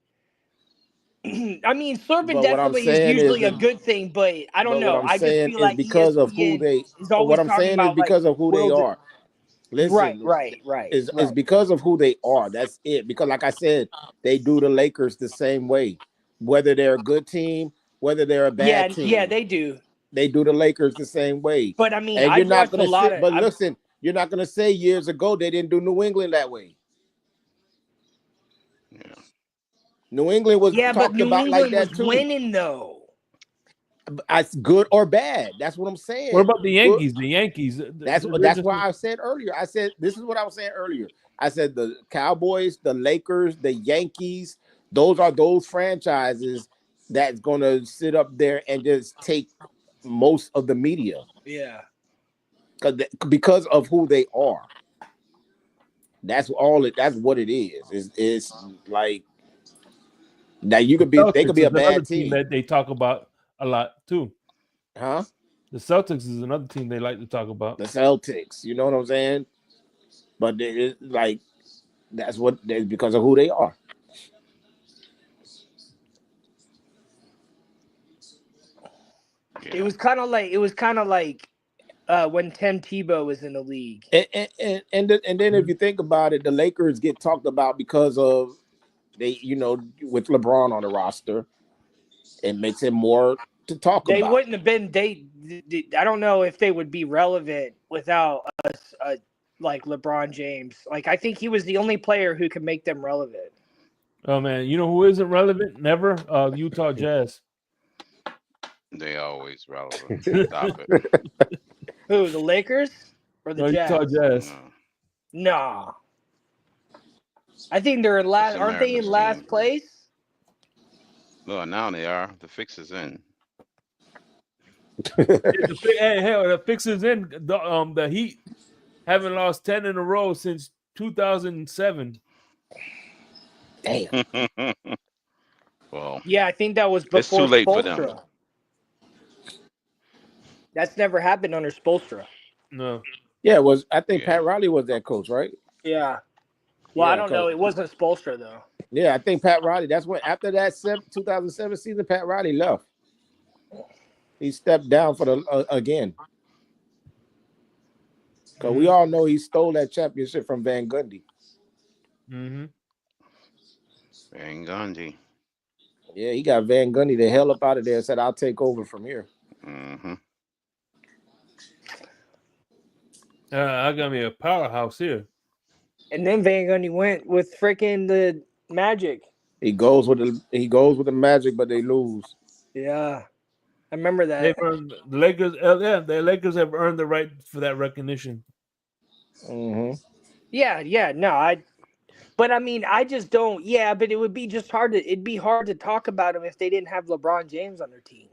I mean, slurping But what I'm definitely is saying is usually a that good thing, but I don't but what know. I'm I just saying feel is like because of who ESPN they is what always I'm talking saying is about like because of who they are. Listen, right. is because of who they are. That's it. Because like I said, they do the Lakers the same way. Whether they're a good team, whether they're a bad Yeah, team, they do. they do the Lakers the same way. But I mean, And you're I've not watched a gonna lot sit, of. but listen, you're not gonna say years ago they didn't do New England that way. Yeah. New England was Yeah, but talked New about like England was that too. winning though. It's good or bad. That's what I'm what saying. about the Good. Yankees? The Yankees. They're That's just why I said earlier. I said this is what I was saying earlier. I said the Cowboys, the Lakers, the Yankees. Those are those franchises that's gonna sit up there and just take most of the media Yeah. because of who they are. That's all. That's what it is. It's like now you the could be. They could Celtics be is a another bad team team, that they talk about a lot too. huh? The Celtics is another team they like to talk about. The Celtics. You know what I'm saying? But it's like that's what that's because of who they are. It Yeah. was kind of like when Tim Tebow was in the league. And then if you think about it, the Lakers get talked about because of they, with LeBron on the roster, it makes it more to talk They about. wouldn't have been. I don't know if they would be relevant without us, like LeBron James. Like I think he was the only player who could make them relevant. Oh man, you know who isn't relevant? Never. Utah Jazz. They always relevant. No, Stop it. Who, the Lakers or the Utah Jazz? Jazz. No. Nah, I think they're in It's last. Aren't they in America's last team. place? No, now they are. The fix is in. The fix is in. The Heat haven't lost 10 in a row since 2007. Damn. Well, Yeah, I think that was it's before too late for them. Spoelstra. That's never happened under Spoelstra. No. Yeah, it was. I think Yeah. Pat Riley was that coach, right? Yeah. Well, Yeah, I don't know. It wasn't Spoelstra though. Yeah, I think Pat Riley. That's when after that 2007 season, Pat Riley left. He stepped down for the again. Because we all know he stole that championship from Van Gundy. Mm-hmm. Van Gundy. Yeah, he got Van Gundy the hell up out of there and said, I'll take over from here. Mm-hmm. I got me a powerhouse here. And then Van Gundy went with freaking the Magic. He goes with the Magic, but they lose. Yeah. I remember that. They've earned the Lakers. The Lakers have earned the right for that recognition. Mm-hmm. Yeah. No, but I mean, I just don't. Yeah, but it would be just hard to. It'd be hard to talk about them if they didn't have LeBron James on their team.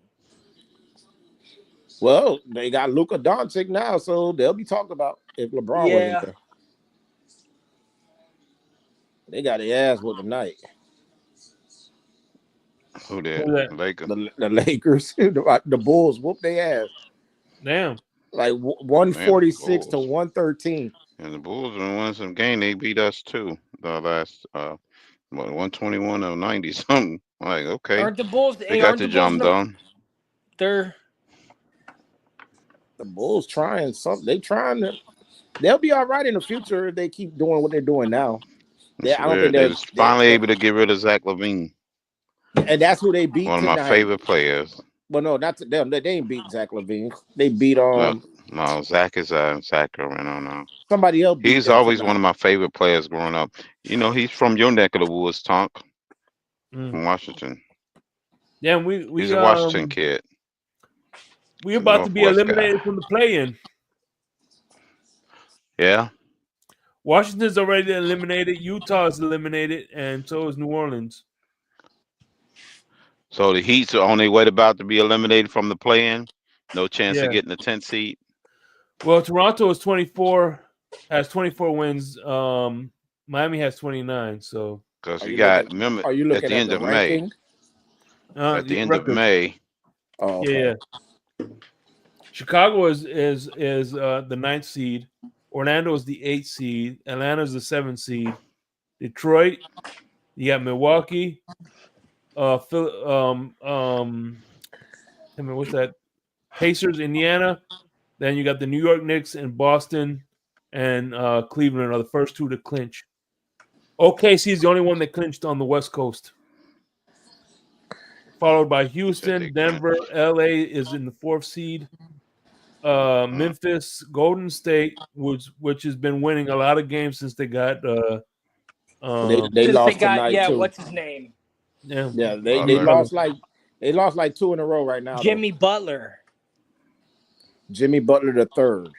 Well, they got Luka Doncic now, so they'll be talked about if LeBron wasn't there. They got their ass whooped tonight. Who did? Lakers. The Lakers. The Bulls whooped their ass. Damn. Like 146 to 113. And the Bulls won some game. They beat us too. The last 121 or 90 something. Like, okay. Aren't the Bulls? They got the job done. They're the Bulls trying something. They'll be all right in the future if they keep doing what they're doing now. They was finally able to get rid of Zach LaVine. And that's who they beat. One of my favorite players. Well, no, not to them. They ain't beat Zach LaVine. They beat No, Zach is Zach. I don't know. Somebody else. He's always one of my favorite players growing up. You know, he's from your neck of the woods, Tonk, from Washington. Yeah, he's a Washington kid. We're about to be eliminated from the play-in. Yeah. Washington's already eliminated. Utah is eliminated, and so is New Orleans. So the Heat's on their way about to be eliminated from the play-in. No chance of getting the 10th seed. Well, Toronto is 24, has 24 wins. Miami has 29. So because we got remember are you looking at the end of May. At the end of May. Oh, okay. Yeah. Chicago is the 9th seed. Orlando is the 8th seed. Atlanta is the 7th seed. Detroit, you got Milwaukee. What's that? Pacers, Indiana. Then you got the New York Knicks and Boston and Cleveland are the first two to clinch. OKC is the only one that clinched on the West Coast. Followed by Houston, Denver, LA is in the 4th seed. Memphis, Golden State, which has been winning a lot of games since they got they lost tonight too. What's his name? Yeah, they lost like 2 in a row right now. Jimmy Butler. Jimmy Butler the third.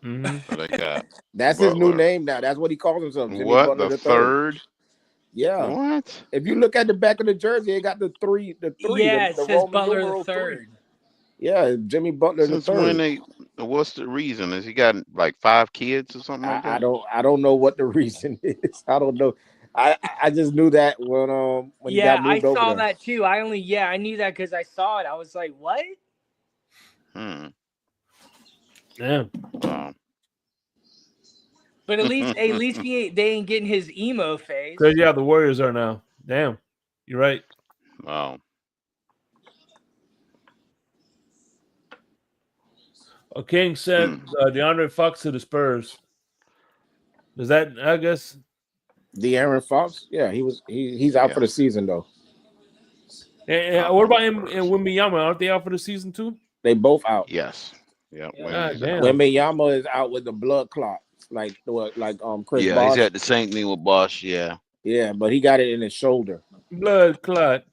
Mm-hmm. That's Butler. His new name now. That's what he calls himself. Jimmy Butler the third? Yeah. What? If you look at the back of the jersey, it got the three. Yeah, it the says Roman Butler the third. 3. Yeah, Jimmy Butler the third. What's the reason? Has he got like 5 kids or something like that? I don't know what the reason is. I don't know. I just knew that when he got moved over I saw there. that too. I knew that because I saw it. I was like, what? Yeah. But at least they ain't getting his emo phase. Because the Warriors are now. Damn, you're right. Wow. King sent DeAndre Fox to the Spurs. Does that? I guess. De'Aaron Fox? Yeah, he's out for the season though. And what about him and Wembanyama? Aren't they out for the season too? They both out. Yes. Yeah. Wembanyama is out with the blood clot, like Chris Bosh. Yeah, he's had the same thing with Bosh. Yeah. Yeah, but he got it in his shoulder. Blood clot.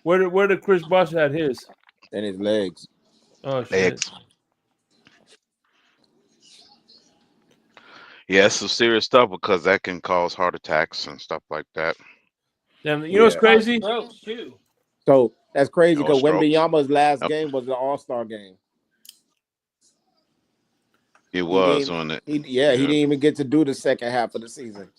Where did Chris Bosh had his? In his legs. Oh shit. Yeah, it's some serious stuff because that can cause heart attacks and stuff like that. Damn, you know what's crazy? Gross too. So That's crazy No because strokes. Wembanyama's last Yep. game was the All-Star game. It He was didn't. on it. He didn't even get to do the second half of the season.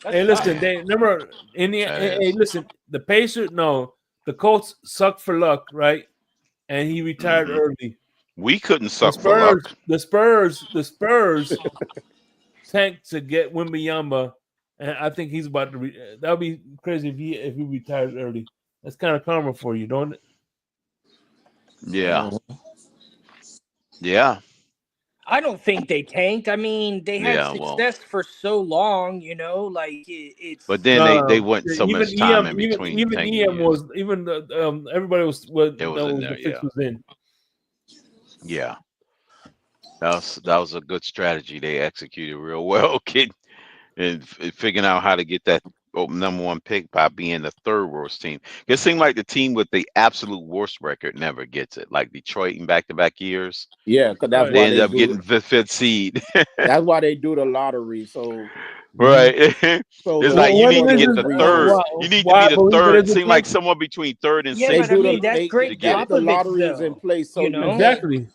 That's Hey, listen, tough. they remember in the That hey, is. listen, the Pacers, no, the Colts suck for luck, right? And he retired Mhm. early. We couldn't The suck for luck. Spurs tanked to get Wembanyama, and I think he's about to. That would be crazy if he retires early. That's kind of karma for you, don't it? Yeah. Yeah. I don't think they tanked. I mean, they had Yeah. Well, success for so long, you know, like but it's then No, they no. went so Even much time EM, in even between even tanking EM years. was even the everybody was It was in there. the fix Yeah. was in. Yeah. That was a good strategy. They executed real well, kid, and figuring out how to get that number one pick by being the third worst team. It seemed like the team with the absolute worst record never gets it. Like Detroit in back-to-back years, Yeah, because that's Right. they why ended they up do. getting the fifth seed. That's why they do the lottery. So Right. so It's the like you What need it for to is the get is the third. reasons You need to why be I the believe it third. It is a seemed like team. somewhere between third and yeah, they but I sixth do mean that's they Greg get it. the Popovich lottery is in though. place, so You you know, can't Exactly.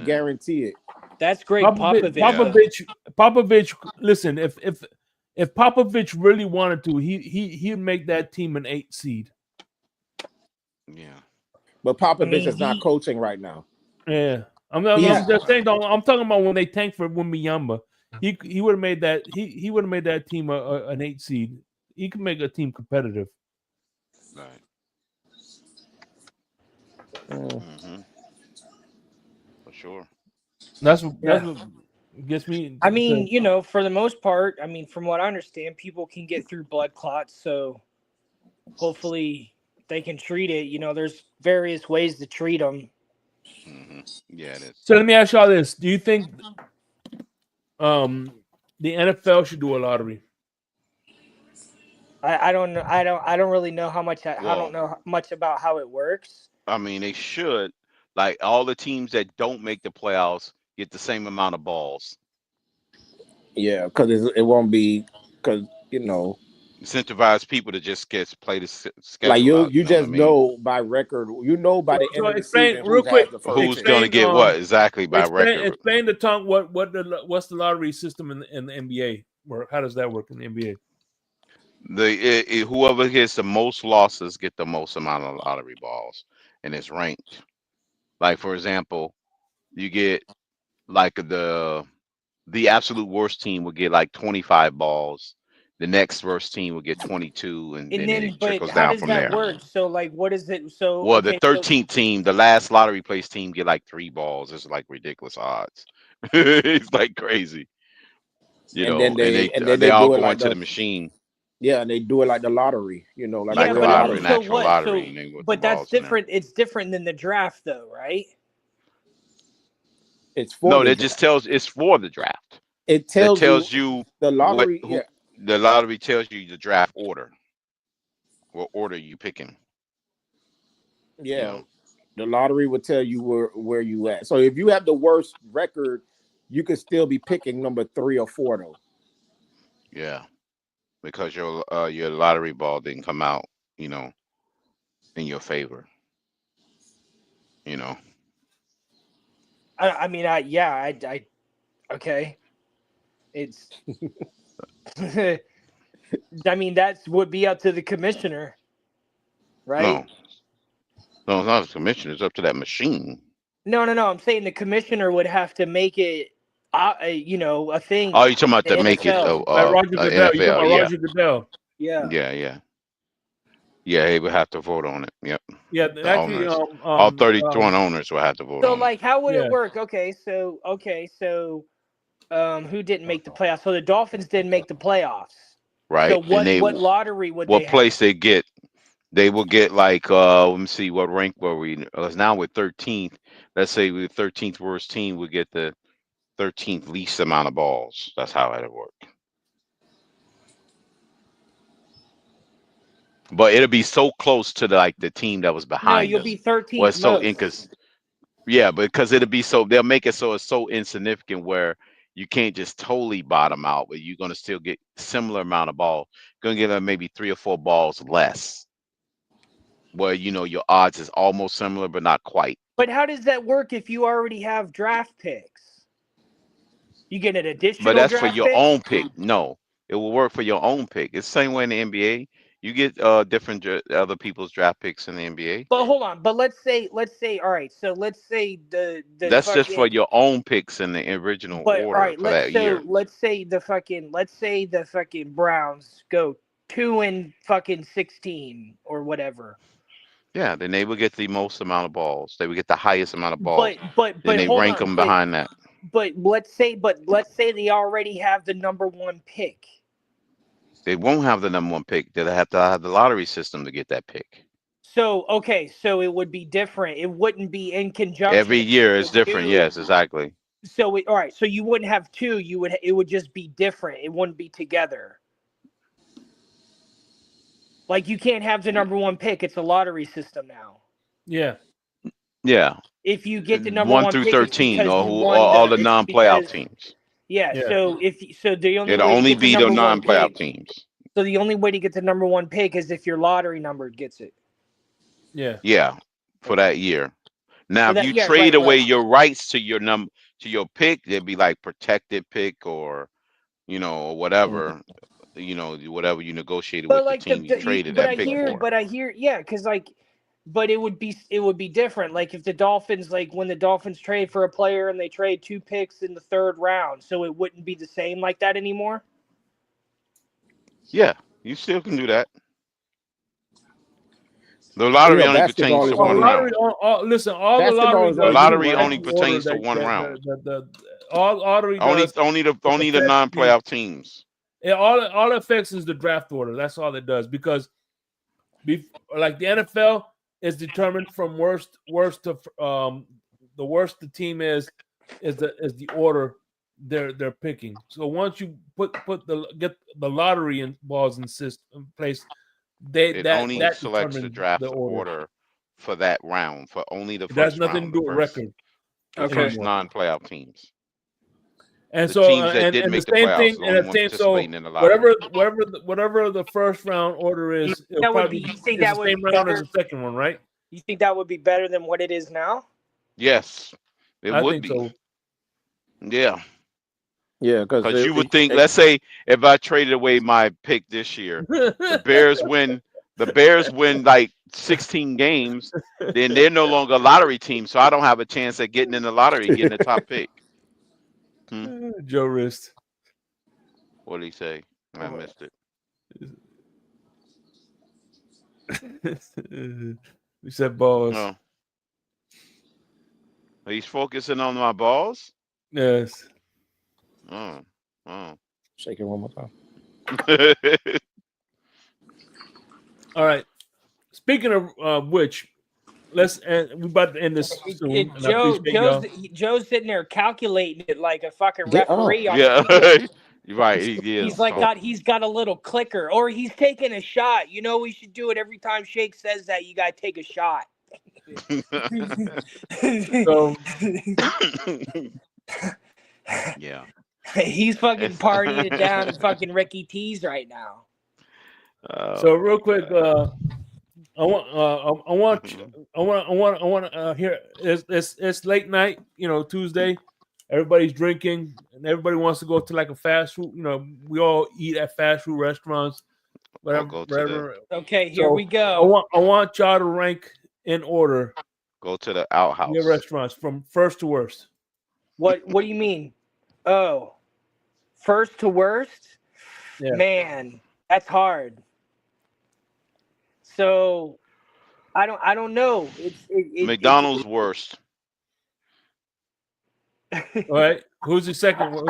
guarantee it. that's Greg Popovich though. Popovich. Listen, if Popovich really wanted to, he'd make that team an 8 seed. Yeah. But I Popovich mean is not coaching right now. Yeah, I'm He's just saying. I'm talking about when they tanked for Wembanyama. He would have made that he would have made that team an 8 seed. He could make a team competitive. Right. Uh, For sure. that's Yeah. what gets me. I mean, you know, for the most part, I mean, from what I understand, people can get through blood clots, so hopefully they can treat it. You know, there's various ways to treat them. Yeah, it is. So let me ask y'all this: do you think the NFL should do a lottery? I don't know. I don't really know how much. I Well, don't know much about how it works. I mean, they should. Like all the teams that don't make the playoffs get the same amount of balls. yeah, because it won't be because Incentivize people to just play the like schedule out. you You know what I just mean? know by record, by the end So of the explain season real who has quick. the first Who's pick. going to get what exactly by record? Explain the tongue. What's the lottery system in the NBA? How does that work in the NBA? Whoever gets the most losses get the most amount of lottery balls, and it's ranked. Like for example, you get like the absolute worst team will get like 25 balls. The next worst team will get 22, and And then then, it but trickles how down does from that there. work? So, like, what is it? So, Well, the okay, so 13th team, the last lottery place team, get like 3 balls. It's like ridiculous odds. It's like crazy, And then And they they all do it go like into the machine and they do it like the lottery, like a like yeah, real but I mean, an lottery. so actual what? lottery, So, and they put the but that's balls in there. different. It's different than the draft, though, right? It's for No, the that just draft. tells it's for the draft. It That tells you tells you the what lottery. who Yeah, the lottery tells you the draft order. What order you picking? You yeah. know. The lottery will tell you where you at. So if you have the worst record, you could still be picking number 3 or 4 though. Yeah, because your lottery ball didn't come out, in your favor. You know. I mean, okay. It's. I mean, that's would be up to the commissioner, right? No, no, it's not the commission. It's up to that machine. No, no, no. I'm saying the commissioner would have to make it, a Oh, thing. you talking about The to make it NFL. Like Roger Goodell. You talking NFL? about Yeah, Roger Goodell? Yeah. yeah. Yeah, he would have to vote on it. Yep. Yeah, The actually, owners, all 31 owners will have to vote So, on it. like, how would yeah. it work? So, who didn't make the playoffs? So the Dolphins didn't make the playoffs. So Right? And what lottery would they what have? place they get? They will get like let me see, what rank were we? Now we're 13th. Let's say we're the 13th worst team. We get the 13th least amount of balls. That's how it'll work. But it'll be so close to the team that was No, behind you'll be us. Well, 13th it's so most. yeah, because it'll be so they'll make it so it's so insignificant where you can't just totally bottom out, but you're gonna still get similar amount of ball. Gonna get maybe 3 or 4 balls less. Where your odds is almost similar, but not quite. But how does that work if you already have draft picks? You get an But additional that's for draft your pick? own pick. No, it will work for your own pick. It's the same way in the NBA. You get different other people's draft picks in the NBA. But hold on. But let's say, all right. So let's say the That's just for fucking. your own picks in the original But all order right, for that year. let's say the fucking Browns go 2-16 or whatever. Yeah, then they would get the most amount of balls. They would get the highest amount of balls. But Then they hold rank on. them behind that. But let's say they already have the number 1 pick. They won't have the number 1 pick. They'll have to have the lottery system to get that pick. So okay, so it would be different. It wouldn't be in conjunction. Every year is different. Yes, exactly. So all right, so you wouldn't have 2. It would just be different. It wouldn't be together. Like you can't have the number 1 pick. It's a lottery system now. Yeah. If you get the number 1 1 through pick, 13, or or all the non-playoff teams. Yeah. So the only It'll way only to get be the the number 1 non-playoff pick, teams. So the only way to get the number 1 pick is if your lottery number gets it. Yeah. Yeah, for that year. Now, if you Yeah, trade right. away your rights to your pick, it'd be like protected pick or whatever. Whatever you negotiated But with the team you traded but that pick for. I hear, yeah, because but it would be different. Like if the Dolphins, when the Dolphins trade for a player and they trade 2 picks in the 3rd round, so it wouldn't be the same like that anymore. Yeah, you still can do that. The lottery only pertains to one round. Listen, all the lottery The lottery only pertains to one round. All lottery does Only the non-playoff teams. All it affects is the draft order. That's all it does, because like the NFL is determined from worst to the worst the team is the order they're picking. So once you get the lottery in balls in place, It only that selects the draft order for that round, for only the first round. Nothing to do with record. The first non-playoff teams. And the so teams that and didn't the make the same playoffs, thing, the only and one the same, so participating in the lottery. whatever the first round order is, it'll probably You think that the would same be round better? as the second one, right? You think that would be better than what it is now? Yes, it I would think be. so. Yeah. Yeah, because you would think, let's say if I traded away my pick this year, the Bears win like 16 games, then they're no longer a lottery team, so I don't have a chance at getting in the lottery and getting the top pick. Joe Wrist. What did he say? I missed it. We said balls. Oh. He's focusing on my balls? Yes. Oh. Shake it one more time. All right. Speaking of which, we about to end this soon. Joe's sitting there calculating it like a fucking referee. Yeah, right. He is. He's got a little clicker, or he's taking a shot. We should do it every time Shake says that. You gotta take a shot. So, yeah. He's fucking partying it down in fucking Ricky T's right now. So real quick, I want to hear. It's late night, Tuesday. Everybody's drinking, and everybody wants to go to like a fast food. We all eat at fast food restaurants. Whatever. Okay, here we go. I want y'all to rank in order. Go to the outhouse. Your restaurants from first to worst. What do you mean? Oh, first to worst? Yeah. Man, that's hard. So, I don't know. McDonald's worst. All right. Who's the second one?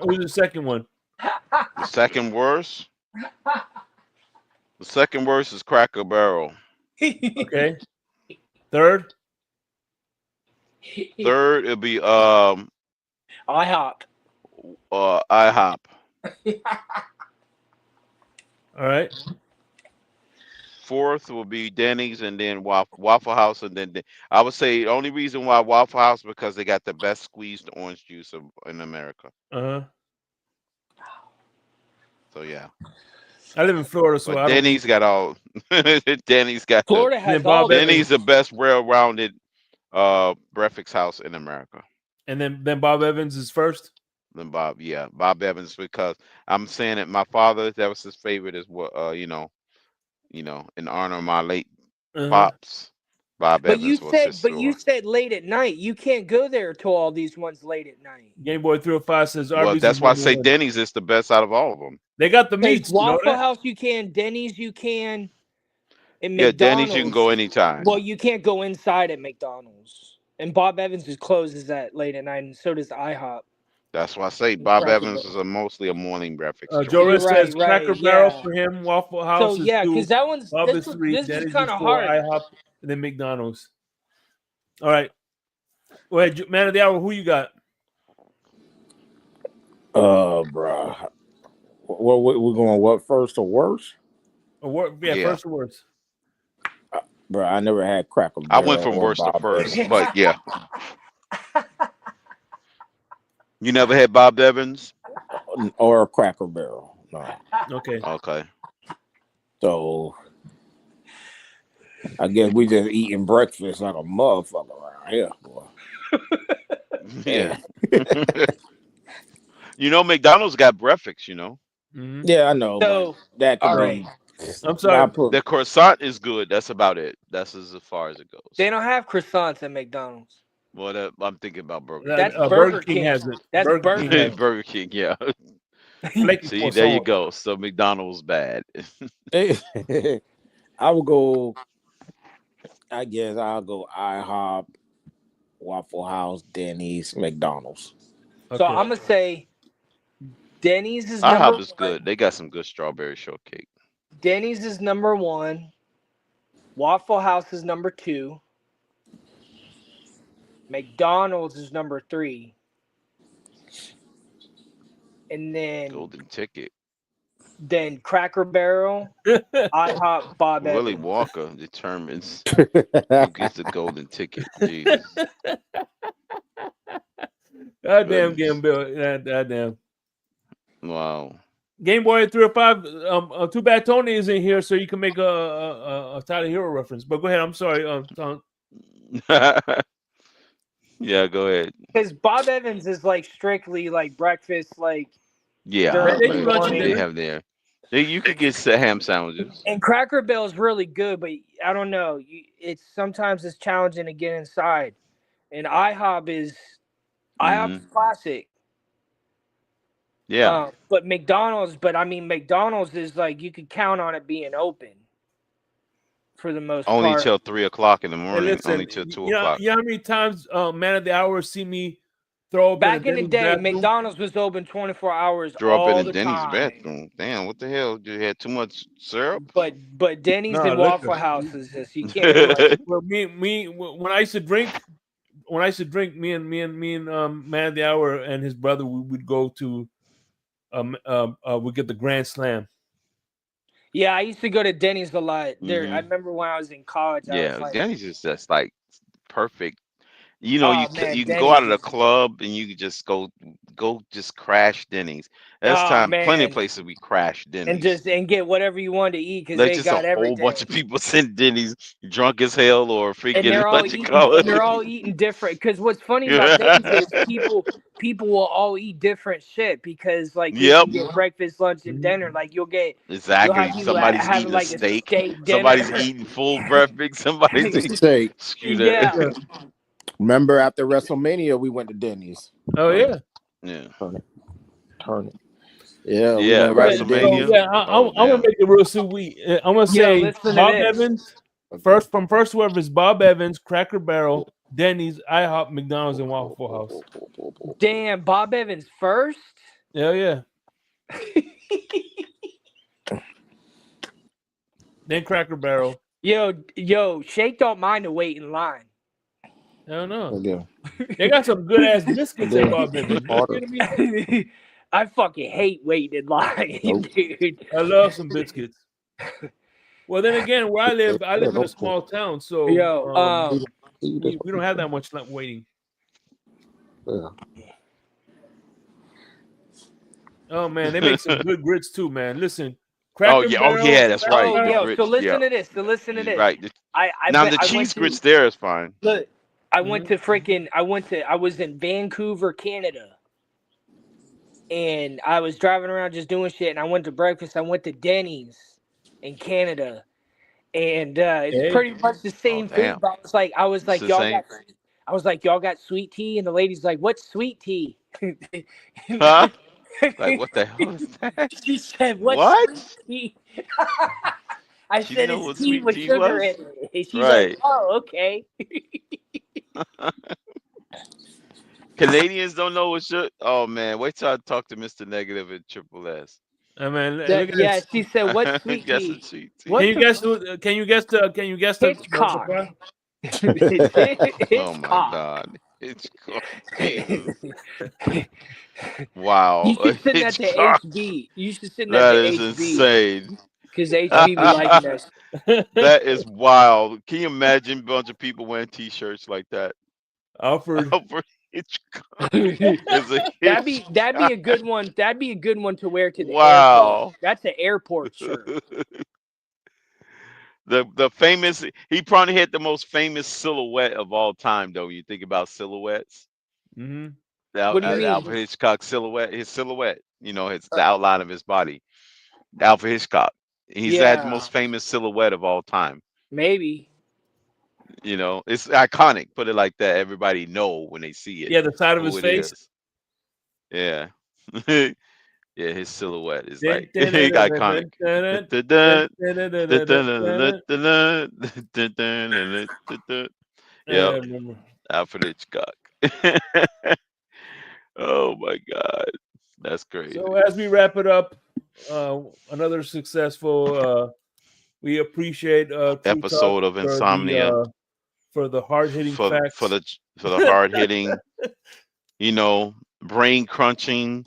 Who's the second one? The second worst? The second worst is Cracker Barrel. Okay. Third? Third, it'll be IHOP. IHOP. All right. fourth will be Denny's, and then Waffle House, and then I would say the only reason why Waffle House because they got the best squeezed orange juice in America. So yeah. I live in Florida, so But I don't. Denny's got all. Denny's got Florida Then has Bob all the Evans. Denny's the best well-rounded breakfast house in America. And then Bob Evans is first. Then Bob Evans, because I'm saying it. My father, that was his favorite, is what in honor of my late pops. Bob But Evans was his you store. said late at night. You can't go there till all these ones late at night. Game Boy 305 says Well, Arby's. that's is why I number say one. Denny's is the best out of all of them. They got the meats. You know Waffle that? House you can, Denny's you can, and Yeah, McDonald's. Denny's you can go anytime. Well, you can't go inside at McDonald's. And Bob Evans closes at late at night, and so does IHOP. That's why I say Bob Evans is mostly a morning breakfast joint. Joe Rist says Right, Cracker yeah. Barrel for him, Waffle House So is yeah, 2, because that one's Bob is 3, this Denny's is is kind 4, of hard. IHOP, and then McDonald's. All right. Go ahead, man of the hour. Who you got? Bro. What we're going? What, first or worst? Yeah, first or worst. Bro, I never had Cracker I Barrel. went from worst to first, but yeah. You never had Bob Evans or a Cracker Barrel. No. Okay. So I guess we just eating breakfast like a motherfucker around here, boy. Yeah. McDonald's got breakfast. Yeah, I know. So but that could all be. I'm sorry. The croissant is good. That's about it. That's as far as it goes. They don't have croissants at McDonald's. Well, I'm thinking about Burger That's King. Burger King has it. That's Burger King has it. Burger King, yeah. Flaky See, there you croissant. go. So McDonald's bad. I would go. I guess I'll go IHOP, Waffle House, Denny's, McDonald's. So I'm gonna say Denny's is IHOP number is good. They got some good strawberry shortcake. Denny's is number 1. Waffle House is number 2. McDonald's is number 3. And then Golden Ticket. Then Cracker Barrel, IHOP, Bob Willie Evans. Walker determines who gets the golden ticket. Jesus. Goddamn Game Bill. Goddamn. Wow. Game Boy 305. Too bad Tony is in here, so you can make a Tyler Hero reference. But go ahead. I'm sorry. Yeah, go ahead. Because Bob Evans is like strictly like breakfast, like yeah. they have there. You could get ham sandwiches. And Cracker Barrel is really good, but I don't know. Sometimes it's challenging to get inside. And IHOP is classic. Yeah. But McDonald's is like you could count on it being open for the most part. Only till 3 o'clock in the morning. Listen, only till 2 o'clock. You know how many times Man of the Hour see me throw up back in the day, bathroom? McDonald's was open 24 hours. Throw up in the Denny's time. bathroom. Damn, what the hell? You had too much syrup? But Denny's and Waffle House is just you can't do like well, me when I used to drink, me and Man of the Hour and his brother, we would go to we get the Grand Slam. Yeah, I used to go to Denny's a lot. There, I remember when I was in college. Denny's is just like perfect. You know, you can Denny's go out of the club and you can just go just crash Denny's. That's plenty of places we crash Denny's and get whatever you want to eat because they just got a everything. whole bunch of people sitting Denny's drunk as hell or freaking they're all eating different. Because what's funny about Denny's is people will all eat different shit because like you can get breakfast, lunch, and dinner. Like you'll get somebody's eating a steak. Somebody's eating full breakfast. Somebody's eating steak. Yeah. Remember after WrestleMania, we went to Denny's. Oh yeah. Yeah. Turn it. Yeah. Yeah. WrestleMania. So, yeah. I'm gonna make it real sweet. I'm gonna say Bob Evans first. From first whoever is Bob Evans, Cracker Barrel, Denny's, IHOP, McDonald's, and Waffle House. Damn, Bob Evans first. Yeah. Then Cracker Barrel. Yo, Shake don't mind to wait in line. I don't know. They got some good ass biscuits in Bob Evans. I fucking hate waiting in line, dude. I love some biscuits. Well, then again, where I live in a small town, so Yo, we don't have that much waiting. Yeah. Oh man, they make some good grits too, man. Listen, Oh Cracker yeah, Barrel. that's Cracker right. The Barrel- grits. so listen Yeah, to this. So listen to you're this. right. Now the I cheese went to, grits there is fine. look. I went to freaking. I was in Vancouver, Canada, and I was driving around just doing shit. And I went to breakfast. I went to Denny's in Canada, and it's Hey. pretty much the same damn. food. But I was It's like, the y'all same. y'all got sweet tea, and the lady's like, what's sweet tea? Huh? Like what the hell is that? She said, what's What? sweet tea? I She didn't said know it's what tea sweet with tea sugar was? in it. And she's Right. like, oh, okay. Canadians don't know what shit. Oh man, wait till I talk to Mr. Negative at Triple S. I mean, look at Yeah, this. she said, what's sweet Guess tea? it's sweet tea. What Can you the guess? Can you guess the? Can you guess the Hitchcock. price? Oh my God. Hitchcock. Jesus. Wow. You should send that to Hitchcock. HB. You should send that That to is HB. insane. Because HB be liking that. That is wild. Can you imagine a bunch of people wearing t-shirts like that? Alfred. Alfred Hitchcock is a That'd be Hitchcock. a good one. That'd be a good one to wear to the Wow. airport. That's an airport shirt. The famous, he probably had the most famous silhouette of all time, though. You think about silhouettes. Mm-hmm. What do you mean? Alfred Hitchcock silhouette, his silhouette. You know, it's the outline of his body. Alfred Hitchcock. He's had the most famous silhouette of all time. Maybe. You know, it's iconic. Put it like that. Everybody know when they see it. Yeah, the side of Who his it face. is. Yeah. Yeah, his silhouette is like iconic. Yeah, I Yep, remember. Alfred Hitchcock. Oh my God, that's crazy. So as we wrap it up, another successful. We appreciate True Episode Talk of Insomnia for the hard hitting facts. for the hard hitting, you know, brain crunching,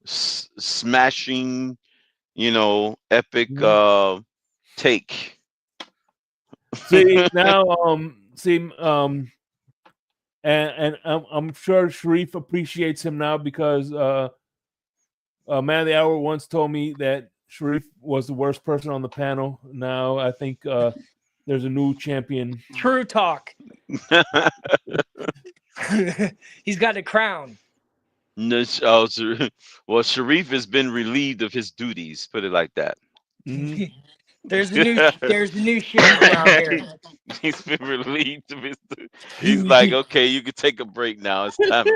smashing, you know, epic take. See now, and I'm sure Sharif appreciates him now because Man of the Hour once told me that Sharif was the worst person on the panel. Now I think there's a new champion. True Talk. He's got a crown. Well, Sharif has been relieved of his duties. Put it like that. Mm-hmm. There's a new sheriff around here. He's been relieved of his duties. He's like, okay, you can take a break now. It's time.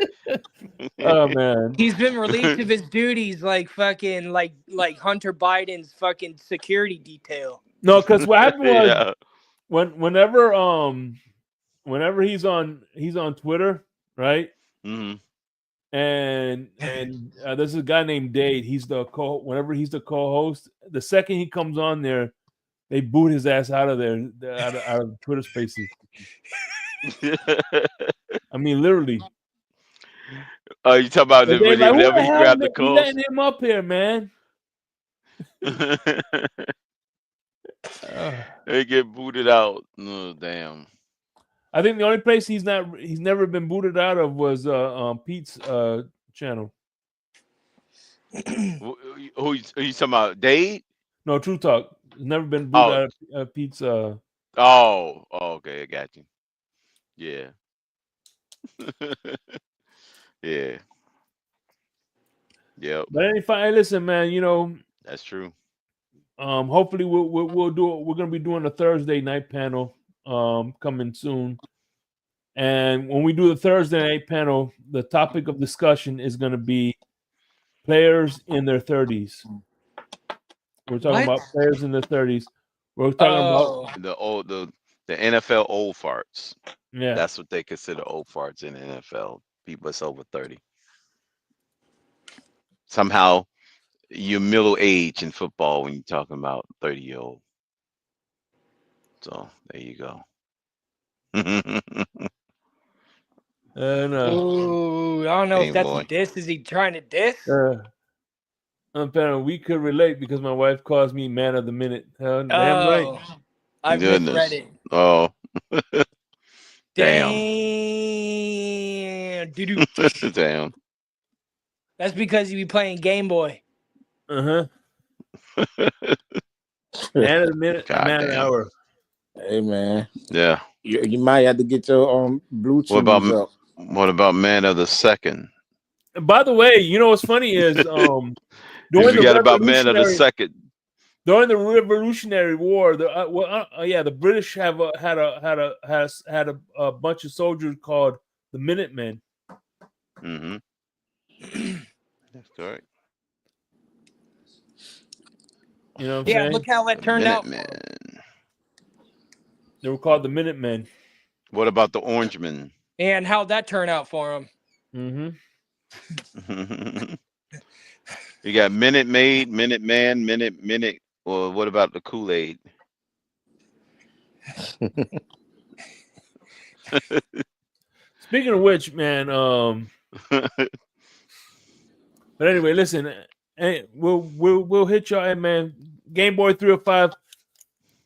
Oh man, He's been relieved of his duties, like fucking like Hunter Biden's fucking security detail. no, because what happened was Yeah. whenever he's on Twitter, right? Mm-hmm. And there's a guy named Dade. He's whenever he's the co-host, the second he comes on there, they boot his ass out of there, out of Twitter Spaces. I mean, literally. Oh, you talking about But they're like, whenever who he the grabbed hell the we calls? letting him up here, man? They get booted out. Oh, damn. I think the only place he's never been booted out of was Pete's channel. Who you talking about? Dade? No, True Talk. He's never been booted out of Pete's. Oh, okay, I got you. Yeah. Yeah. Yep. But anyway, listen, man. You know, that's true. Hopefully we'll do. We're gonna be doing a Thursday night panel coming soon. And when we do the Thursday night panel, the topic of discussion is going to be players in their 30s. We're talking about players in their 30s. We're talking about the NFL old farts. Yeah, that's what they consider old farts in the NFL. People that's over 30. Somehow you're middle age in football when you're talking about 30-year-old. So there you go. Ooh, I don't know if that's a diss. Is he trying to diss? Apparently, we could relate because my wife calls me man of the minute. Damn right. Oh, I Goodness. misread it. Oh, damn. Damn. Doo-doo. Damn. That's because you be playing Game Boy. Man of the minute, God man of the damn. hour. Hey man, Yeah. you might have to get your Bluetooth up. What about man of the second? And by the way, you know what's funny is You during forgot about man of the second. during the Revolutionary War, the British have had a bunch of soldiers called the Minutemen. Mm-hmm. That's correct. You know what I'm Yeah, saying? look how that turned out for him. Minutemen. They were called the Minutemen. What about the Orangemen? And how'd that turn out for him? Mm-hmm. You got Minute Maid, Minute Man, Minute. Or what about the Kool-Aid? Speaking of which, man, but anyway, listen, hey, we'll hit y'all, hey, man. Game Boy 305.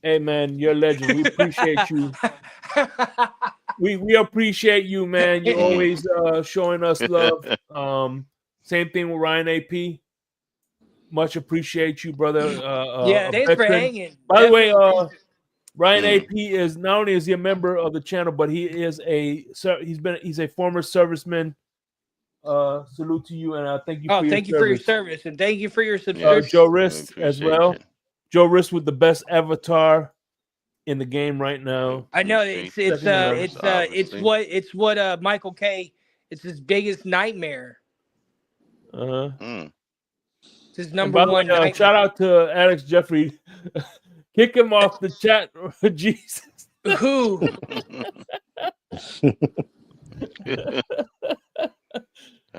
Hey man, you're a legend. We appreciate you. We appreciate you, man. You're always showing us love. Same thing with Ryan AP. Much appreciate you, brother. Yeah, a thanks for veteran. hanging. By the way, Definitely. Ryan AP is not only is he a member of the channel, but he is he's a former serviceman. Salute to you, and thank you. Thank you for your service, and thank you for your subscription. Joe Rist as well. Joe Rist with the best avatar in the game right now. I know it's what Michael K. It's his biggest nightmare. It's his number one nightmare. Shout out to Alex Jeffrey. Kick him off the chat. Jesus. Who?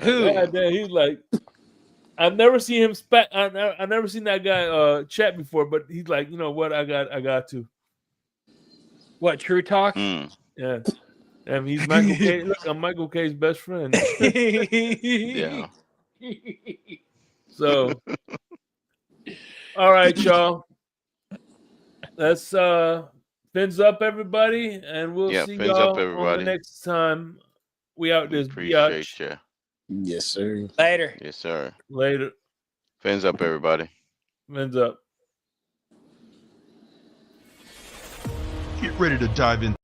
Who? Yeah, he's like, I've never seen him I've never seen that guy chat before, but he's like, you know what? I got to. What, True Talk? Yeah. And he's Michael K. Look, I'm Michael K's best friend. Yeah. So, all right, y'all. Let's fins up, everybody, and we'll see y'all on the next time. We out this Appreciate you. Yes, sir. Later. Yes, sir. Later. Fins up, everybody. Fins up. Get ready to dive in.